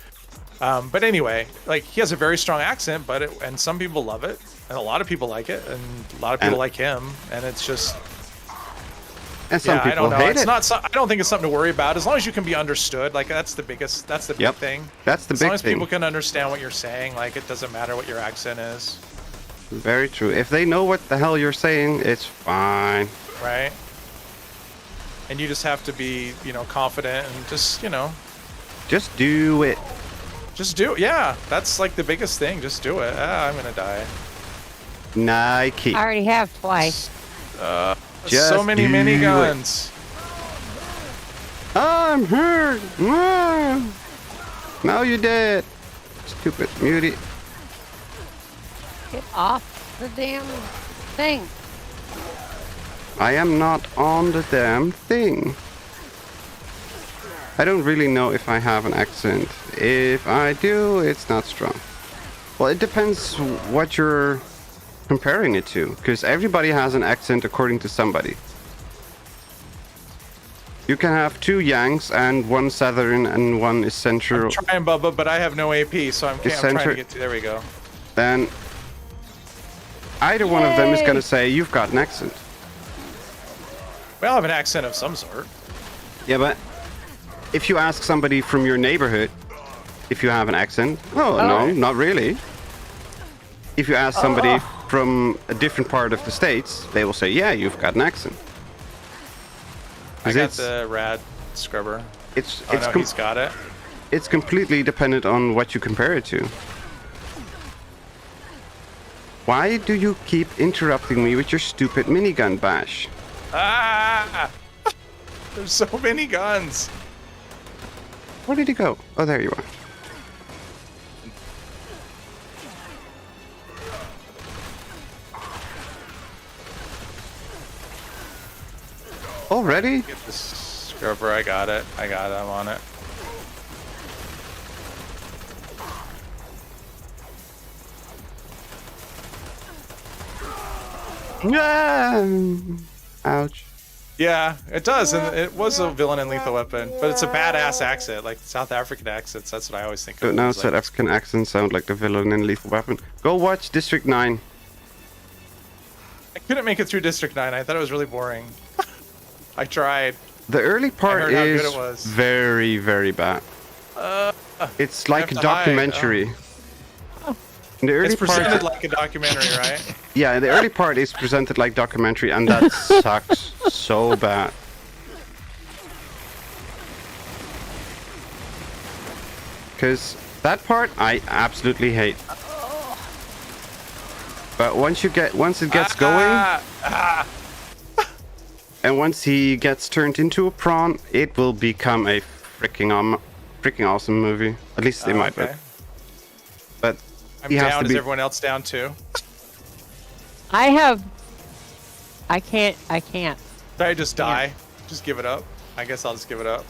But anyway, like he has a very strong accent, and some people love it, and a lot of people like it, and a lot of people like him, and it's just.
And some
I
people
don't know.
hate
It's
it.
not. I don't think it's something to worry about. As long as you can be understood, like that's the biggest. That's the big
Yep.
thing.
That's the
as
big
long as
thing.
people can understand what you're saying, like it doesn't matter what your accent is,
Very true. If they know what the hell you're saying, it's fine.
right? And you just have to be, confident and just,
Just do it.
just do it. Yeah, that's like the biggest thing. Just do it. I'm gonna die.
Nike.
I already have twice.
Just
so many
do
miniguns.
I'm hurt. Ah. Now you're dead. Stupid mutie.
Get off the damn thing.
I am not on the damn thing. I don't really know if I have an accent. If I do, it's not strong. Well, it depends what you're comparing it to, because everybody has an accent according to somebody. You can have two Yanks and one Southern and one is Central.
I'm trying, Bubba, but I have no AP, so I'm trying to get to. There we go.
Then either one of them is going to say you've got an accent.
We all have an accent of some sort.
Yeah, but if you ask somebody from your neighborhood if you have an accent, no, not really. If you ask somebody from a different part of the States, they will say, yeah, you've got an accent.
I got the rad scrubber.
It's
he's got it.
It's completely dependent on what you compare it to. Why do you keep interrupting me with your stupid minigun bash?
Ah! There's so many guns.
Where did he go? Oh, there you are. Already?
Get this scrubber. I got it. I'm on it.
Yeah. Ouch.
Yeah, it does, and it was a villain in Lethal Weapon, but it's a badass accent, like South African accents. That's what I always think of.
Don't know,
It's
South
like,
African accents sound like the villain in Lethal Weapon. Go watch District 9.
couldn't make it through District 9. I thought it was really boring. I tried.
The early part
heard how good
is
it was.
very, very bad. It's like a
have to hide.
documentary. In the early
It's presented
part,
like a documentary, right?
yeah, the early part is presented like documentary, and that sucks so bad. Because that part I absolutely hate. But once it gets going, and once he gets turned into a prawn, it will become a freaking awesome movie. At least in my book.
Okay.
But
I'm
he has
down.
to
Is
be.
everyone else down too?
I can't.
Did I just die? Just give it up? I guess I'll just give it up.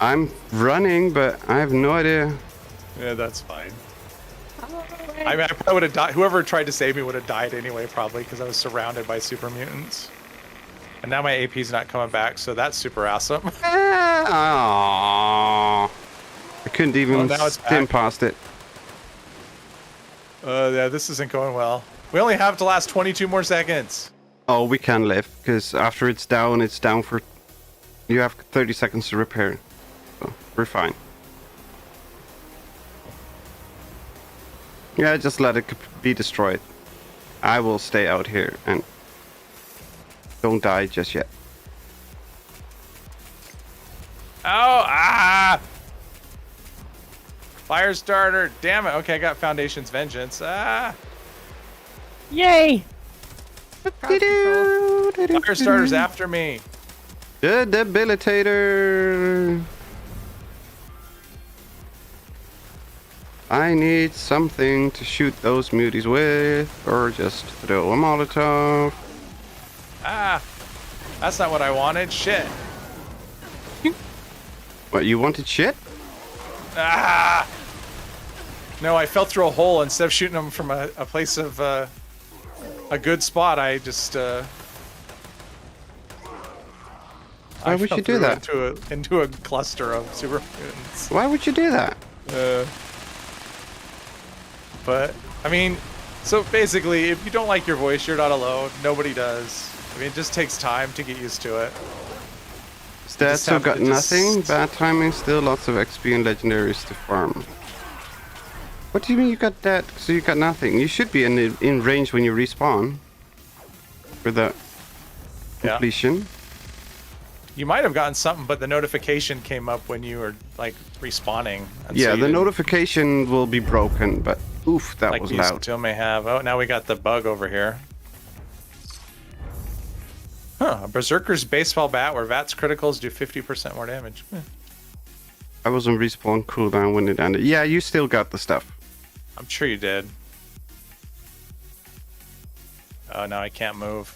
I'm running, but I have no idea.
Yeah, that's fine. I mean, I probably would have died. Whoever tried to save me would have died anyway, probably, because I was surrounded by super mutants. And now my AP's not coming back, so that's super awesome.
Aww. I couldn't even
Well, now it's
stim
back.
past it.
Yeah, this isn't going well. We only have to last 22 more seconds.
Oh, we can live, because after it's down for... You have 30 seconds to repair. So, we're fine. Yeah, just let it be destroyed. I will stay out here and don't die just yet.
Oh, ah! Fire starter. Damn it. Okay, I got Foundation's Vengeance. Ah!
Yay! Crowd control.
Fire starter's after me.
The debilitator. I need something to shoot those muties with, or just throw a Molotov.
Ah! That's not what I wanted. Shit.
What, you wanted shit?
Ah! No, I fell through a hole. Instead of shooting them from a place of a good spot, I just
Why would you do that?
Into a cluster of super mutants.
Why would you do that?
But I mean, so basically, if you don't like your voice, you're not alone. Nobody does. I mean, it just takes time to get used to it.
Stats
just
have
have
got
to just-
nothing. Bad timing. Still lots of XP and legendaries to farm. What do you mean you got that? So you got nothing. You should be in range when you respawn. For the
Yeah.
completion.
You might have gotten something, but the notification came up when you were like respawning. and so
Yeah,
you
the
didn't-
notification will be broken, but oof, that
like
was
you
loud.
still may have. Oh, now we got the bug over here. Huh, a Berserker's baseball bat where VAT's criticals do 50% more damage.
I was on respawn cooldown when it ended. Yeah, you still got the stuff.
I'm sure you did. Oh, now I can't move.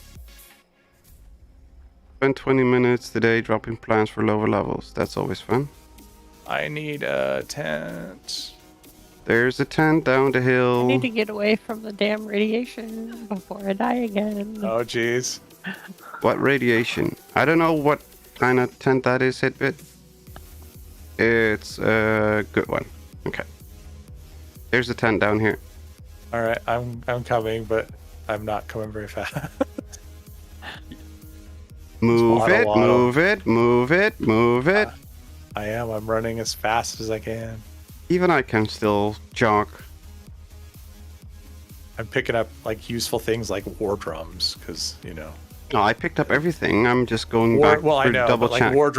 Spent 20 minutes today dropping plans for lower levels. That's always fun.
I need a tent.
There's a tent down the
I
hill.
need to get away from the damn radiation before I die again.
Oh, jeez.
What radiation? I don't know what kind of tent that is, Hitbit. It's a good one. Okay. There's a tent down here.
All right, I'm coming, but I'm not coming very fast.
Move
waddle,
it,
waddle.
move it, move it, move it.
I am. I'm running as fast as I can.
Even I can still jog.
I'm picking up like useful things like war drums because
No, I picked up everything. I'm just going back
well, I
for
know,
double
but
check.
like war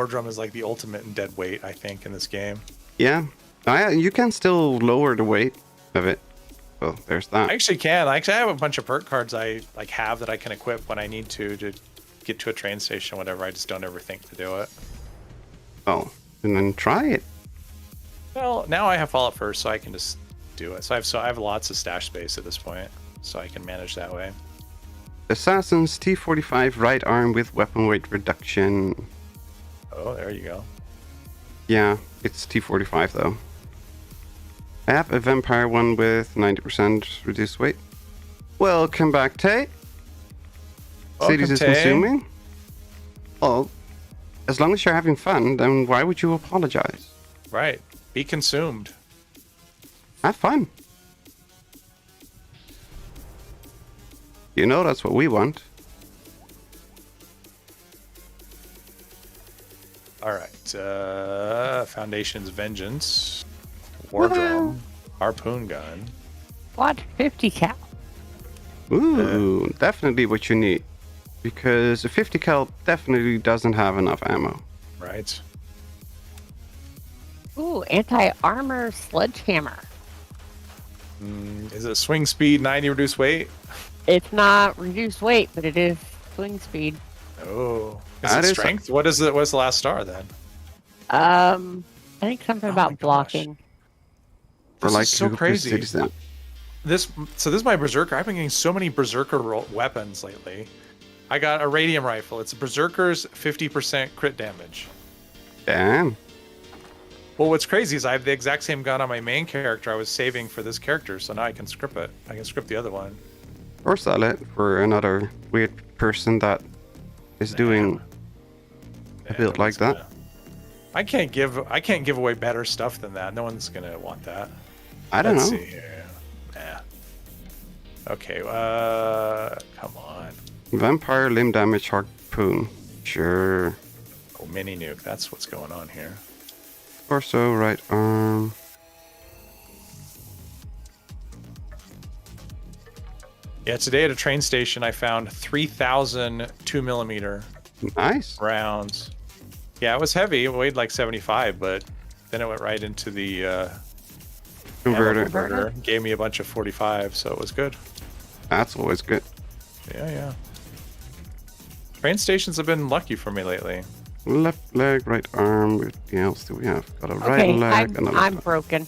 drum is like the ultimate in dead weight, I think, in this game.
Yeah. You can still lower the weight of it. Well, there's that.
I actually can. I have a bunch of perk cards I like have that I can equip when I need to get to a train station, whatever. I just don't ever think to do it.
Oh, and then try it.
Well, now I have Fallout first, so I can just do it. So I have lots of stash space at this point, so I can manage that way.
Assassin's T45 right arm with weapon weight reduction.
Oh, there you go.
Yeah, it's T45 though. I have a vampire one with 90% reduced weight. Welcome back, Tay. Cities is
Tay.
consuming. Well, as long as you're having fun, then why would you apologize?
Right. Be consumed.
Have fun. You know that's what we want.
All right. Foundation's Vengeance. War Drum. Harpoon Gun.
What? 50 cal.
Ooh, definitely what you need. Because a 50 cal definitely doesn't have enough ammo.
Right.
Ooh, anti-armor sledgehammer.
Is it swing speed 90 reduced weight?
It's not reduced weight, but it is swing speed.
Oh. Is
That
it
is-
strength? What is it? What's the last star then?
I think something
Oh my
about
gosh.
blocking.
For
This is so
who
crazy.
precedes that.
This is my berserker. I've been getting so many berserker weapons lately. I got a radium rifle. It's a berserker's 50% crit damage.
Damn.
Well, what's crazy is I have the exact same gun on my main character I was saving for this character, so now I can script it. I can script the other one.
Or sell it for another weird person that is doing a build like that.
I can't give away better stuff than that. No one's gonna want that.
I don't
Let's
know.
see here. Nah. Okay, come on.
Vampire limb damage harpoon. Sure.
Oh, mini nuke. That's what's going on here.
Torso, right arm.
Yeah, today at a train station, I found 3,000 2mm
Nice.
rounds. Yeah, it was heavy. It weighed like 75, but then it went right into the ammo
Converter.
converter. Gave me a bunch of 45, so it was good.
That's always good.
Yeah. Train stations have been lucky for me lately.
Left leg, right arm. What else do we have? Got a right
Okay,
leg and a
I'm
left.
broken.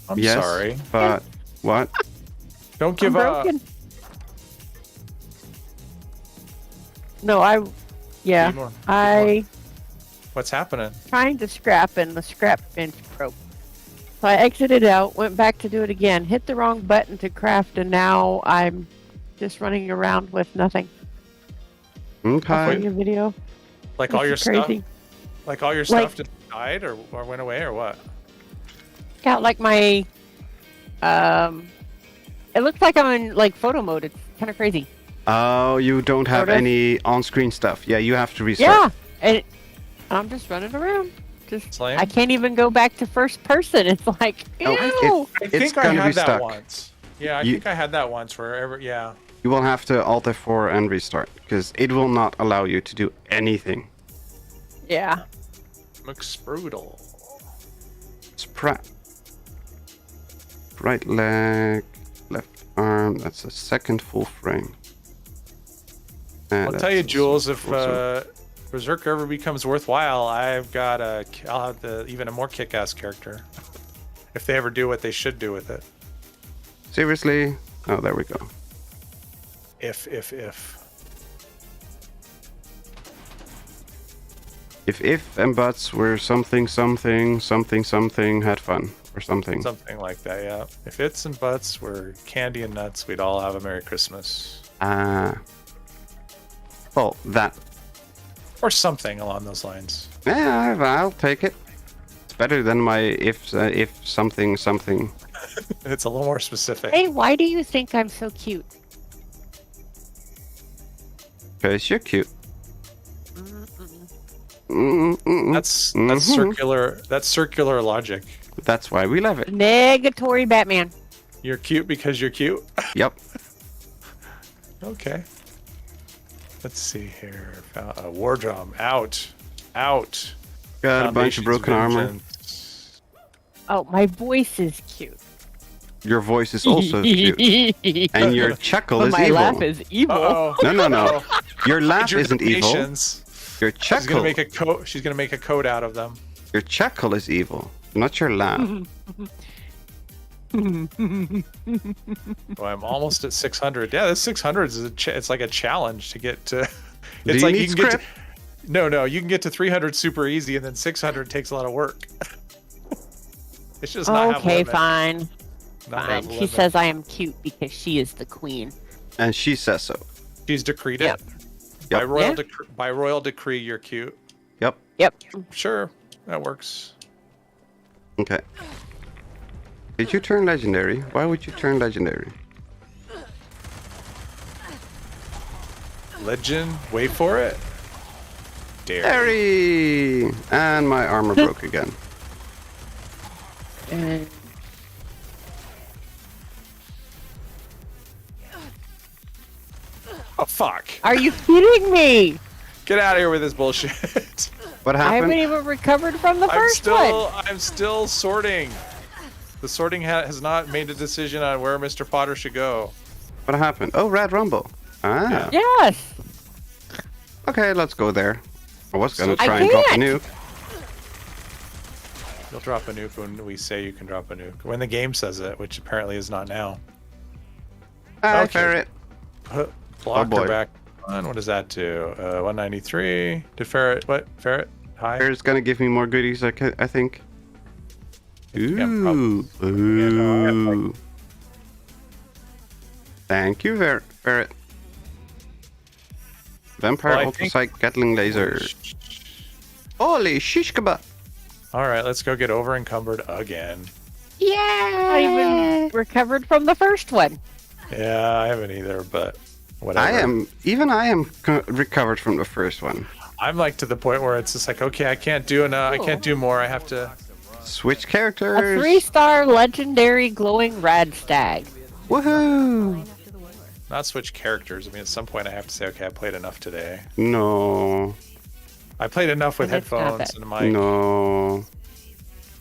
I'm
Yes,
sorry.
but what?
Don't give
I'm
up.
broken. No, yeah,
Need more.
I
What's happening?
trying to scrap and the scrap bench broke. So I exited out, went back to do it again, hit the wrong button to craft, and now I'm just running around with nothing. I'll
Okay.
send you a video.
Like
This
all your
is crazy.
stuff? Like all your
Like-
stuff just died or went away or what?
Got like my, it looks like I'm in like photo mode. It's kind of crazy.
Oh, you don't have
Sort of.
any on-screen stuff. Yeah, you have to restart.
Yeah, and I'm just running around. Just
Lame.
I can't even go back to first person. It's like,
Oh,
ew.
I
It's
think I
gonna be
had that
stuck.
once. Yeah, I
You-
think I had that once wherever, yeah.
You will have to Alt F4 and restart because it will not allow you to do anything.
Yeah.
McSprudel.
Sprat. Right leg, left arm. That's a second full frame.
I'll tell you, Jules, if
also-
Berserker ever becomes worthwhile, I'll have even a more kick-ass character. If they ever do what they should do with it.
Seriously? Oh, there we go.
If.
If and buts were something had fun or something.
Something like that, yeah. If its and buts were candy and nuts, we'd all have a Merry Christmas.
Well, that.
Or something along those lines.
Yeah, I'll take it. It's better than my if something.
It's a little more specific.
Hey, why do you think I'm so cute?
Because you're cute.
Mm-mm.
That's
Mhm.
circular. That's circular logic.
That's why we love it.
Negatory Batman.
You're cute because you're cute.
Yep.
Okay. Let's see here. A war drum. Out. Out.
Got a bunch of
Foundation's
broken armor.
vengeance.
Oh, my voice is cute.
Your voice is also cute. And your chuckle
But
is
my
evil.
laugh is evil.
Uh-oh.
No. Your laugh
Your
isn't evil.
donations.
Your
She's gonna
chuckle.
make a coat. She's gonna make a coat out of them.
Your chuckle is evil, not your laugh.
Well, I'm almost at 600. Yeah, this 600 is it's like a challenge to get to.
Do
It's
you
like
need
you can get
script?
to, no, you can get to 300 super easy, and then 600 takes a lot of work. It's just not have a
Okay,
limit.
fine.
Not have
Fine.
a
She
limit.
says I am cute because she is the queen.
And she says so.
She's decreed
Yep.
it by
Yep.
royal
Yeah.
by royal decree. You're cute.
Yep.
Yep.
Sure, that works.
Okay. Did you turn legendary? Why would you turn legendary?
Legend, wait for it. Dare.
Harry! And my armor broke again.
And
Oh fuck!
are you kidding me?
Get out of here with this bullshit.
What
I haven't
happened?
even recovered from the first one.
I'm still sorting. The sorting has not made a decision on where Mr. Potter should go.
What happened? Oh, Red Rumble. Ah.
Yeah.
Yes.
Okay, let's go there. I was gonna
I
try and drop a
can't.
nuke.
You'll drop a nuke when we say you can drop a nuke. When the game says it, which apparently is not now.
Hi,
Okay.
Ferret.
Blocked
boy.
her back on. What does that do? 193. Did Ferret? What? Ferret? Hi.
Ferret's gonna give me more goodies, I think.
Yeah, probably.
Ooh.
Yeah, no, I have, like-
Ooh. Thank you, Ferret. Vampire
Well, I
ultrasight Gatling laser. Holy shish kebab.
All right, let's go get over encumbered again.
I even recovered from the first one.
Yeah, I haven't either, but whatever.
I am recovered from the first one.
I'm like to the point where it's just like, okay, I can't do I can't do more. I have to.
Switch
A
characters.
3-star legendary glowing rad stag.
Woohoo!
Not switch characters. I mean, at some point I have to say, okay, I played enough today.
No.
I played enough with
And it's not
headphones
bad.
and a mic.
No.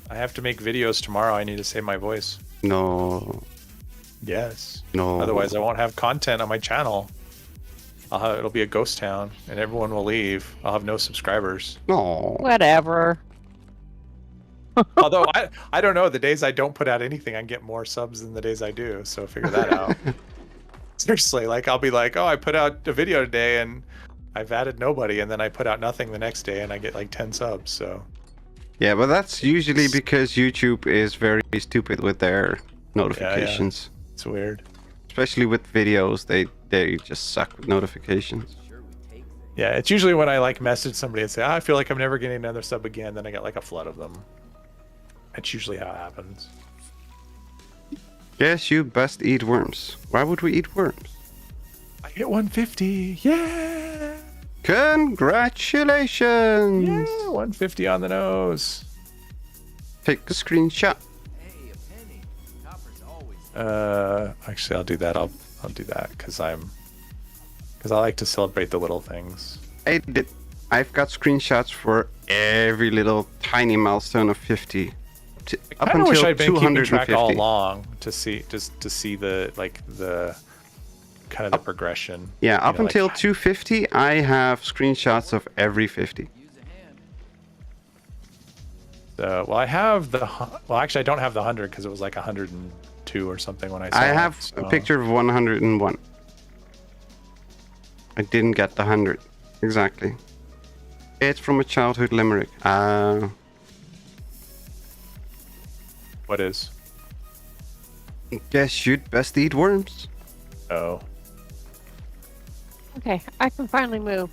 I have to make videos tomorrow. I need to save my voice.
No.
Yes.
No.
Otherwise, I won't have content on my channel. It'll be a ghost town, and everyone will leave. I'll have no subscribers.
No.
Whatever.
Although I don't know. The days I don't put out anything, I get more subs than the days I do. So figure that out. Seriously, like I'll be like, oh, I put out a video today, and I've added nobody, and then I put out nothing the next day, and I get like 10 subs. So
Yeah, but that's usually because YouTube is very stupid with their notifications.
it's weird.
Especially with videos, they just suck with notifications.
Yeah, it's usually when I like message somebody and say, I feel like I'm never getting another sub again, then I get like a flood of them. That's usually how it happens.
Yes, you best eat worms. Why would we eat worms?
I hit 150. Yeah.
Congratulations!
Yeah, 150 on the nose.
Take a screenshot.
Actually, I'll do that. I'll do that because I like to celebrate the little things.
I've got screenshots for every little tiny milestone of 50.
I kind of wish I'd been keeping track all along to see the kind of the progression.
Yeah,
You
up
know, like-
until 250, I have screenshots of every 50.
well, I have well, actually, I don't have the 100 because it was like 102 or something when I saw
I
it,
have
so-
a picture of 101. I didn't get the 100. Exactly. It's from a childhood limerick.
What is?
Guess you'd best eat worms.
Oh.
Okay, I can finally move.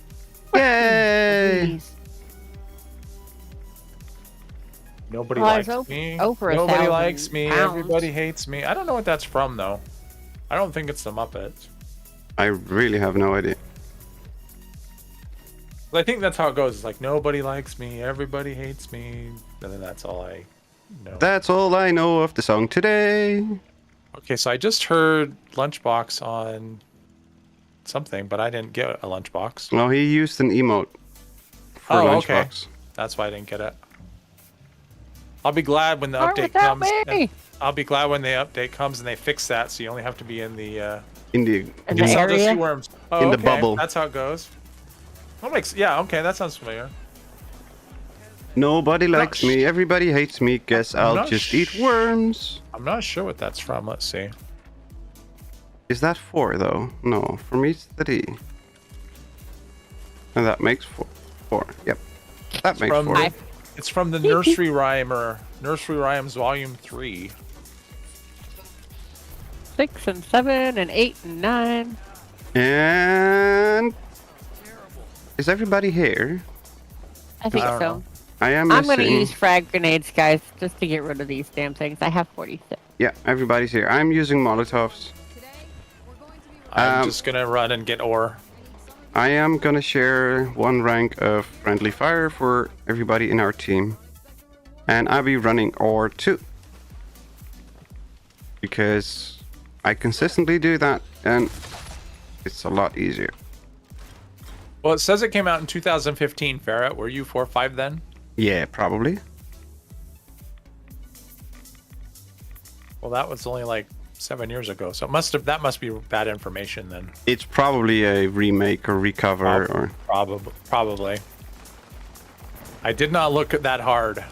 Yay!
Please.
Nobody
Well, I
likes
was
me.
over
Nobody
1,000
likes me.
pounds.
Everybody hates me. I don't know what that's from though. I don't think it's the Muppets.
I really have no idea.
But I think that's how it goes. It's like nobody likes me, everybody hates me, and then that's all I know.
That's all I know of the song today.
Okay, so I just heard Lunchbox on something, but I didn't get a Lunchbox.
Well, he used an emote for
Oh, okay.
Lunchbox.
That's why I didn't get it. I'll be glad when the
Start
update
without
comes.
me.
I'll be glad when the update comes and they fix that, so you only have to be in the.
In the
In
You
the
sell just
area?
see worms. Oh,
In the
okay.
bubble.
That's how it goes. Yeah, okay, that sounds familiar.
Nobody likes
sh-
me, everybody hates me. Guess
I'm
I'll
not
just eat worms.
I'm not sure what that's from. Let's see.
Is that 4 though? No, for me it's 3. And that makes 4. Yep. That makes
From
4.
It's from the Nursery Nursery Rhymes Volume 3.
6 and 7 and 8 and 9.
And is everybody here?
I think
I don't
so.
know.
I am
I'm gonna
missing.
use frag grenades, guys, just to get rid of these damn things. I have 46.
Yeah, everybody's here. I'm using Molotovs.
I'm
Um,
just gonna run and get ore.
I am gonna share 1 rank of friendly fire for everybody in our team. And I'll be running ore 2. Because I consistently do that and it's a lot easier.
Well, it says it came out in 2015, Ferret. Were you 4 or 5 then?
Yeah, probably.
Well, that was only like 7 years ago. So that must be bad information then.
It's probably a remake or recover or...
Probably. I did not look at that hard.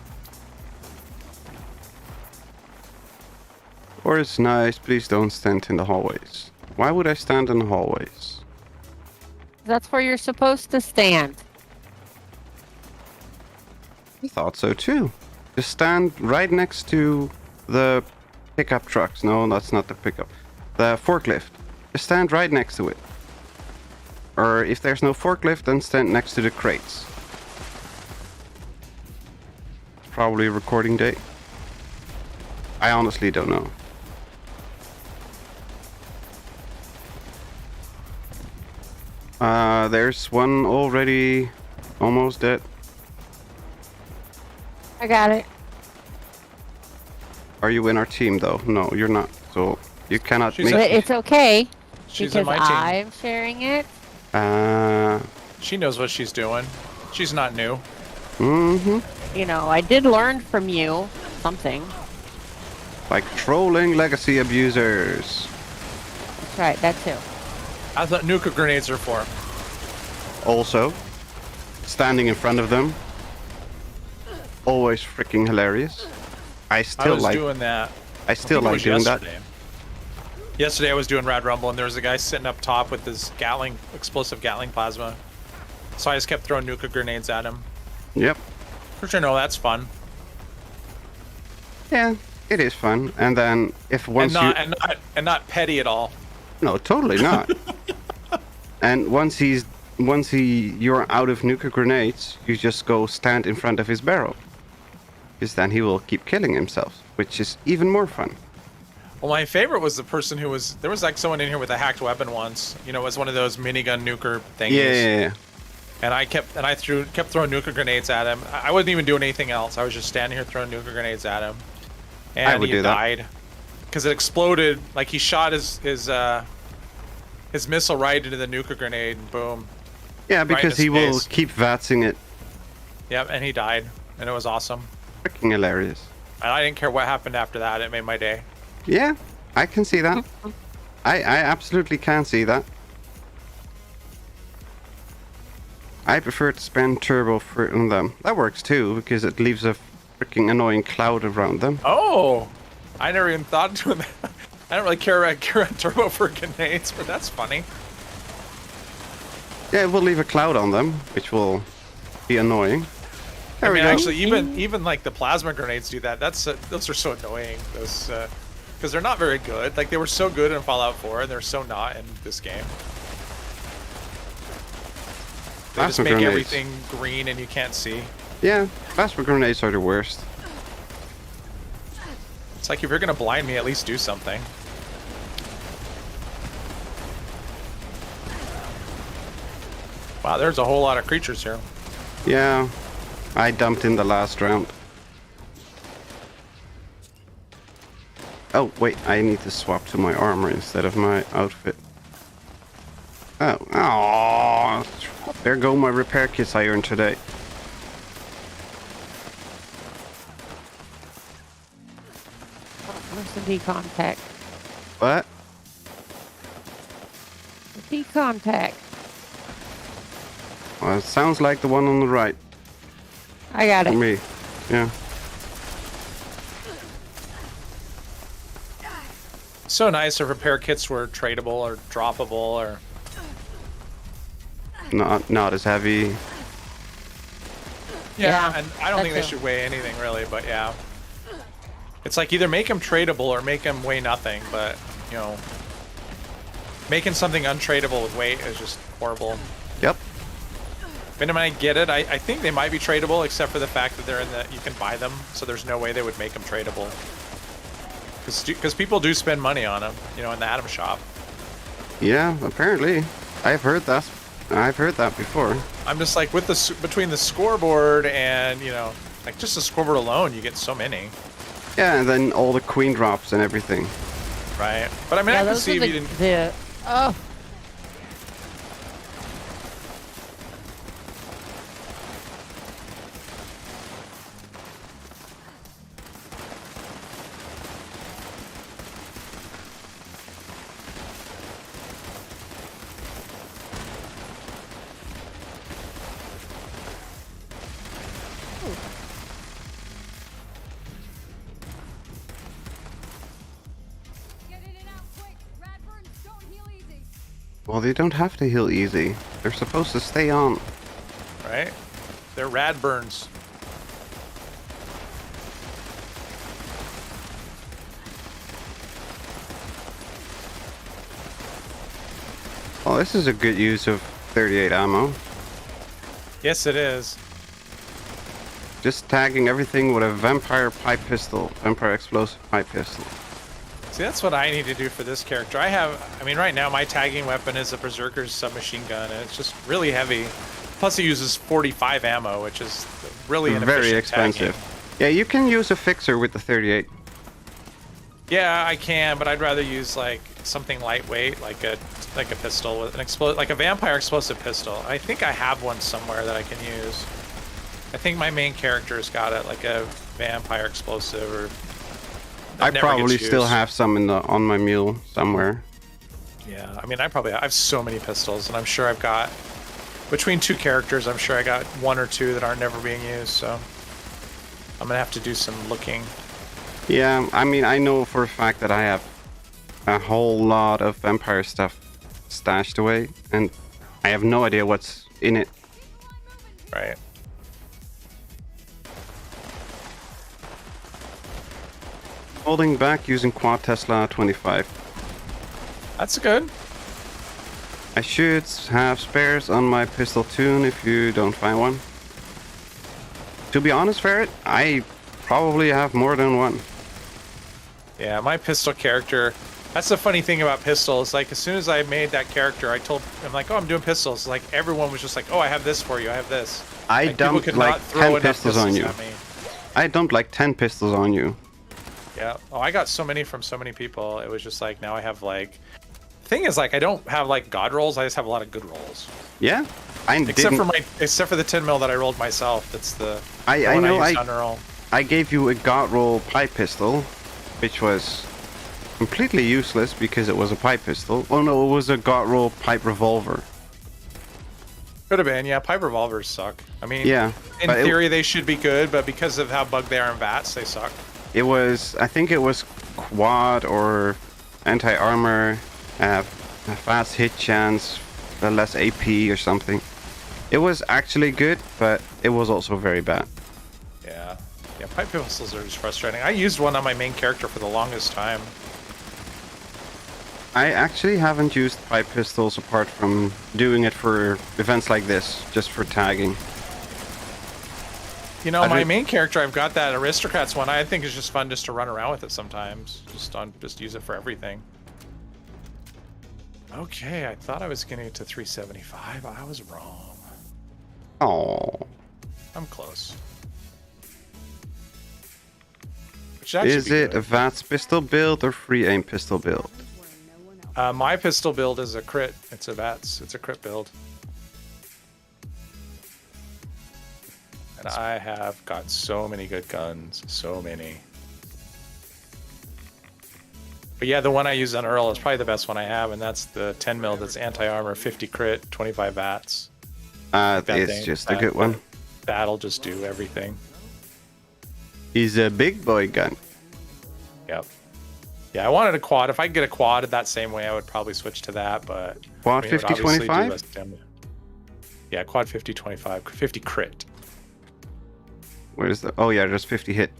Or it's nice, please don't stand in the hallways. Why would I stand in the hallways?
That's where you're supposed to stand.
I thought so too. Just stand right next to the pickup trucks. No, that's not the pickup. The forklift. Just stand right next to it. Or if there's no forklift, then stand next to the crates. It's probably a recording date. I honestly don't know. There's one already almost dead.
I got it.
Are you in our team though? No, you're not. So you cannot
She's
make.
But it's okay
She's in
because
my team.
I'm sharing it.
She knows what she's doing. She's not new.
You know, I did learn from you something.
Like trolling legacy abusers.
That's right, that too.
I thought nuka grenades are for.
Also, standing in front of them. Always freaking hilarious. I still
was
like.
doing that.
I still
I think it
like
was
doing
yesterday. Yesterday I was doing Rad Rumble and there was a guy sitting up top with this explosive Gatling plasma. So I just kept throwing nuka grenades at him.
that. Yep.
For sure, no, that's fun.
Yeah, it is fun. And then if once
And not petty at all.
No, totally not. And once you're out of nuka grenades, you just go stand in front of his barrel. Because then he will keep killing himself, which is even more fun.
Well, my favorite was the person who was... There was like someone in here with a hacked weapon once. You know, it was one of those minigun nuker thingies.
Yeah.
And I kept throwing nuka grenades at him. I wasn't even doing anything else. I was just standing here throwing nuka grenades at him. And
I would
he
do that.
died. Because it exploded. Like he shot his missile right into the nuka grenade and boom.
Yeah,
Right in
because
his
he will
face.
keep vatsing it.
Yep, and he died. And it was awesome.
Freaking hilarious.
And I didn't care what happened after that. It made my day.
Yeah, I can see that. I absolutely can see that. I prefer to spend turbo on them. That works too, because it leaves a freaking annoying cloud around them.
Oh! I never even thought of doing that. I don't really care about turbo for grenades, but that's funny.
Yeah, it will leave a cloud on them, which will be annoying. There
I
we
mean,
go.
actually, even like the plasma grenades do that. Those are so annoying. Those because they're not very good. Like they were so good in Fallout 4, and they're so not in this game. They just
Plasma
make
grenades.
everything green and you can't see.
Yeah, plasma grenades are the worst.
It's like if you're gonna blind me, at least do something. Wow, there's a whole lot of creatures here.
Yeah, I dumped in the last round. Oh, wait, I need to swap to my armor instead of my outfit. Oh, aww. There go my repair kits I earned today.
Where's the decon tech?
What?
The decon tech.
Well, it sounds like the one on the right
I got
for
it.
me. Yeah.
So nice if repair kits were tradable or droppable or...
Not as heavy.
Yeah,
Yeah,
and I don't think they
that's
should weigh anything really, but yeah. It's like either make them tradable or make them weigh nothing, but, you know, making something untradable with weight is just horrible.
Yep.
I mean, I get it. I think they might be tradable, except for the fact that they're in the... You can buy them, so there's no way they would make them tradable. Because people do spend money on them, you know, in the Atom shop.
Yeah, apparently. I've heard that. I've heard that before.
I'm just like with the between the scoreboard and like just the scoreboard alone, you get so many.
Yeah, and then all the queen drops and everything.
Right. But I mean,
Yeah,
I can
those
see
are
if you didn't.
oh.
Well, they don't have to heal easy. They're supposed to stay on.
Right. They're rad burns.
Well, this is a good use of 38 ammo.
Yes, it is.
Just tagging everything with a vampire pipe pistol. Vampire explosive pipe pistol.
See, that's what I need to do for this character. I mean, right now my tagging weapon is a Berserker's submachine gun, and it's just really heavy. Plus, it uses 45 ammo, which is really inefficient.
Very expensive.
Tagging.
Yeah, you can use a fixer with the 38.
Yeah, I can, but I'd rather use like something lightweight, like a pistol with an like a vampire explosive pistol. I think I have one somewhere that I can use. I think my main character's got it, like a vampire explosive, or
I
never
probably
gets
still
used.
have some on my mule somewhere.
Yeah, I mean, I have so many pistols, and I'm sure I've got between two characters. I'm sure I got one or two that aren't never being used. So I'm gonna have to do some looking.
Yeah, I mean, I know for a fact that I have a whole lot of vampire stuff stashed away, and I have no idea what's in it.
Right.
Holding back using quad Tesla 25.
That's good.
I should have spares on my pistol tune if you don't find one. To be honest, Ferret, I probably have more than one.
Yeah, my pistol character. That's the funny thing about pistols. Like, as soon as I made that character, I'm like, oh, I'm doing pistols. Like, everyone was just like, oh, I have this for you. I have this.
I
Like, people
dumped
could
like
not throw
10
enough
pistols on you.
at me.
I dumped like 10 pistols on you.
Yeah. Oh, I got so many from so many people. It was just like, now I have like. Thing is, like, I don't have like god rolls. I just have a lot of good rolls.
Yeah,
Except for the 10 mil that I rolled myself. That's the.
I
one
know.
used on roll.
I gave you a god roll pipe pistol, which was completely useless because it was a pipe pistol. Oh no, it was a god roll pipe revolver.
Could have been, yeah. Pipe revolvers suck. I mean,
Yeah,
in
but
theory they should be good, but because of how bugged they are in VATS, they suck.
it was. I think it was quad or anti-armor, a fast hit chance, a less AP or something. It was actually good, but it was also very bad.
Yeah. Yeah, pipe pistols are just frustrating. I used one on my main character for the longest time.
I actually haven't used pipe pistols apart from doing it for events like this, just for tagging.
You know,
I
my
did-
main character, I've got that Aristocrats one. I think it's just fun just to run around with it sometimes. Just use it for everything. Okay, I thought I was getting it to 375. I was wrong.
Oh,
I'm close. Which that should
is
be
it
good.
a VATS pistol build or free aim pistol build?
My pistol build is a crit. It's a VATS. It's a crit build. And I have got so many good guns. So many. But yeah, the one I use on Earl is probably the best one I have, and that's the 10 mil that's anti-armor, 50 crit, 25 VATS. That
It's
thing-
just a
that-
good one.
That'll just do everything.
He's a big boy gun.
Yep. Yeah, I wanted a quad. If I could get a quad that same way, I would probably switch to that, but...
Quad
I mean, it would obviously do
50-25?
less damage. Yeah, quad 50-25. 50 crit.
Where's the? Oh yeah, there's 50 hit.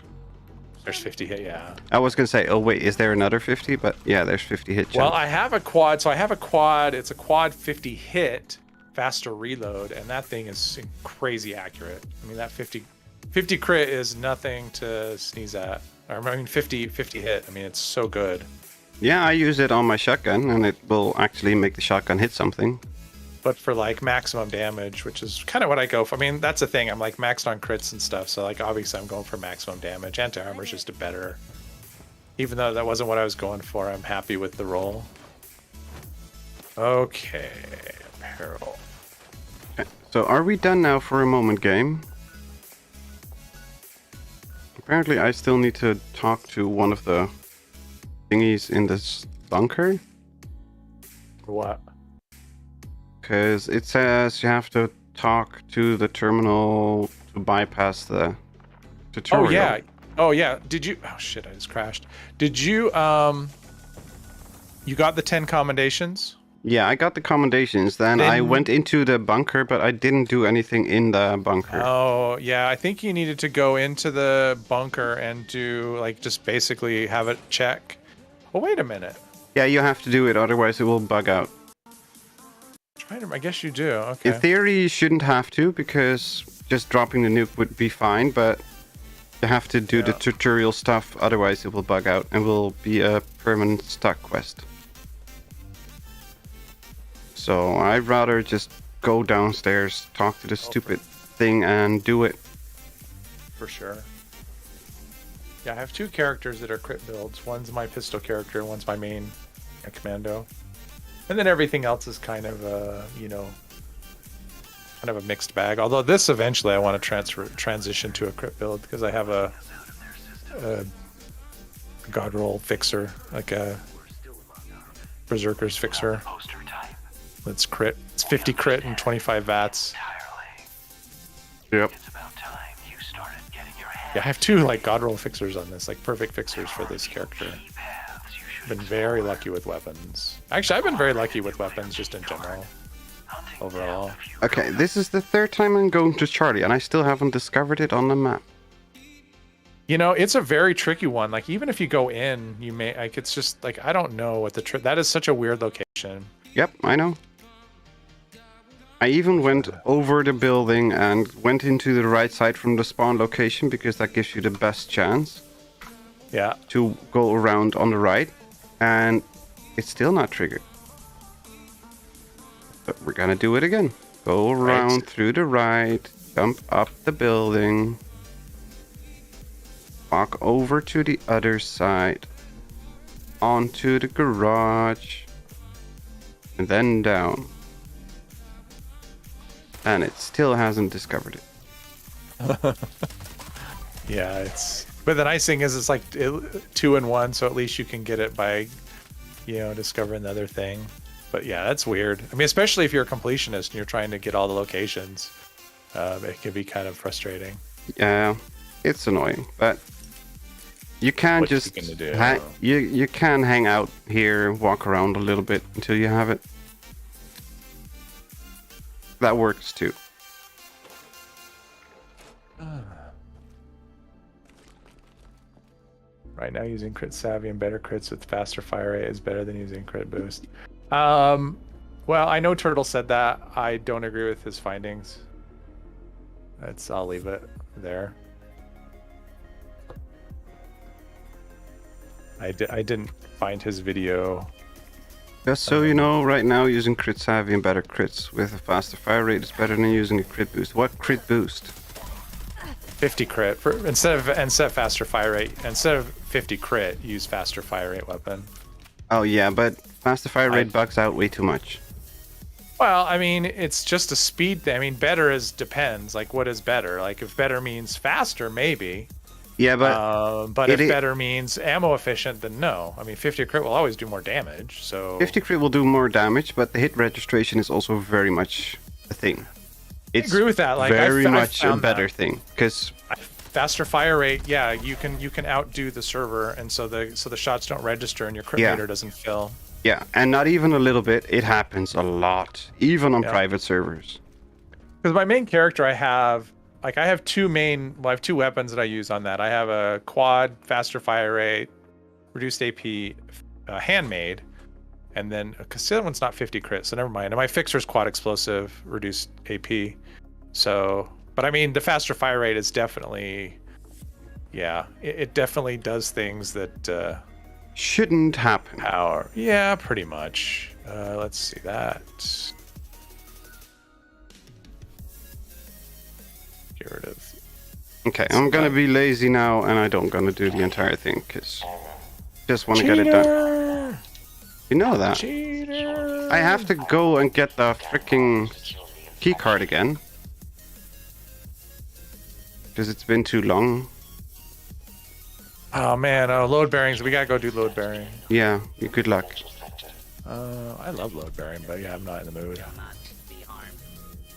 There's 50 hit, yeah.
I was gonna say, oh wait, is there another 50? But yeah, there's 50 hit.
Well,
chance.
I have a quad. So I have a quad. It's a quad 50 hit, faster reload, and that thing is crazy accurate. I mean, that 50 crit is nothing to sneeze at. I mean, 50 hit. I mean, it's so good.
Yeah, I use it on my shotgun, and it will actually make the shotgun hit something.
but for like maximum damage, which is kind of what I go for. I mean, that's the thing. I'm like maxed on crits and stuff, so like obviously I'm going for maximum damage. Anti-armor is just a better. Even though that wasn't what I was going for, I'm happy with the roll. Okay, apparel.
Okay, so are we done now for a moment game? Apparently I still need to talk to one of the thingies in this bunker.
For what?
Because it says you have to talk to the terminal to bypass the tutorial.
Oh yeah. Oh yeah. Did you? Oh shit! I just crashed. Did you? You got the 10 commendations?
Yeah, I got the commendations. Then I went into the bunker, but I didn't do anything in the bunker.
Oh yeah. I think you needed to go into the bunker and do like just basically have it check. Well, wait a minute.
Yeah, you have to do it, otherwise it will bug out.
I guess you do. Okay.
In theory, you shouldn't have to, because just dropping the nuke would be fine, but you have to do the tutorial stuff, otherwise it will bug out and will be a permanent stuck quest. So I'd rather just go downstairs, talk to the stupid thing, and do it.
For sure. Yeah, I have 2 characters that are crit builds. One's my pistol character, and one's my main commando. And then everything else is kind of kind of a mixed bag. Although this eventually I want to transition to a crit build, because I have a god roll fixer, like a berserker's fixer. That's crit. It's 50 crit and 25 VATs.
Yep.
Yeah, I have 2 like god roll fixers on this, like perfect fixers for this character. I've been very lucky with weapons. Actually, I've been very lucky with weapons just in general. Overall.
Okay, this is the 3rd time I'm going to Charlie, and I still haven't discovered it on the map.
You know, it's a very tricky one. Like, even if you go in, you may, like, it's just, like, I don't know what that is such a weird location.
Yep, I know. I even went over the building and went into the right side from the spawn location, because that gives you the best chance.
Yeah.
To go around on the right, and it's still not triggered. But we're gonna do it again. Go around through the right, jump up the building, walk over to the other side, onto the garage, and then down. And it still hasn't discovered it.
Yeah, it's... But the nice thing is it's like 2 in 1, so at least you can get it by, discovering the other thing. But yeah, that's weird. I mean, especially if you're a completionist and you're trying to get all the locations, it can be kind of frustrating.
Yeah, it's annoying, but you can just you can hang out here, walk around a little bit until you have it. That works too.
Right now, using crit savvy and better crits with faster fire rate is better than using crit boost. Well, I know Turtle said that. I don't agree with his findings. I'll leave it there. I didn't find his video.
Just so you know, right now using crit savvy and better crits with a faster fire rate is better than using a crit boost. What crit boost?
50 crit instead of faster fire rate. Instead of 50 crit, use faster fire rate weapon.
Oh yeah, but faster fire rate bugs out way too much.
Well, I mean, it's just a speed thing. I mean, better depends. Like, what is better? Like, if better means faster, maybe.
Yeah, but
if better means ammo efficient, then no. I mean, 50 crit will always do more damage. So
50 crit will do more damage, but the hit registration is also very much a thing. It's
I agree with that. Like,
very much a better thing, because
faster fire rate, yeah, you can outdo the server, and so the shots don't register and your crit meter doesn't fill.
Yeah, and not even a little bit. It happens a lot, even on private servers.
Because my main character, I have 2 weapons that I use on that. I have a quad, faster fire rate, reduced AP, handmade, and then because the other one's not 50 crit, so never mind. And my fixer's quad explosive, reduced AP. So, but I mean, the faster fire rate is definitely, it definitely does things that
shouldn't happen.
Power, yeah, pretty much. Let's see that. Here it is.
Okay, I'm gonna be lazy now, and I don't gonna do the entire thing because just want to get it done. You know that.
Cheater.
I have to go and get the freaking key card again because it's been too long.
Oh man, load bearings. We gotta go do load bearing.
Yeah, good luck.
I love load bearing, but yeah, I'm not in the mood.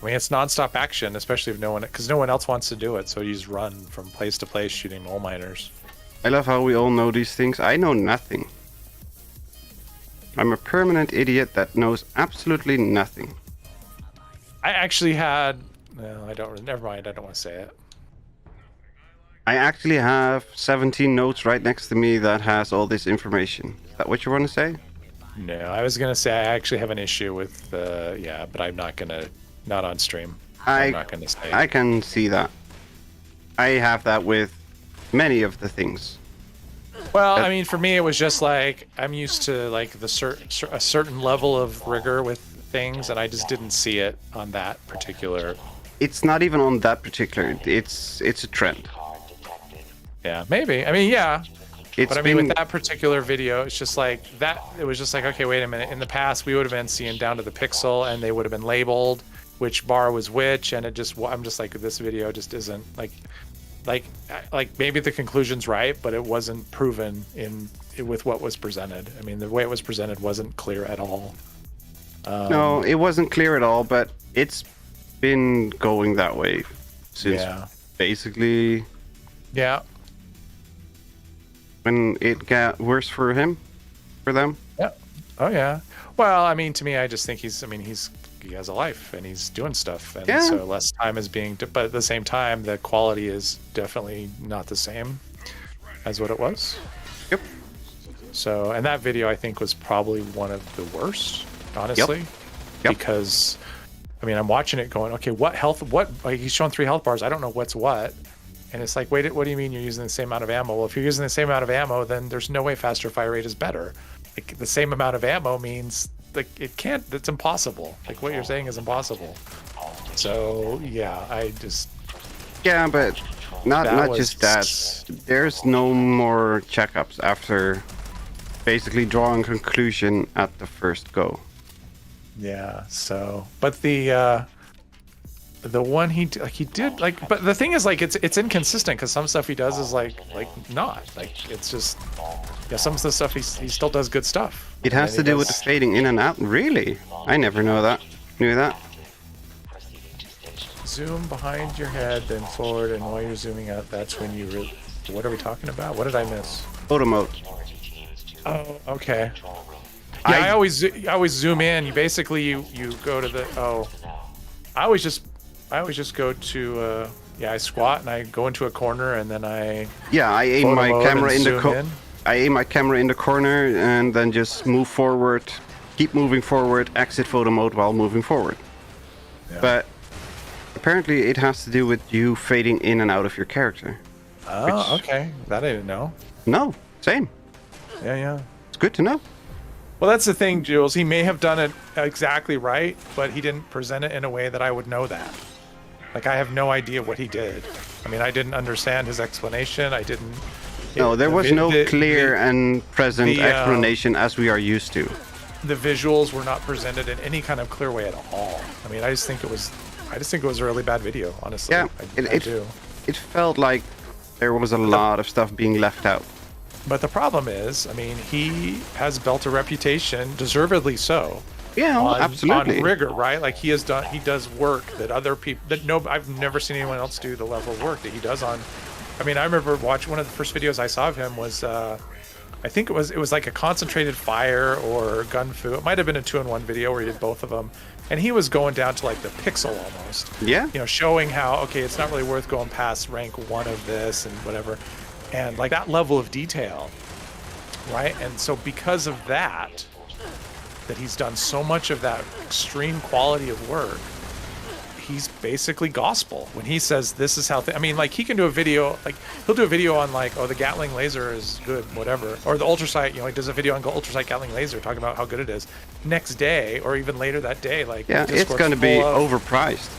I mean, it's non-stop action, especially if no one else wants to do it. So you just run from place to place shooting mole miners.
I love how we all know these things. I know nothing. I'm a permanent idiot that knows absolutely nothing.
I actually had. No, I don't. Never mind. I don't want to say it.
I actually have 17 notes right next to me that has all this information. Is that what you want to say?
No, I was gonna say I actually have an issue with. Yeah, but I'm not gonna. Not on stream. I'm not gonna say.
I can see that. I have that with many of the things.
Well, I mean, for me, it was just like I'm used to like a certain level of rigor with things, and I just didn't see it on that particular.
It's not even on that particular. It's a trend.
Yeah, maybe. I mean, yeah. But I mean,
been...
with that particular video, it's just like that. It was just like, okay, wait a minute. In the past, we would have been seeing down to the pixel, and they would have been labeled which bar was which, and it just. I'm just like, this video just isn't like maybe the conclusion's right, but it wasn't proven with what was presented. I mean, the way it was presented wasn't clear at all.
No, it wasn't clear at all, but it's been going that way since basically.
Yeah.
When it got worse for them.
Yeah. Oh yeah. Well, I mean, to me, I just think he has a life and he's doing stuff, and so less time is being. But at the same time, the quality is definitely not the same as what it was.
Yep.
So, and that video I think was probably one of the worst, honestly, because I mean, I'm watching it going, okay, what health? What like, he's showing 3 health bars. I don't know what's what. And it's like, wait, what do you mean you're using the same amount of ammo? Well, if you're using the same amount of ammo, then there's no way faster fire rate is better. Like the same amount of ammo means like it can't. It's impossible. Like what you're saying is impossible. So yeah, I just.
Yeah, but not just that. There's no more checkups after basically drawing a conclusion at the first go.
So, but the one he did like, but the thing is like it's inconsistent because some stuff he does is like not like it's just some of the stuff he still does good stuff.
It has to do with the fading in and out. Really, I never knew that.
Zoom behind your head, then forward, and while you're zooming out, that's when you. What are we talking about? What did I miss?
Photo mode.
Oh, okay. Yeah, I always zoom in. You basically you go to the I always just go to I squat and I go into a corner and then I
aim my camera in the I aim my camera in the corner and then just move forward, keep moving forward, exit photo mode while moving forward. Yeah. But apparently it has to do with you fading in and out of your character.
Oh, okay. That I didn't know.
No, same.
Yeah.
It's good to know.
Well, that's the thing, Jules. He may have done it exactly right, but he didn't present it in a way that I would know that. Like, I have no idea what he did. I mean, I didn't understand his explanation. I didn't...
No, there was no clear and present explanation as we are used to.
The visuals were not presented in any kind of clear way at all. I mean, I just think it was a really bad video, honestly.
Yeah, I do. It felt like there was a lot of stuff being left out.
But the problem is, I mean, he has built a reputation, deservedly so.
Yeah, absolutely.
On rigor, right? Like he does work that other people I've never seen anyone else do the level of work that he does on. I mean, I remember watching one of the first videos I saw of him was, I think it was like a concentrated fire or gun fu. It might have been a 2-in-1 video where he did both of them, and he was going down to like the pixel almost.
Yeah.
You know, showing how it's not really worth going past rank 1 of this and whatever. And like that level of detail, right? And so because of that he's done so much of that extreme quality of work, he's basically gospel when he says this is how I mean, like he can do a video, like he'll do a video on like, oh, the Gatling laser is good, whatever, or the ultrasight, he does a video on ultrasight Gatling laser talking about how good it is. Next day or even later that day, like
it's going to be overpriced.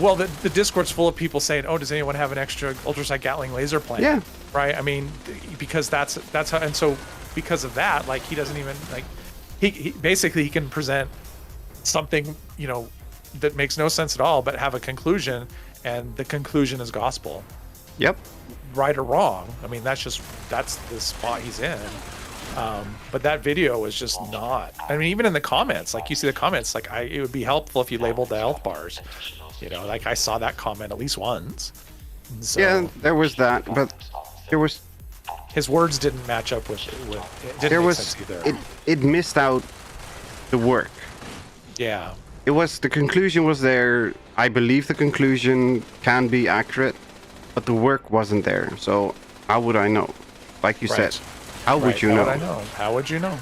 Well, the Discord's full of people saying, "Oh, does anyone have an extra ultrasight Gatling laser plan?"
Yeah.
Right. I mean, because that's how, and so because of that, like he doesn't even like he basically he can present something that makes no sense at all, but have a conclusion, and the conclusion is gospel.
Yep.
Right or wrong. I mean, that's the spot he's in. But that video was just not. I mean, even in the comments, like you see the comments, like it would be helpful if you labeled the health bars. Like I saw that comment at least once. So
Yeah, there was that, but there was
his words didn't match up with it didn't make sense either.
it missed out the work.
Yeah.
The conclusion was there. I believe the conclusion can be accurate, but the work wasn't there. So how would I know? Like you said, how would you know?
How would you know?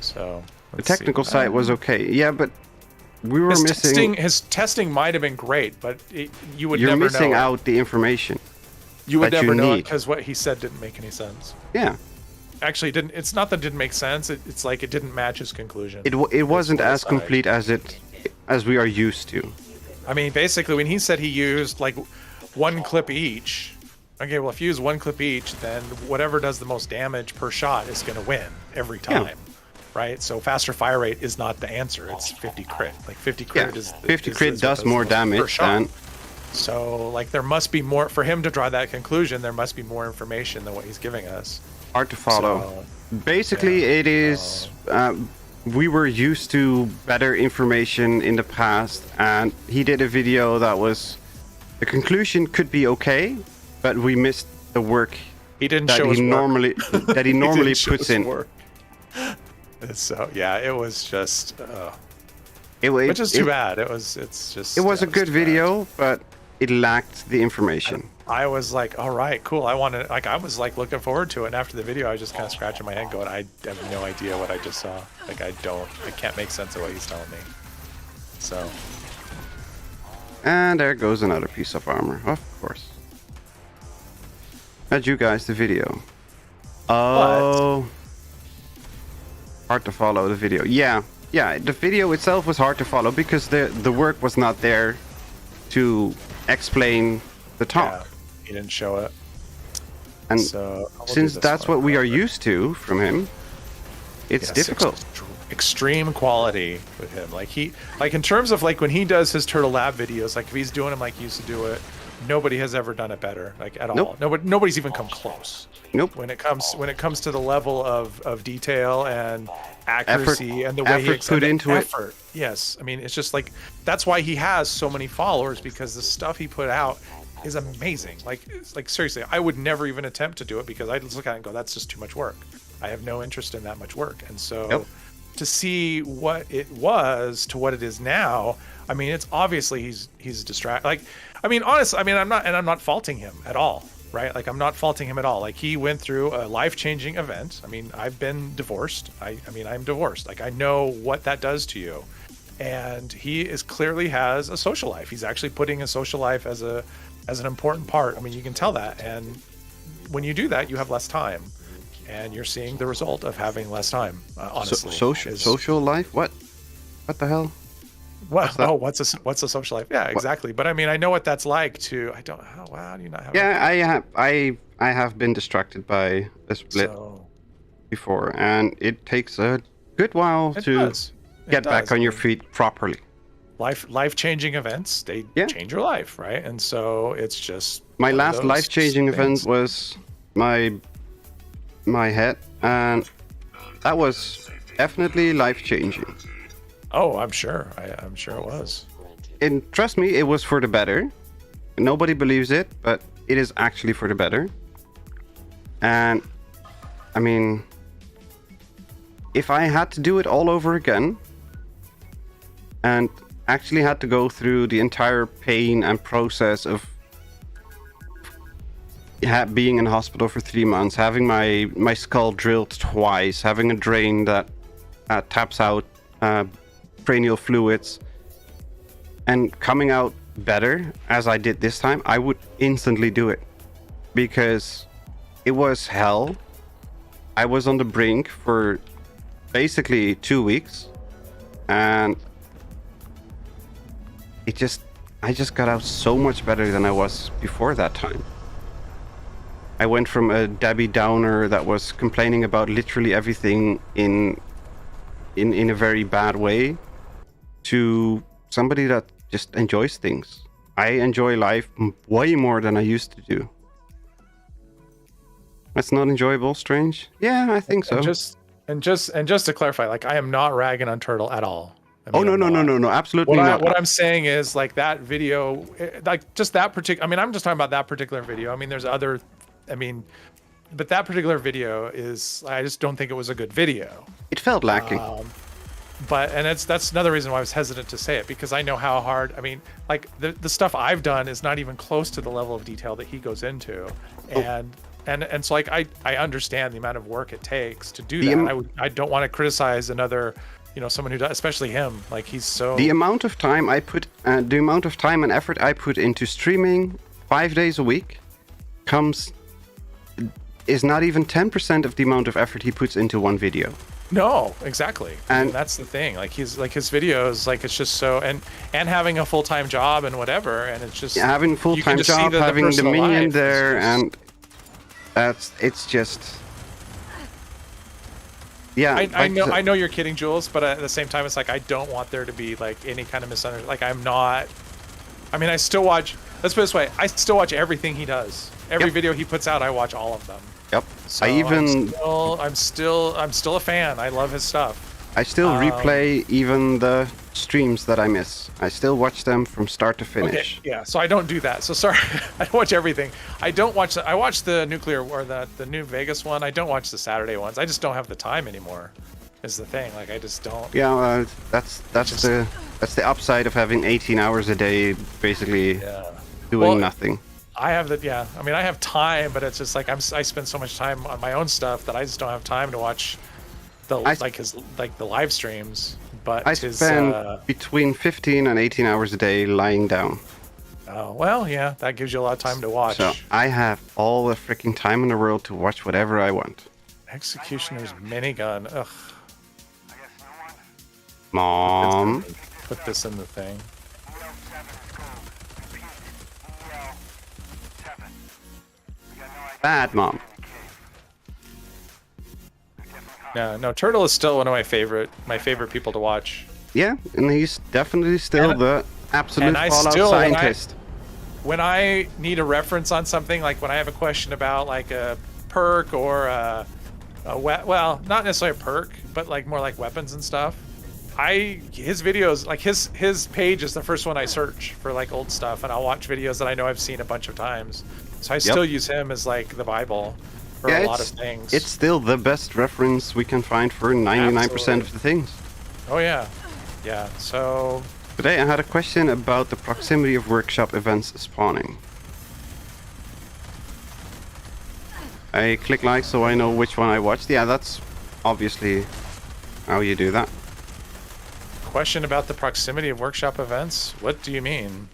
So
The technical side was okay. Yeah, but we were missing.
His testing might have been great, but you would
You're
never
missing
know.
out the information.
You would
that
never
you
know
need.
because what he said didn't make any sense.
Yeah.
Actually, it didn't. It's not that it didn't make sense. It's like it didn't match his conclusion.
It wasn't
what
as
aside.
complete as we are used to.
I mean, basically, when he said he used like one clip each, okay, well, if you use one clip each, then whatever does the most damage per shot is going to win every time, right? So faster fire rate is not the answer. It's 50 crit. Like 50 crit
Yeah,
is
50
is
crit
what
does
the
more
most per
damage
shot.
than.
So like there must be more for him to draw that conclusion. There must be more information than what he's giving us.
Hard to follow.
So,
Basically, it is. We were used to better information in the past, and he did a video that was. The conclusion could be okay, but we missed the work
he didn't
that
show
he
his
normally that he
He
normally
didn't show
puts
his
in.
work. So yeah, it was just.
It
Which is too bad. It was
a good
too
video, but it lacked the information.
bad. I was like, all right, cool. I was like looking forward to it. And after the video, I was just kind of scratching my head going, I have no idea what I just saw. Like I can't make sense of what he's telling me. So
And there goes another piece of armor, of course. Had you guys the video? Oh. Hard to follow the video. Yeah, the video itself was hard to follow because the work was not there to explain the talk.
yeah, he didn't show it.
And
So we'll do
since
this
that's
one.
what we are used to from him, it's
Yes,
difficult.
Extreme quality with him. Like in terms of like when he does his Turtle Lab videos, like if he's doing them like he used to do it, nobody has ever done it better, like at all.
Nope.
Nobody's even come close.
Nope.
When it comes to the level of detail and accuracy and the way he
effort put into it.
effort. Yes, I mean it's just like that's why he has so many followers because the stuff he put out is amazing. Like seriously, I would never even attempt to do it because I just look at it and go, that's just too much work. I have no interest in that much work, and so.
Yep.
To see what it was to what it is now, I mean, it's obviously he's distracted. Like, I mean, honestly, I mean, I'm not faulting him at all, right? Like, I'm not faulting him at all. Like, he went through a life-changing event. I mean, I've been divorced. I mean, I'm divorced. Like, I know what that does to you, and he clearly has a social life. He's actually putting his social life as an important part. I mean, you can tell that, and when you do that, you have less time. And you're seeing the result of having less time, honestly.
Social life? What the hell?
What? Oh, what's a social life? Yeah, exactly. But I mean, I know what that's like to. I don't. Oh, wow, do you not have?
Yeah, I have been distracted by a split
So,
before, and it takes a good while
it
to
does. It
get back
does.
on
I
your
mean,
feet properly.
Life-changing events, they change your life, right? And so it's just
My
one of
last
those
life-changing event
things.
was my head, and that was definitely life-changing.
Oh, I'm sure. I'm sure it was.
And trust me, it was for the better. Nobody believes it, but it is actually for the better. And I mean, if I had to do it all over again and actually had to go through the entire pain and process of being in hospital for 3 months, having my skull drilled twice, having a drain that taps out cranial fluids, and coming out better as I did this time, I would instantly do it because it was hell. I was on the brink for basically 2 weeks, and I just got out so much better than I was before that time. I went from a Debbie Downer that was complaining about literally everything in a very bad way to somebody that just enjoys things. I enjoy life way more than I used to do. That's not enjoyable, Strange? Yeah, I think so.
And just to clarify, like, I am not ragging on Turtle at all. I
Oh,
mean,
no, absolutely not.
What I'm saying is, like, that video, like, just that particular, I mean, I'm just talking about that particular video. I mean, there's other, I mean, but that particular video is, I just don't think it was a good video.
It felt lacking.
But, and that's another reason why I was hesitant to say it, because I know how hard, I mean, like, the stuff I've done is not even close to the level of detail that he goes into. And so, like, I understand the amount of work it takes to do that. I don't want to criticize another, you know, someone who does, especially him. Like, he's so...
The amount of time and effort I put into streaming 5 days a week is not even 10% of the amount of effort he puts into one video.
No, exactly.
And
that's the thing. Like, he's like, his videos, like, it's just so, and having a full-time job and whatever, and it's just
having a full-time job, having the minion there, and it's just, yeah.
I know you're kidding, Jules, but at the same time, it's like, I don't want there to be, like, any kind of misunderstanding. Like, I'm not, I mean, I still watch, let's put it this way, I still watch everything he does. Every video he puts out, I watch all of them.
Yep.
So I'm still a fan. I love his stuff.
I still replay even the streams that I miss. I still watch them from start to finish.
Okay, yeah, so I don't do that. So sorry, I don't watch everything. I don't watch I watch the nuclear or the New Vegas one. I don't watch the Saturday ones. I just don't have the time anymore. Is the thing. Like, I just don't.
Yeah, that's the upside of having 18 hours a day, basically doing nothing.
I have I mean, I have time, but it's just like I spend so much time on my own stuff that I just don't have time to watch the live streams. But
I spend between 15 and 18 hours a day lying down.
Oh, well, yeah, that gives you a lot of time to watch.
So I have all the freaking time in the world to watch whatever I want.
Executioner's minigun. Ugh.
Mom.
Put this in the thing.
Bad mom.
Yeah, no, Turtle is still one of my favorite people to watch.
Yeah, and he's definitely still the absolute Fallout scientist.
When I need a reference on something, like when I have a question about like a perk or well, not necessarily a perk, but like more like weapons and stuff, his videos, like his page is the first one I search for, like, old stuff, and I'll watch videos that I know I've seen a bunch of times. So I still use him as like the Bible for a lot of things.
It's still the best reference we can find for 99% of the things.
Oh yeah, yeah. So
today I had a question about the proximity of workshop events spawning. I click like so I know which one I watched. Yeah, that's obviously how you do that.
Question about the proximity of workshop events? What do you mean?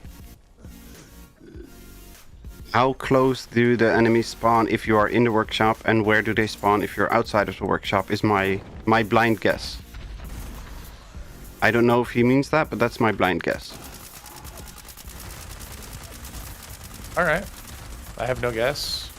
How close do the enemies spawn if you are in the workshop, and where do they spawn if you're outside of the workshop is my blind guess. I don't know if he means that, but that's my blind guess.
Alright. I have no guess.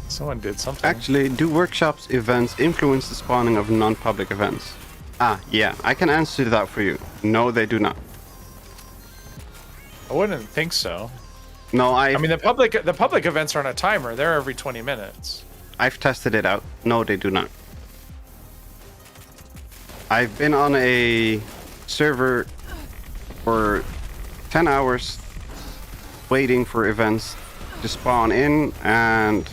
Someone did something.
Actually, do workshops events influence the spawning of non-public events? Ah, yeah, I can answer that for you. No, they do not.
I wouldn't think so.
No,
I mean, the public events are on a timer. They're every 20 minutes.
I've tested it out. No, they do not. I've been on a server for 10 hours waiting for events to spawn in, and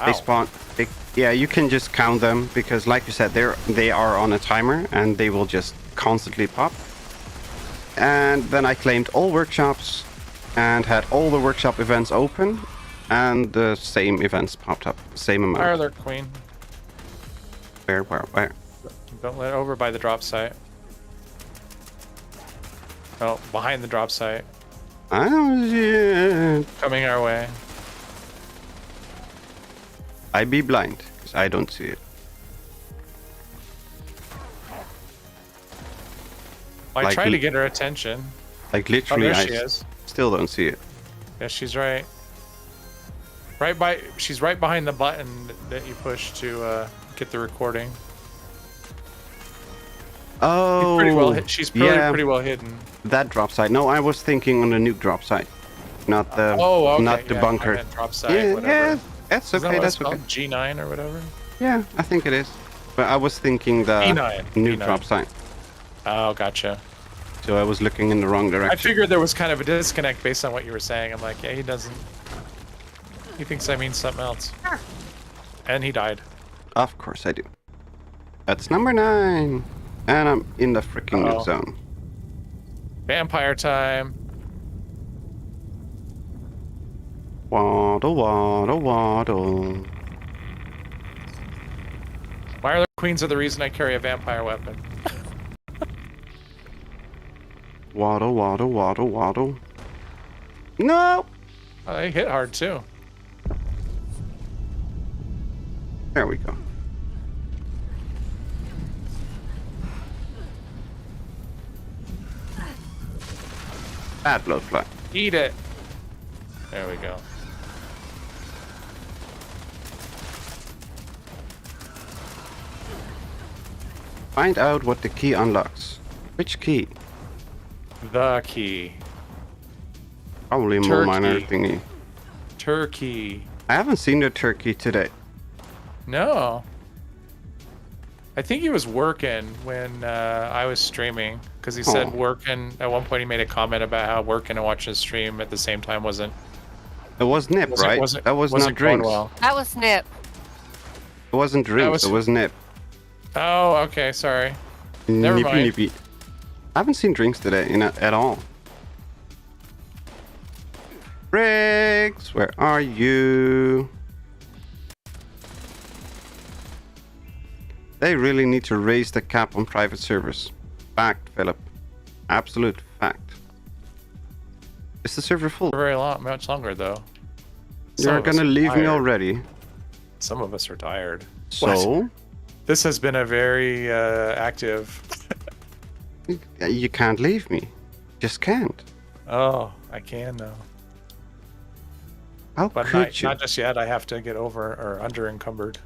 they Yeah, you can just count them because, like you said, they are on a timer and they will just constantly pop. And then I claimed all workshops and had all the workshop events open, and the same events popped up, same amount.
Fire alert, Queen.
Where?
Don't let it over by the drop site. Oh, behind the drop site.
Oh shit!
Coming our way.
I be blind because I don't see it.
I
Like
tried to get her attention.
Like
Oh,
literally,
there
I
she is.
still don't see it.
Yeah, she's right. She's right behind the button that you push to get the recording.
Oh,
She's pretty well hidden.
That drop site. No, I was thinking on the nuke drop site, not the
Okay,
not the
yeah,
bunker.
I meant drop site,
Yeah,
whatever.
yeah, that's
Isn't that
okay.
what
That's
it's
okay.
called? G9 or whatever.
Yeah, I think it is. But I was thinking the
B9.
nuke
B9.
drop site,
Oh, gotcha.
so I was looking in the wrong
I
direction.
figured there was kind of a disconnect based on what you were saying. I'm like, yeah, he doesn't. He thinks I mean something else. And he died.
Of course I do. That's number 9, and I'm in the freaking nuke zone.
Vampire time.
Waddle, waddle, waddle.
Wireless queens are the reason I carry a vampire weapon.
Waddle, waddle, waddle, waddle. No!
Oh, they hit hard too.
There we go. Bad blood fly.
Eat it. There we go.
Find out what the key unlocks. Which key?
The key.
Probably more minor
Turkey.
thingy.
Turkey.
I haven't seen the turkey today.
No. I think he was working when I was streaming, because he said
Oh.
working. At one point, he made a comment about how working and watching his stream at the same time wasn't.
It was Nip, right? That was not
wasn't going
drinks.
well.
That was Snip.
It wasn't drinks. It was Nip.
Oh, okay. Sorry. Never
Nippy,
mind.
nippy. I haven't seen drinks today at all. Briggs, where are you? They really need to raise the cap on private servers. Fact, Philip. Absolute fact. Is the server full?
Much longer though.
You're gonna leave me already.
Some of us are tired.
So?
This has been a very active.
You can't leave me. Just can't.
Oh, I can now.
How
But
could you?
not just yet. I have to get over or under encumbered.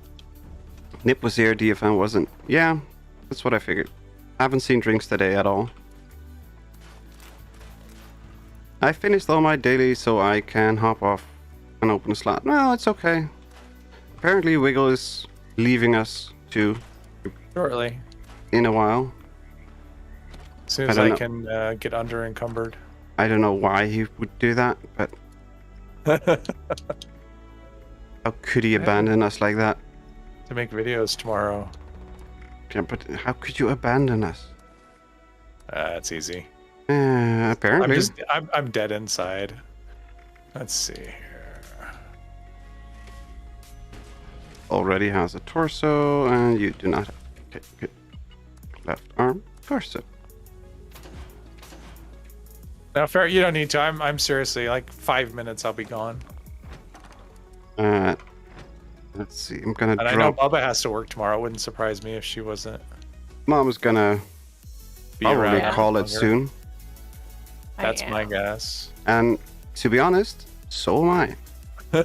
Nip was here, DFM wasn't. Yeah, that's what I figured. Haven't seen drinks today at all. I finished all my dailies so I can hop off and open a slot. No, it's okay. Apparently Wiggle is leaving us too
Shortly,
in a while.
as soon as
I
I
don't
can get under encumbered.
I don't know why he would do that, but how could he abandon us like that?
To make videos tomorrow.
Yeah, but how could you abandon us?
It's easy.
Apparently.
I'm dead inside. Let's see here.
Already has a torso, and you do not have. Okay, good. Left arm, torso.
No, fair. You don't need to. I'm seriously like 5 minutes. I'll be gone.
Let's see. I'm gonna
And I know
drop.
Bubba has to work tomorrow. It wouldn't surprise me if she wasn't.
Mom's gonna
Be
probably
around
call it
longer.
soon.
That's
I
my
am.
guess.
And to be honest, so am I.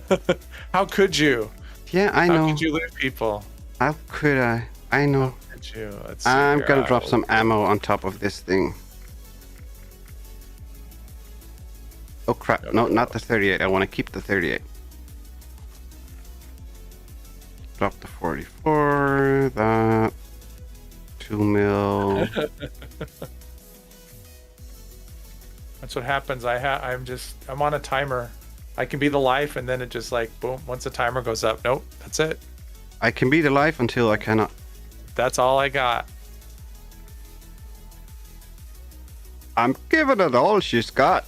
How could you?
Yeah, I
How
know.
could you lose people?
How could I? I know.
Could you? Let's see
I'm
here.
gonna drop some ammo on top of this thing. Oh crap! No, not the 38. I want to keep the 38. Drop the 44. That 2 mil.
That's what happens. I'm on a timer. I can be the life, and then it just like boom. Once the timer goes up, nope, that's it.
I can be alive until I cannot.
That's all I got.
I'm giving it all she's got.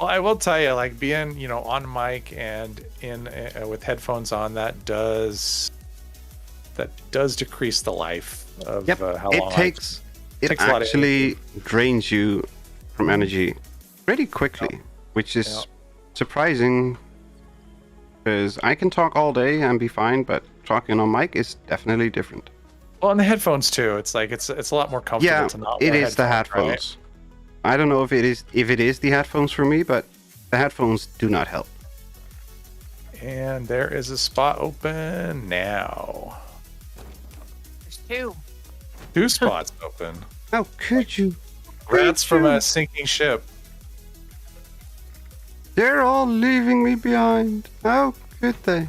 Well, I will tell you, like being, on mic and in with headphones on, that does decrease the life of
Yep,
how
it
long
takes. It
takes a lot of
actually drains you from energy pretty quickly, which is
Yep.
surprising. Because I can talk all day and be fine, but talking on mic is definitely different.
Well, and the headphones too. It's like it's a lot more comfortable.
Yeah,
to not
it
wear
is the
headphones,
headphones. I don't know if it is the headphones for me, but the headphones do not help.
right? And there is a spot open now.
There's 2.
2 spots open.
How could you?
Rats from a sinking ship.
They're all leaving me behind. How could they?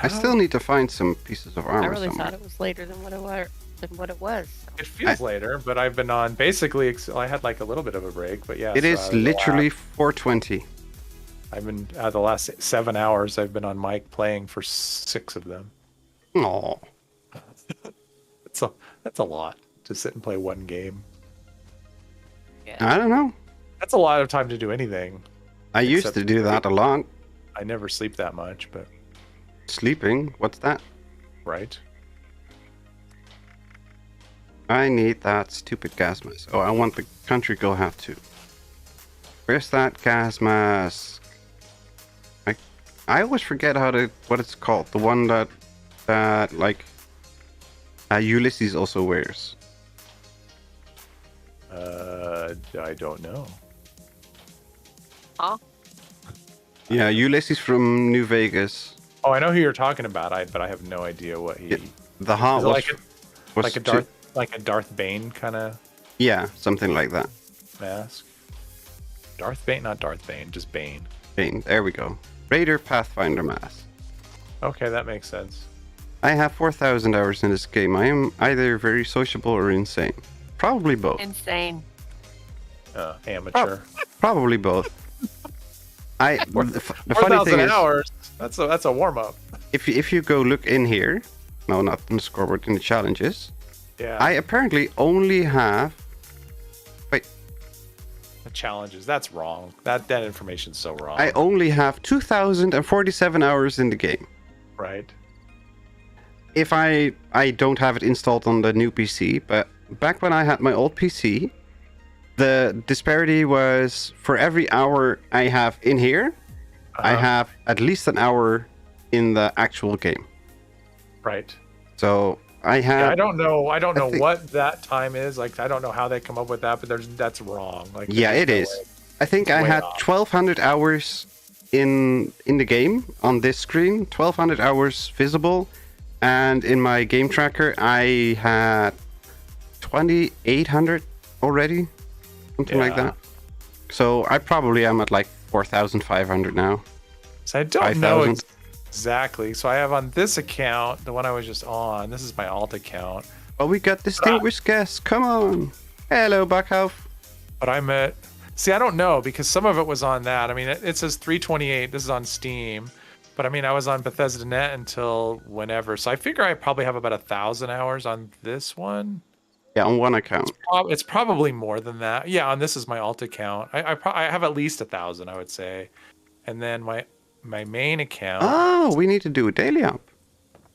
I still need to find some pieces of
I
armor
really
somewhere.
thought it was later than what it was.
It feels later, but I've been on basically. I had like a little bit of a break, but yeah.
It
so
is
out of the
literally
last-
4:20.
I've been out of the last 7 hours. I've been on mic playing for 6 of them.
Aw.
That's a lot to sit and play one game.
I don't know.
That's a lot of time to do anything.
I used
Except
to do that a lot.
I never sleep that much, but
Sleeping? What's that?
right.
I need that stupid gas mask. Oh, I want the country girl hat too. Where's that gas mask? I always forget what it's called. The one that like Ulysses also wears.
I don't know.
Huh?
Yeah, Ulysses from New Vegas.
Oh, I know who you're talking about. But I have no idea what he.
Yeah, the hat
Is it
was
like a like a Darth Bane kind of
Yeah, something like that.
mask. Darth Bane, not Darth Bane, just Bane.
Bane, there we go. Raider Pathfinder mask.
Okay, that makes sense.
I have 4,000 hours in this game. I am either very sociable or insane. Probably both.
Insane.
Amateur.
Probably both. The funny
4,000
thing is,
hours. That's a warm up.
if you go look in here, no, not in the scoreboard, in the challenges,
Yeah.
I apparently only have. Wait,
The challenges. That's wrong. That information's so wrong.
I only have 2,047 hours in the game.
Right.
If I don't have it installed on the new PC, but back when I had my old PC, the disparity was for every hour I have in here, I
Uh-huh.
have at least an hour in the actual game.
Right.
So I have.
Yeah, I don't know. I don't know
think-
what that time is. Like, I don't know how they come up with that, but that's wrong. Like,
Yeah,
there's
it
no
is.
way.
I think I
way
had
off.
1,200 hours in the game on this screen, 1,200 hours visible, and in my game tracker I had 2,800 already, something like
Yeah.
that. So I probably am at like 4,500 now.
So I don't know
5,000.
exactly. So I have on this account, the one I was just on. This is my alt account,
Well, we got distinguished guests. Come on. Hello, Buckhoff.
but I'm at. See, I don't know because some of it was on that. I mean, it says 328. This is on Steam, but I mean, I was on Bethesda Net until whenever. So I figure I probably have about 1,000 hours on this one.
Yeah, on one account.
It's probably more than that. Yeah, and this is my alt account. I have at least 1,000, I would say, and then my main account.
Oh, we need to do a daily up.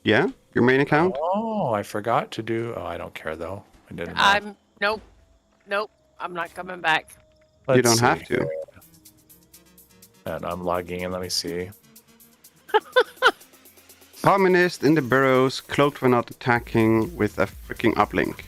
Yeah, your main account.
Oh, I forgot to do. Oh, I don't care though. I didn't.
Nope. I'm not coming back.
You don't have to.
And I'm logging in. Let me see.
Communist in the burrows, cloaked when not attacking with a freaking uplink.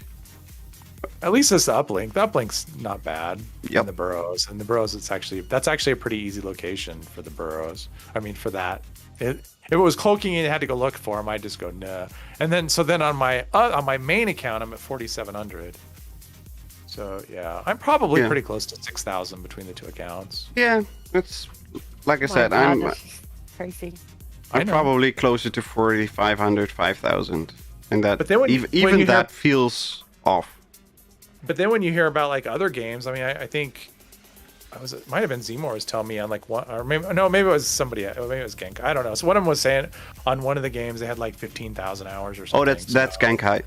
At least it's the uplink. The uplink's not bad.
Yep.
In the burrows. And the burrows, that's actually a pretty easy location for the burrows. I mean, for that. If it was cloaking and you had to go look for them, I'd just go nah. And then on my main account, I'm at 4,700. So yeah, I'm probably
Yeah.
pretty close to 6,000 between the two accounts.
Yeah, it's like I
My
said,
God,
I'm
this is crazy.
I
I'm
know.
probably closer to 4,500, 5,000, and that
But then when
even
you
that
have-
feels off.
But then when you hear about like other games, I mean, I think it might have been Zmore was telling me on like one, or maybe it was somebody, maybe it was Genkai. I don't know. So one of them was saying on one of the games they had like 15,000 hours or something.
Oh, that's Genkai.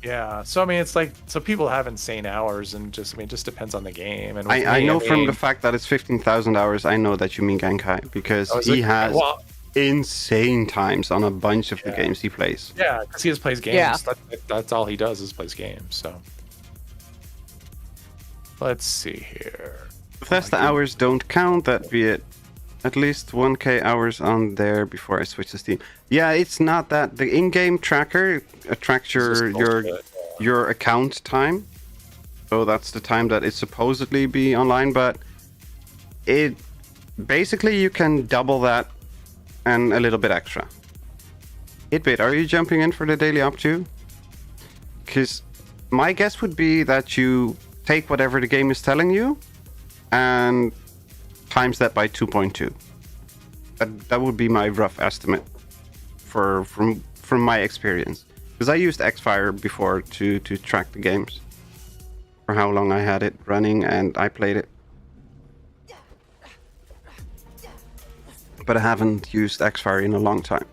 Yeah. So I mean, it's like, so people have insane hours, and just, I mean, it just depends on the game. And
I know from the fact that it's 15,000 hours, I know that you mean Genkai, because he has insane times on a bunch of the games he plays.
Yeah, because he just plays games.
Yeah.
That's all he does is plays games. So let's see here.
Bethesda hours don't count. That be it. At least 1k hours on there before I switch to Steam. Yeah, it's not that. The in-game tracker tracks your account time. So that's the time that it's supposedly be online, but it basically you can double that and a little bit extra. Hitbit, are you jumping in for the daily up too? Because my guess would be that you take whatever the game is telling you and times that by 2.2. That would be my rough estimate from my experience. Because I used Xfire before to track the games. For how long I had it running and I played it. But I haven't used Xfire in a long time.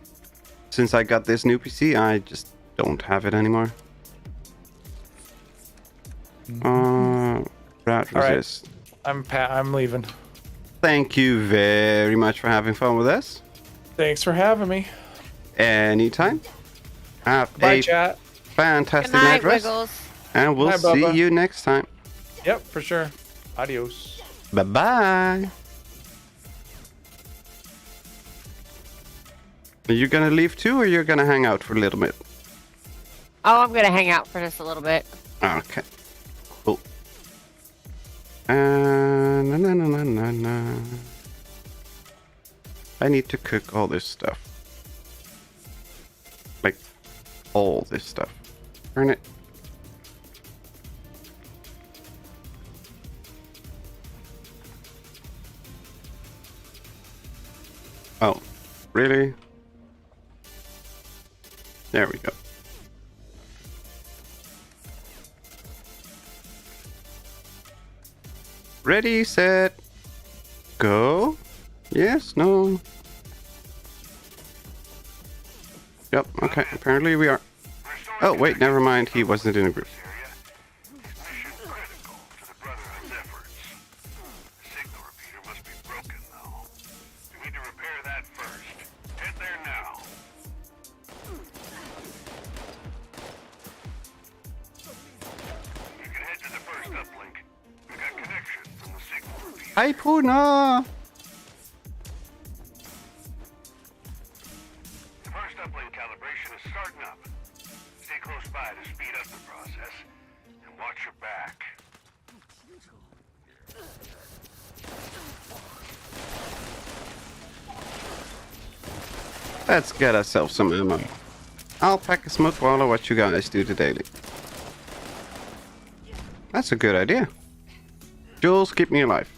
Since I got this new PC, I just don't have it anymore. Rat resist.
I'm leaving.
Thank you very much for having fun with us.
Thanks for having me.
Anytime. Have
Bye,
a
chat.
fantastic
Good night,
night rest.
Wiggles.
And we'll
Bye,
see
Bubba.
you next time.
Yep, for sure. Adios.
Bye-bye. Are you gonna leave too, or you're gonna hang out for a little bit?
Oh, I'm gonna hang out for just a little bit.
Okay. Cool. Na. I need to cook all this stuff. Like, all this stuff. Turn it. Oh, really? There we go. Ready, set, go. Yes, no. Yep, okay, apparently we are. Oh, wait, never mind, he wasn't in a group.
Mission critical to the Brotherhood's efforts. The signal repeater must be broken, though. We need to repair that first. Head there now. You can head to the first uplink. We got connection from the signal repeater.
Hi, Puna!
The first uplink calibration is starting up. Stay close by to speed up the process. And watch your back.
Let's get ourselves some ammo. I'll pack a smoke while I watch you guys do the daily. That's a good idea. Jules, keep me alive.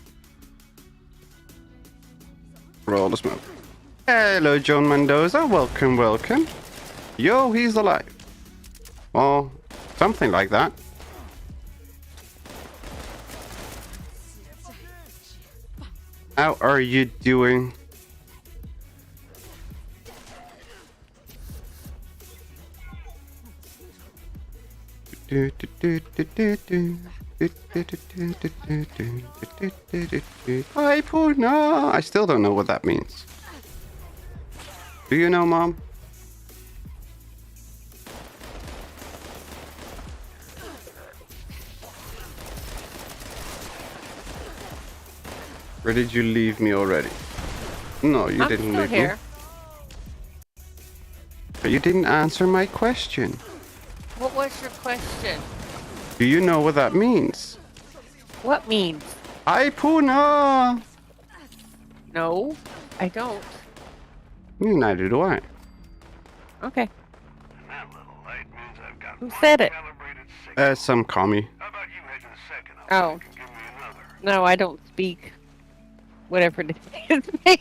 Roll the smoke. Hello, Joan Mendoza. Welcome, welcome. Yo, he's alive. Well, something like that. How are you doing? Hi, Puna. I still don't know what that means. Do you know, Mom? Where did you leave me already? No, you
I'm
didn't
still
leave
here.
me. But you didn't answer my question.
What was your question?
Do you know what that means?
What means?
Hi, Puna.
No, I don't.
Neither do I.
Okay.
And that little light means I've got
Who said it?
calibrated signal.
Some commie.
How about you head to the second uplink
Oh.
and give me another?
No, I don't speak. Whatever it is.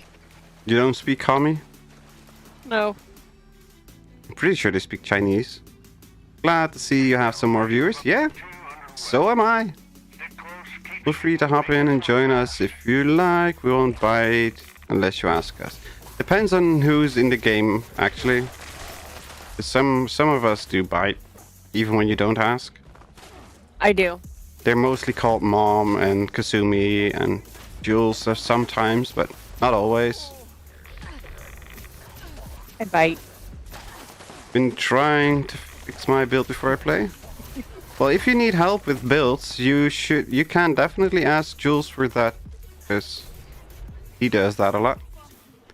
You don't speak commie?
No.
I'm pretty sure they speak Chinese. Glad to see you have some more viewers. Yeah, so am I.
Stick close, keep
Feel free to hop in and join us if you like. We won't bite unless you ask us. Depends on who's in the game, actually. Some of us do bite, even when you don't ask.
I do.
They're mostly called Mom and Kasumi and Jules sometimes, but not always.
I bite.
Been trying to fix my build before I play. Well, if you need help with builds, you can definitely ask Jules for that, because he does that a lot.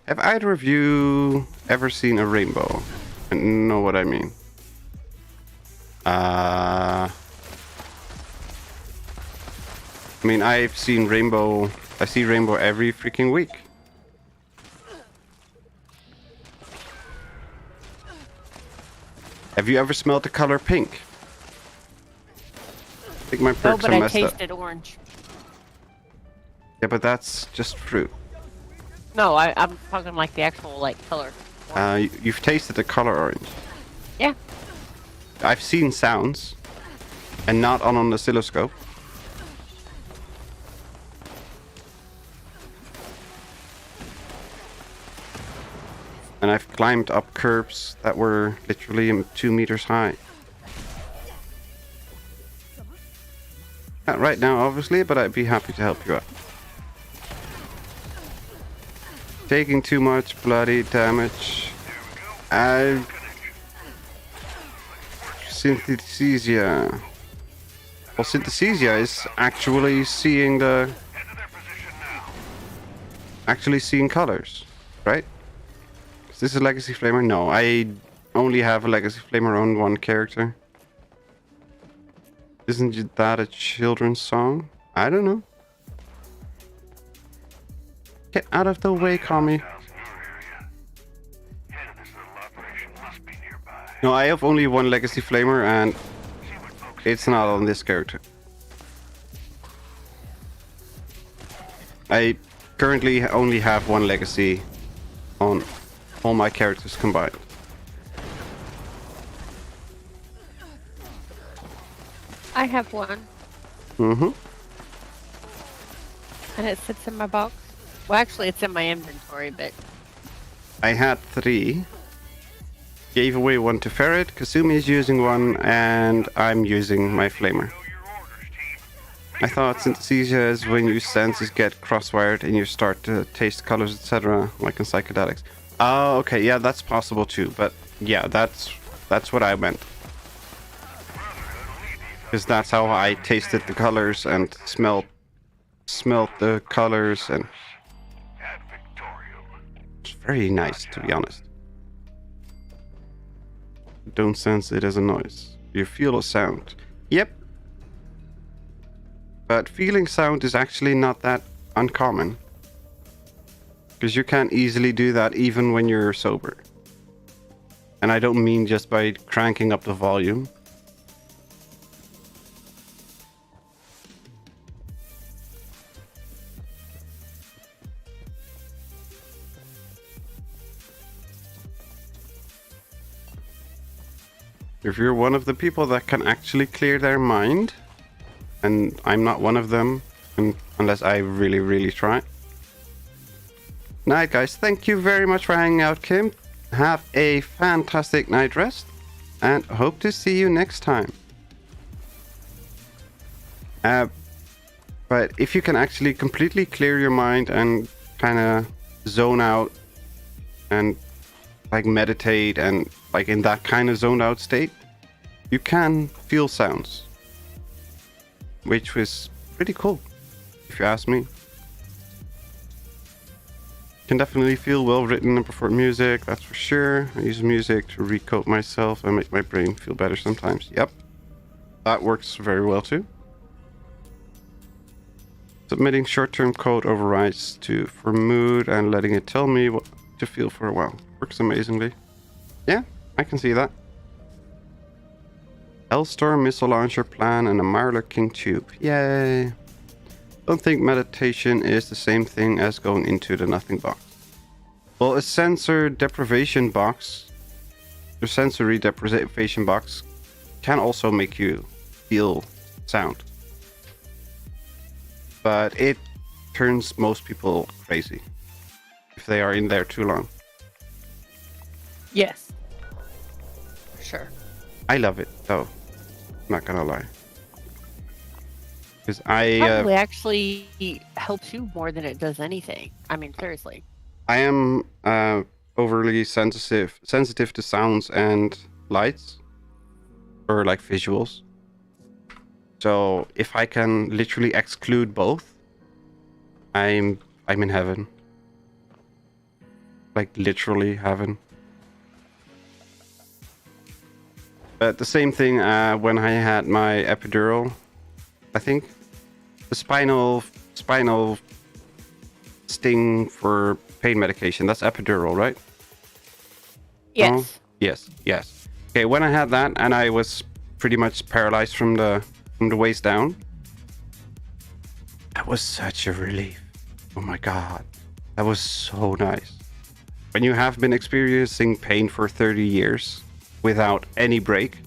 Have either of you ever seen a rainbow? And know what I mean? I mean, I've seen rainbow. I see rainbow every freaking week. Have you ever smelled the color pink? I think my
No,
perks
but
are
I
messed up.
tasted orange.
Yeah, but that's just fruit.
No, I'm talking like the actual like color.
You've tasted the color orange.
Yeah.
I've seen sounds, and not on an oscilloscope. And I've climbed up curbs that were literally 2 meters high. Not right now, obviously, but I'd be happy to help you out. Taking too much bloody damage. Synthesia. Well, synthesia is actually seeing actually seeing colors, right? Is this a legacy flamer? No, I only have a legacy flamer on one character. Isn't that a children's song? I don't know. Get out of the way, Kami. No, I have only one legacy flamer and it's not on this character. I currently only have one legacy on all my characters combined.
I have one,
Mm-hmm.
and it sits in my box. Well, actually, it's in my inventory, but
I had 3. Gave away one to Ferret, Kasumi is using one, and I'm using my flamer. I thought synthesia is when your senses get crosswired and you start to taste colors, etc., like in psychedelics. Oh, okay, yeah, that's possible too, but yeah, that's what I meant. Because that's how I tasted the colors and smelled the colors, and it's very nice, to be honest. Don't sense it as a noise. You feel a sound. Yep. But feeling sound is actually not that uncommon. Because you can easily do that even when you're sober. And I don't mean just by cranking up the volume. If you're one of the people that can actually clear their mind, and I'm not one of them, unless I really, really try. Night, guys. Thank you very much for hanging out, Kim. Have a fantastic night rest, and hope to see you next time. But if you can actually completely clear your mind and kind of zone out and like meditate and like in that kind of zoned out state, you can feel sounds, which was pretty cool, if you ask me. Can definitely feel well written and performed music, that's for sure. I use music to recoat myself and make my brain feel better sometimes. Yep, that works very well too. Submitting short-term code overrides for mood and letting it tell me what to feel for a while. Works amazingly. Yeah, I can see that. Hellstorm missile launcher plan and a Marler King tube. Yay! Don't think meditation is the same thing as going into the nothing box. Well, a sensor deprivation box, or sensory deprivation box, can also make you feel sound. but it turns most people crazy if they are in there too long.
Yes. For sure.
I love it though. Not gonna lie. Because I
Probably actually helps you more than it does anything. I mean, seriously.
I am overly sensitive to sounds and lights, or like visuals. So if I can literally exclude both, I'm in heaven. Like literally heaven. But the same thing when I had my epidural, I think. The spinal sting for pain medication. That's epidural, right?
Yes.
Yes. Okay, when I had that and I was pretty much paralyzed from the waist down, that was such a relief. Oh my god. That was so nice. When you have been experiencing pain for 30 years without any break,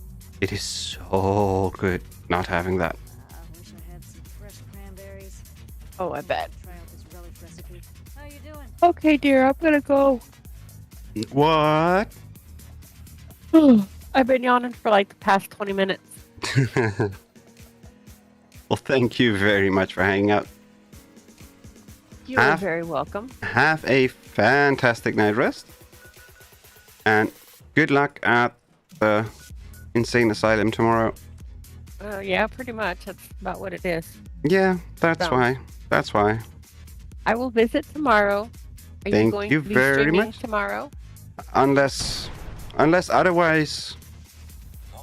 it is so good not having that.
I wish I had some fresh cranberries.
Oh, I bet.
Try out this relish recipe. How you doing?
Okay, dear, I'm gonna go.
What?
I've been yawning for like the past 20 minutes.
Well, thank you very much for hanging out.
You are very welcome.
Have a fantastic night rest. And good luck at the insane asylum tomorrow.
Yeah, pretty much. That's about what it is.
Yeah, that's
So.
why. That's why.
I will visit tomorrow. Are
Thank
you going
you
to be
very
streaming
much.
tomorrow?
Unless otherwise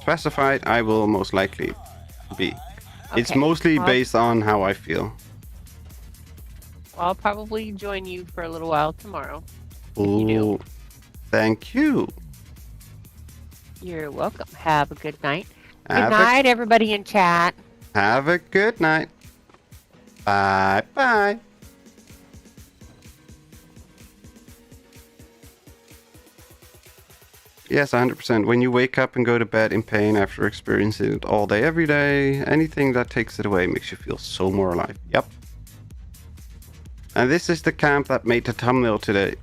specified, I will most likely be. It's
Okay.
mostly
Well,
based on how I feel.
I'll probably join you for a little while tomorrow. you do.
Ooh, thank you.
You're welcome. Have a good night. Good
Have a-
night, everybody in chat.
Have a good night. Bye bye. Yes, 100%. When you wake up and go to bed in pain after experiencing it all day, every day, anything that takes it away makes you feel so more alive. Yep. And this is the camp that made the thumbnail today.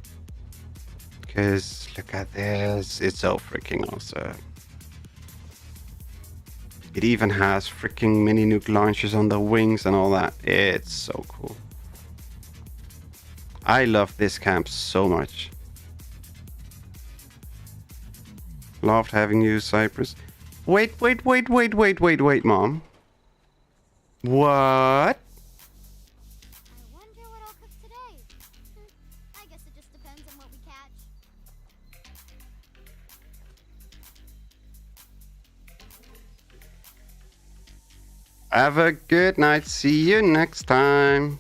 Because look at this. It's so freaking awesome. It even has freaking mini nuke launchers on the wings and all that. It's so cool. I love this camp so much. Loved having you, Cypress. Wait, Mom. What?
I wonder what I'll cook today. I guess it just depends on what we catch.
Have a good night. See you next time.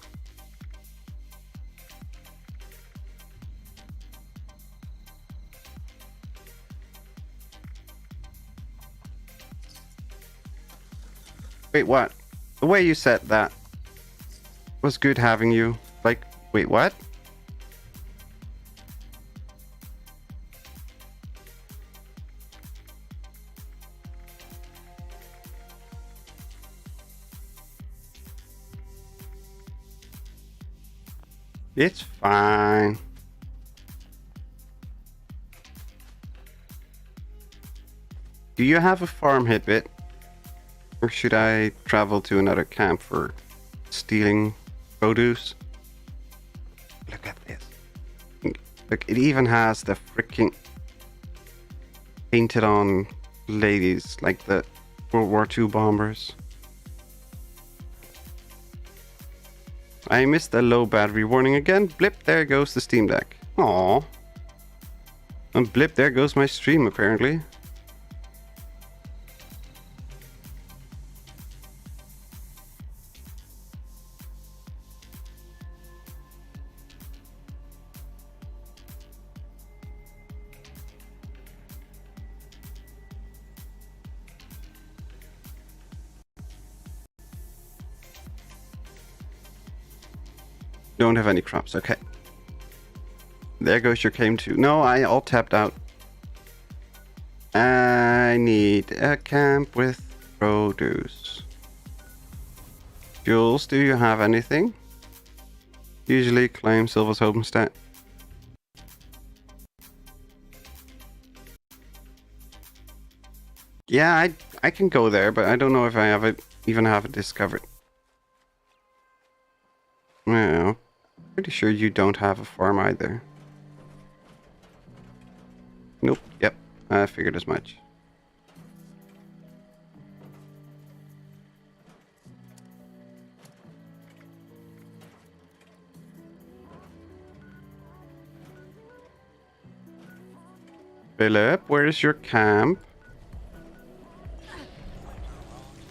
Wait, what? The way you said that was good having you. Like, wait, what? It's fine. Do you have a farm Hitbit? Or should I travel to another camp for stealing produce? Look at this. Look, it even has the freaking painted on ladies, like the World War II bombers. I missed a low battery warning again. Blip, there goes the Steam Deck. Aww. And blip, there goes my stream apparently. Don't have any crops, okay. There goes your game too. No, I all tapped out. I need a camp with produce. Jules, do you have anything? Usually claim Silva's homestead. Yeah, I can go there, but I don't know if I even have it discovered. No, pretty sure you don't have a farm either. Nope. Yep, I figured as much. Philip, where is your camp?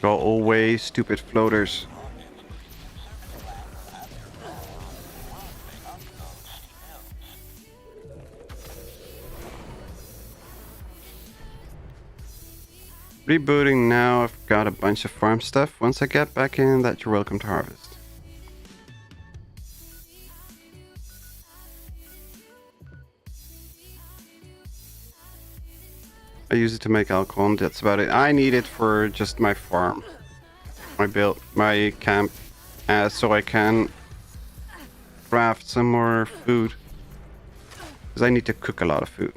Go away, stupid floaters. Rebooting now. I've got a bunch of farm stuff. Once I get back in, that you're welcome to harvest. I use it to make alcohol, and that's about it. I need it for just my farm. I built my camp so I can craft some more food. Because I need to cook a lot of food.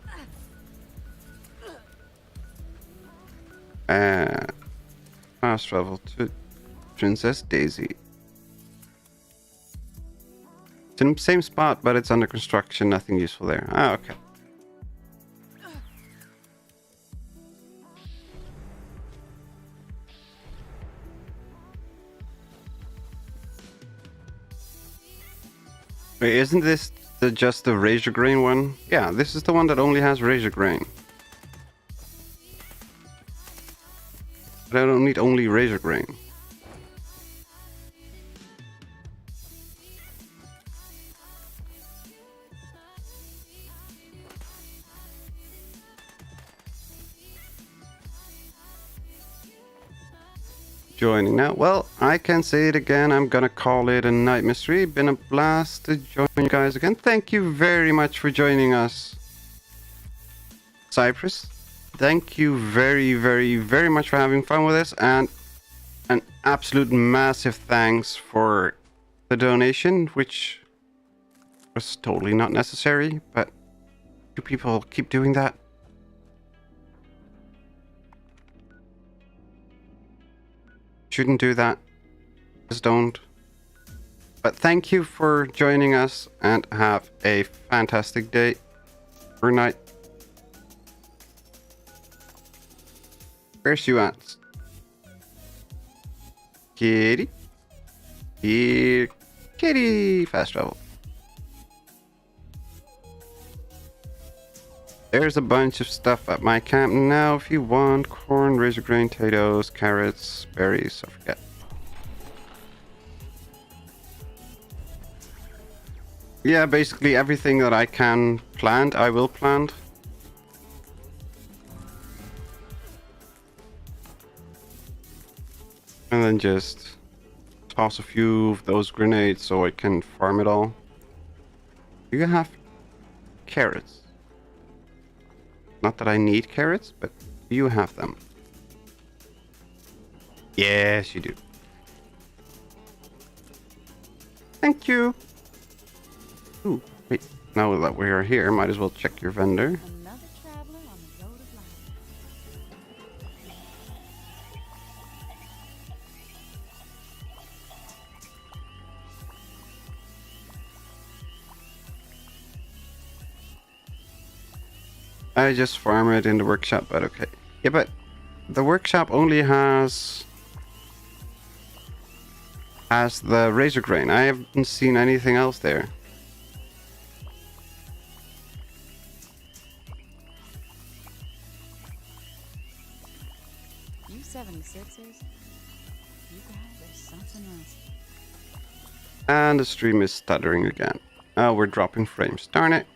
Fast travel to Princess Daisy. It's in the same spot, but it's under construction. Nothing useful there. Ah, okay. Wait, isn't this just the razor grain one? Yeah, this is the one that only has razor grain. But I don't need only razor grain. Joining now. Well, I can say it again. I'm gonna call it a night mystery. Been a blast to join you guys again. Thank you very much for joining us, Cypress. Thank you very, very, very much for having fun with us, and an absolute massive thanks for the donation, which was totally not necessary, but do people keep doing that? Shouldn't do that. Just don't. But thank you for joining us, and have a fantastic day or night. Where's you at? Kitty? Here. Kitty! Fast travel. There's a bunch of stuff at my camp now if you want. Corn, razor grain, potatoes, carrots, berries, I forget. Yeah, basically everything that I can plant, I will plant. And then just toss a few of those grenades so I can farm it all. Do you have carrots? Not that I need carrots, but you have them. Yes, you do. Thank you. Ooh, wait. Now that we are here, might as well check your vendor.
Another traveler on the road of life.
I just farm it in the workshop, but okay. Yeah, but the workshop only has the razor grain. I haven't seen anything else there.
You 76ers? You guys are something else.
And the stream is stuttering again. Oh, we're dropping frames. Darn it.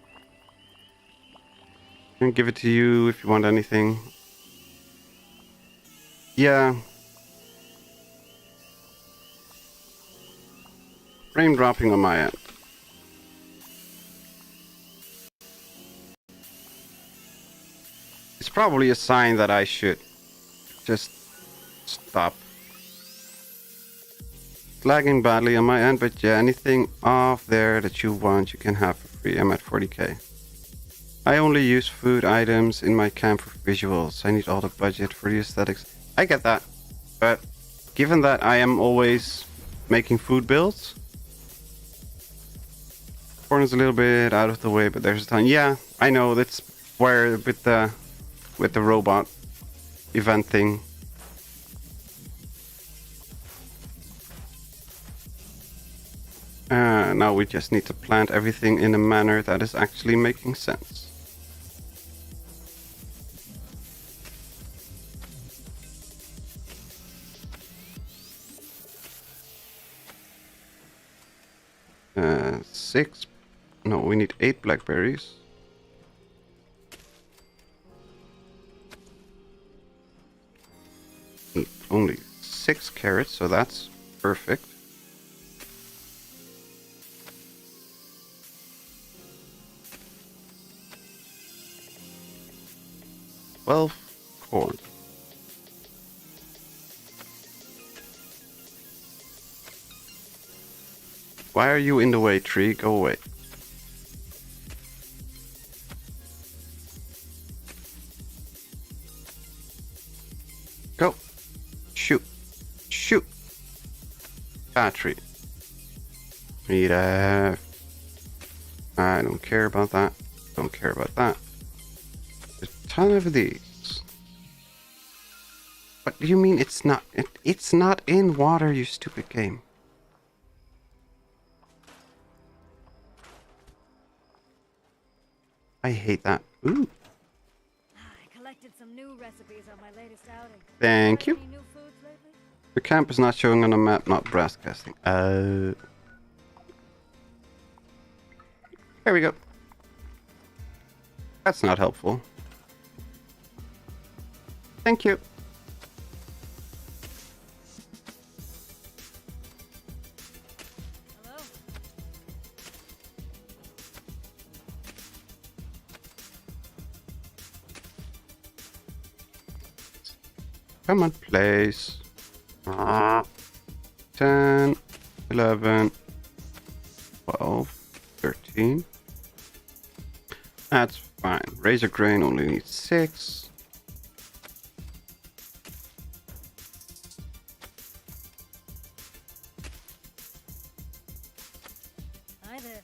I'll give it to you if you want anything. Yeah. Frame dropping on my end. It's probably a sign that I should just stop. lagging badly on my end, but yeah, anything off there that you want, you can have for free. I'm at 40k. I only use food items in my camp for visuals. I need all the budget for the aesthetics. I get that, but given that I am always making food builds, corner's a little bit out of the way, but there's a ton. Yeah, I know that's where with the robot event thing. Now we just need to plant everything in a manner that is actually making sense. Six. No, we need 8 blackberries. Only 6 carrots, so that's perfect. Corn. Why are you in the way, tree? Go away. Go. Shoot. Shoot. Tree. Need a... I don't care about that. Don't care about that. There's a ton of these. What do you mean it's not? It's not in water, you stupid game. I hate that. Ooh.
I collected some new recipes on my latest outing.
Thank you.
Any new foods lately?
The camp is not showing on the map, not broadcasting. There we go. That's not helpful. Thank you.
Hello?
Come on, place. 10, 11, 12, 13. That's fine. Razor grain only needs 6.
Hi there.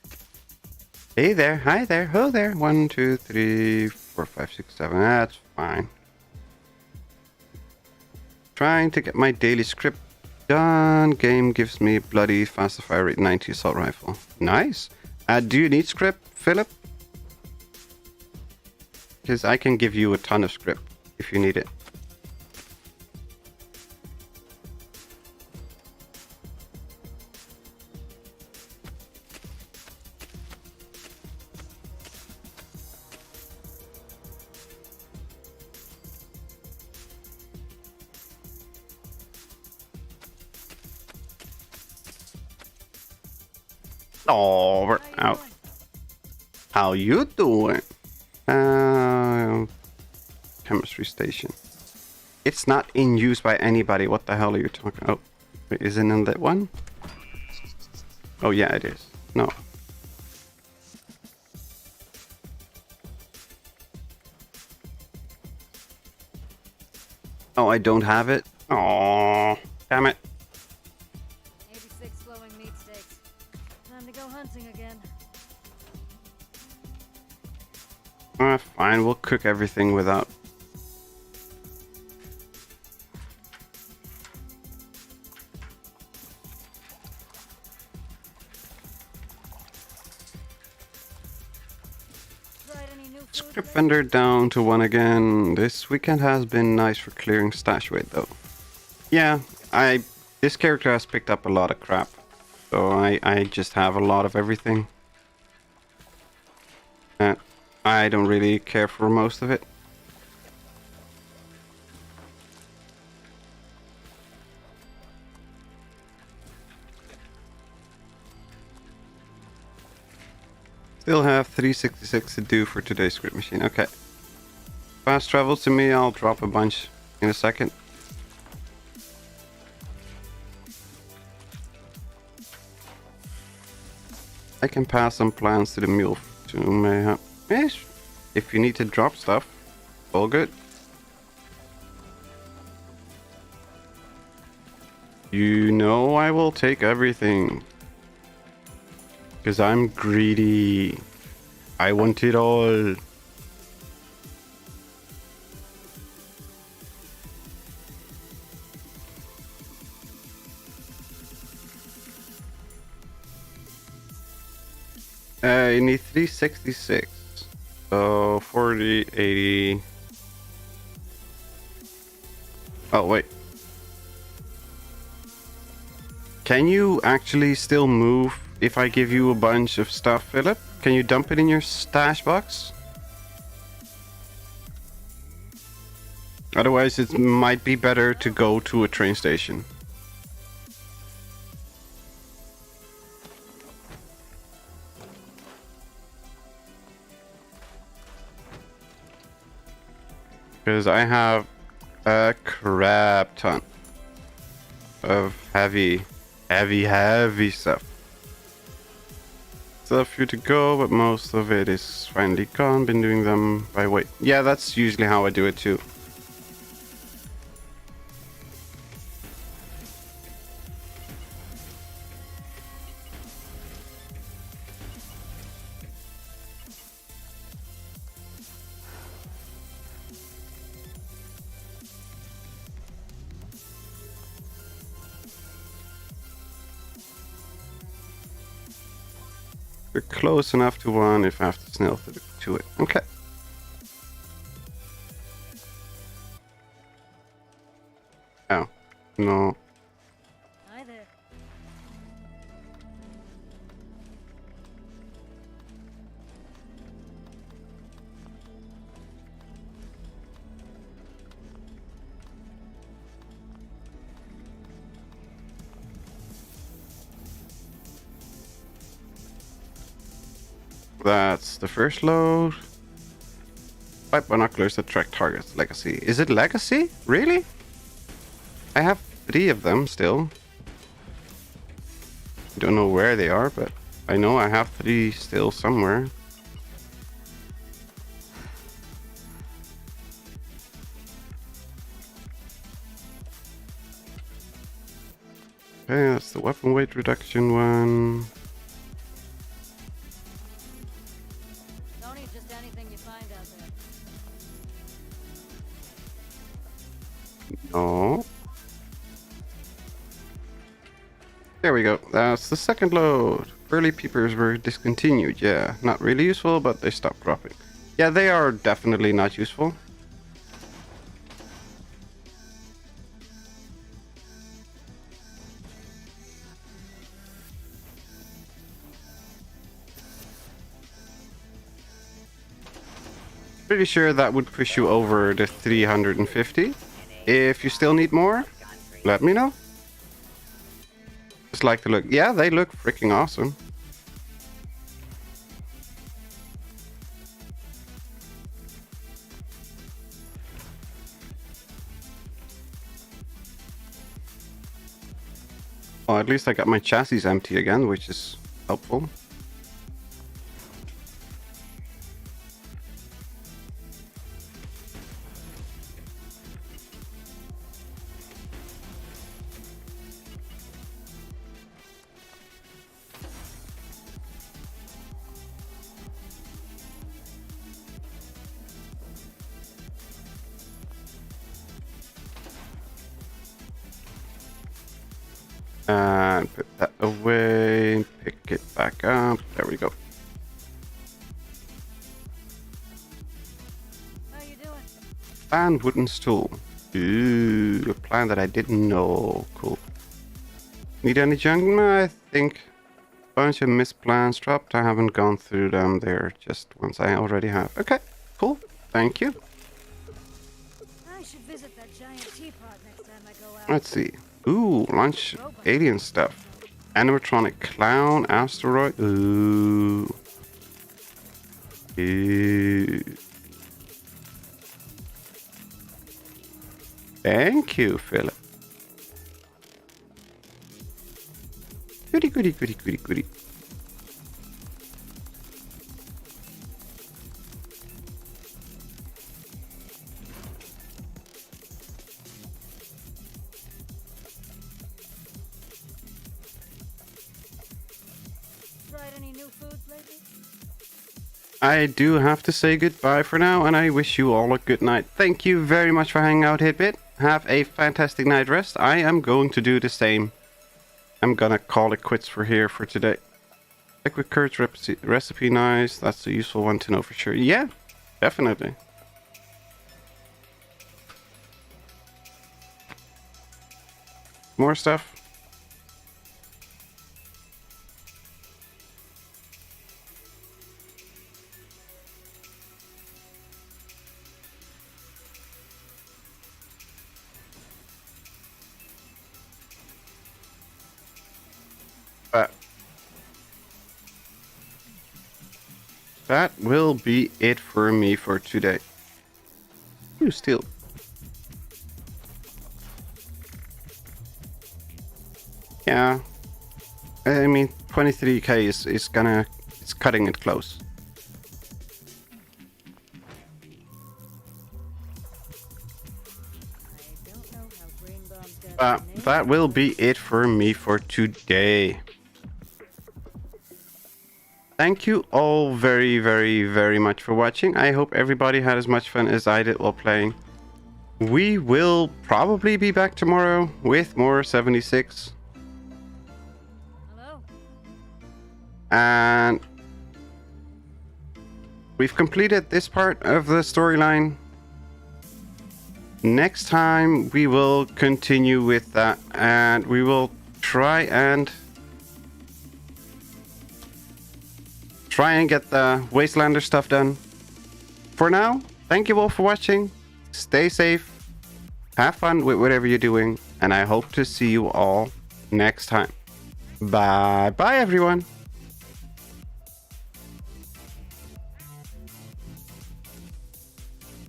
Hey there, hi there, ho there. 1, 2, 3, 4, 5, 6, 7. That's fine. Trying to get my daily script done. Game gives me bloody faster fire rate 90 assault rifle. Nice. Do you need script, Philip? Because I can give you a ton of script if you need it. Oh, we're out. How you doing? Chemistry station. It's not in use by anybody. What the hell are you talking? Oh, isn't in that one? Oh yeah, it is. No. Oh, I don't have it. Oh, damn it.
86 glowing meat steaks. Time to go hunting again.
Fine, we'll cook everything without.
Tried any new foods
Script
lately?
vendor down to 1 again. This weekend has been nice for clearing stash weight though. Yeah, this character has picked up a lot of crap. So I just have a lot of everything. I don't really care for most of it. Still have 366 to do for today's script machine. Okay. Fast travel to me, I'll drop a bunch in a second. I can pass some plans to the mule to mayhem. Yes, if you need to drop stuff, all good. You know I will take everything. Because I'm greedy. I want it all. You need 366. So 40, 80. Oh, wait. Can you actually still move if I give you a bunch of stuff, Philip? Can you dump it in your stash box? Otherwise, it might be better to go to a train station. Because I have a crap ton of heavy stuff. Still a few to go, but most of it is finally gone. Been doing them by weight. Yeah, that's usually how I do it too. We're close enough to one if I have to snail to it. Okay. Oh. No.
Hi there.
That's the first load. 5 binoculars that track targets. Legacy. Is it legacy? Really? I have 3 of them still. Don't know where they are, but I know I have 3 still somewhere. Okay, that's the weapon weight reduction one.
Don't eat just anything you find out there.
No. There we go. That's the second load. Early peepers were discontinued. Yeah, not really useful, but they stopped dropping. Yeah, they are definitely not useful. Pretty sure that would push you over the 350. If you still need more, let me know. Just like the look. Yeah, they look freaking awesome. Well, at least I got my chassis empty again, which is helpful. And put that away, pick it back up. There we go.
How you doing?
And wooden stool. Ooh, a plan that I didn't know. Cool. Need any junk? I think a bunch of missed plans dropped. I haven't gone through them. They're just ones I already have. Okay, cool. Thank you.
I should visit that giant teapot next time I go out.
Let's see. Ooh, launch alien stuff. Animatronic clown, asteroid. Ooh. Ooh. Thank you, Philip. Goody, goody, goody, goody, goody.
had any new foods lately?
I do have to say goodbye for now, and I wish you all a good night. Thank you very much for hanging out, Hitbit. Have a fantastic night rest. I am going to do the same. I'm gonna call it quits for here for today. Liquid curds recipe, nice. That's a useful one to know for sure. Yeah, definitely. More stuff. But that will be it for me for today. Ooh, still. Yeah. I mean, 23k it's cutting it close.
I don't know how brain bombs got
But
their name.
that will be it for me for today. Thank you all very, very, very much for watching. I hope everybody had as much fun as I did while playing. We will probably be back tomorrow with more 76.
Hello?
And we've completed this part of the storyline. Next time we will continue with that, and we will try and get the Wastelander stuff done. For now, thank you all for watching. Stay safe. Have fun with whatever you're doing, and I hope to see you all next time. Bye bye, everyone.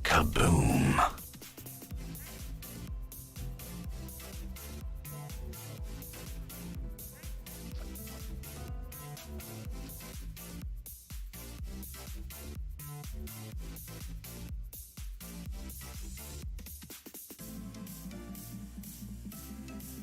Kaboom.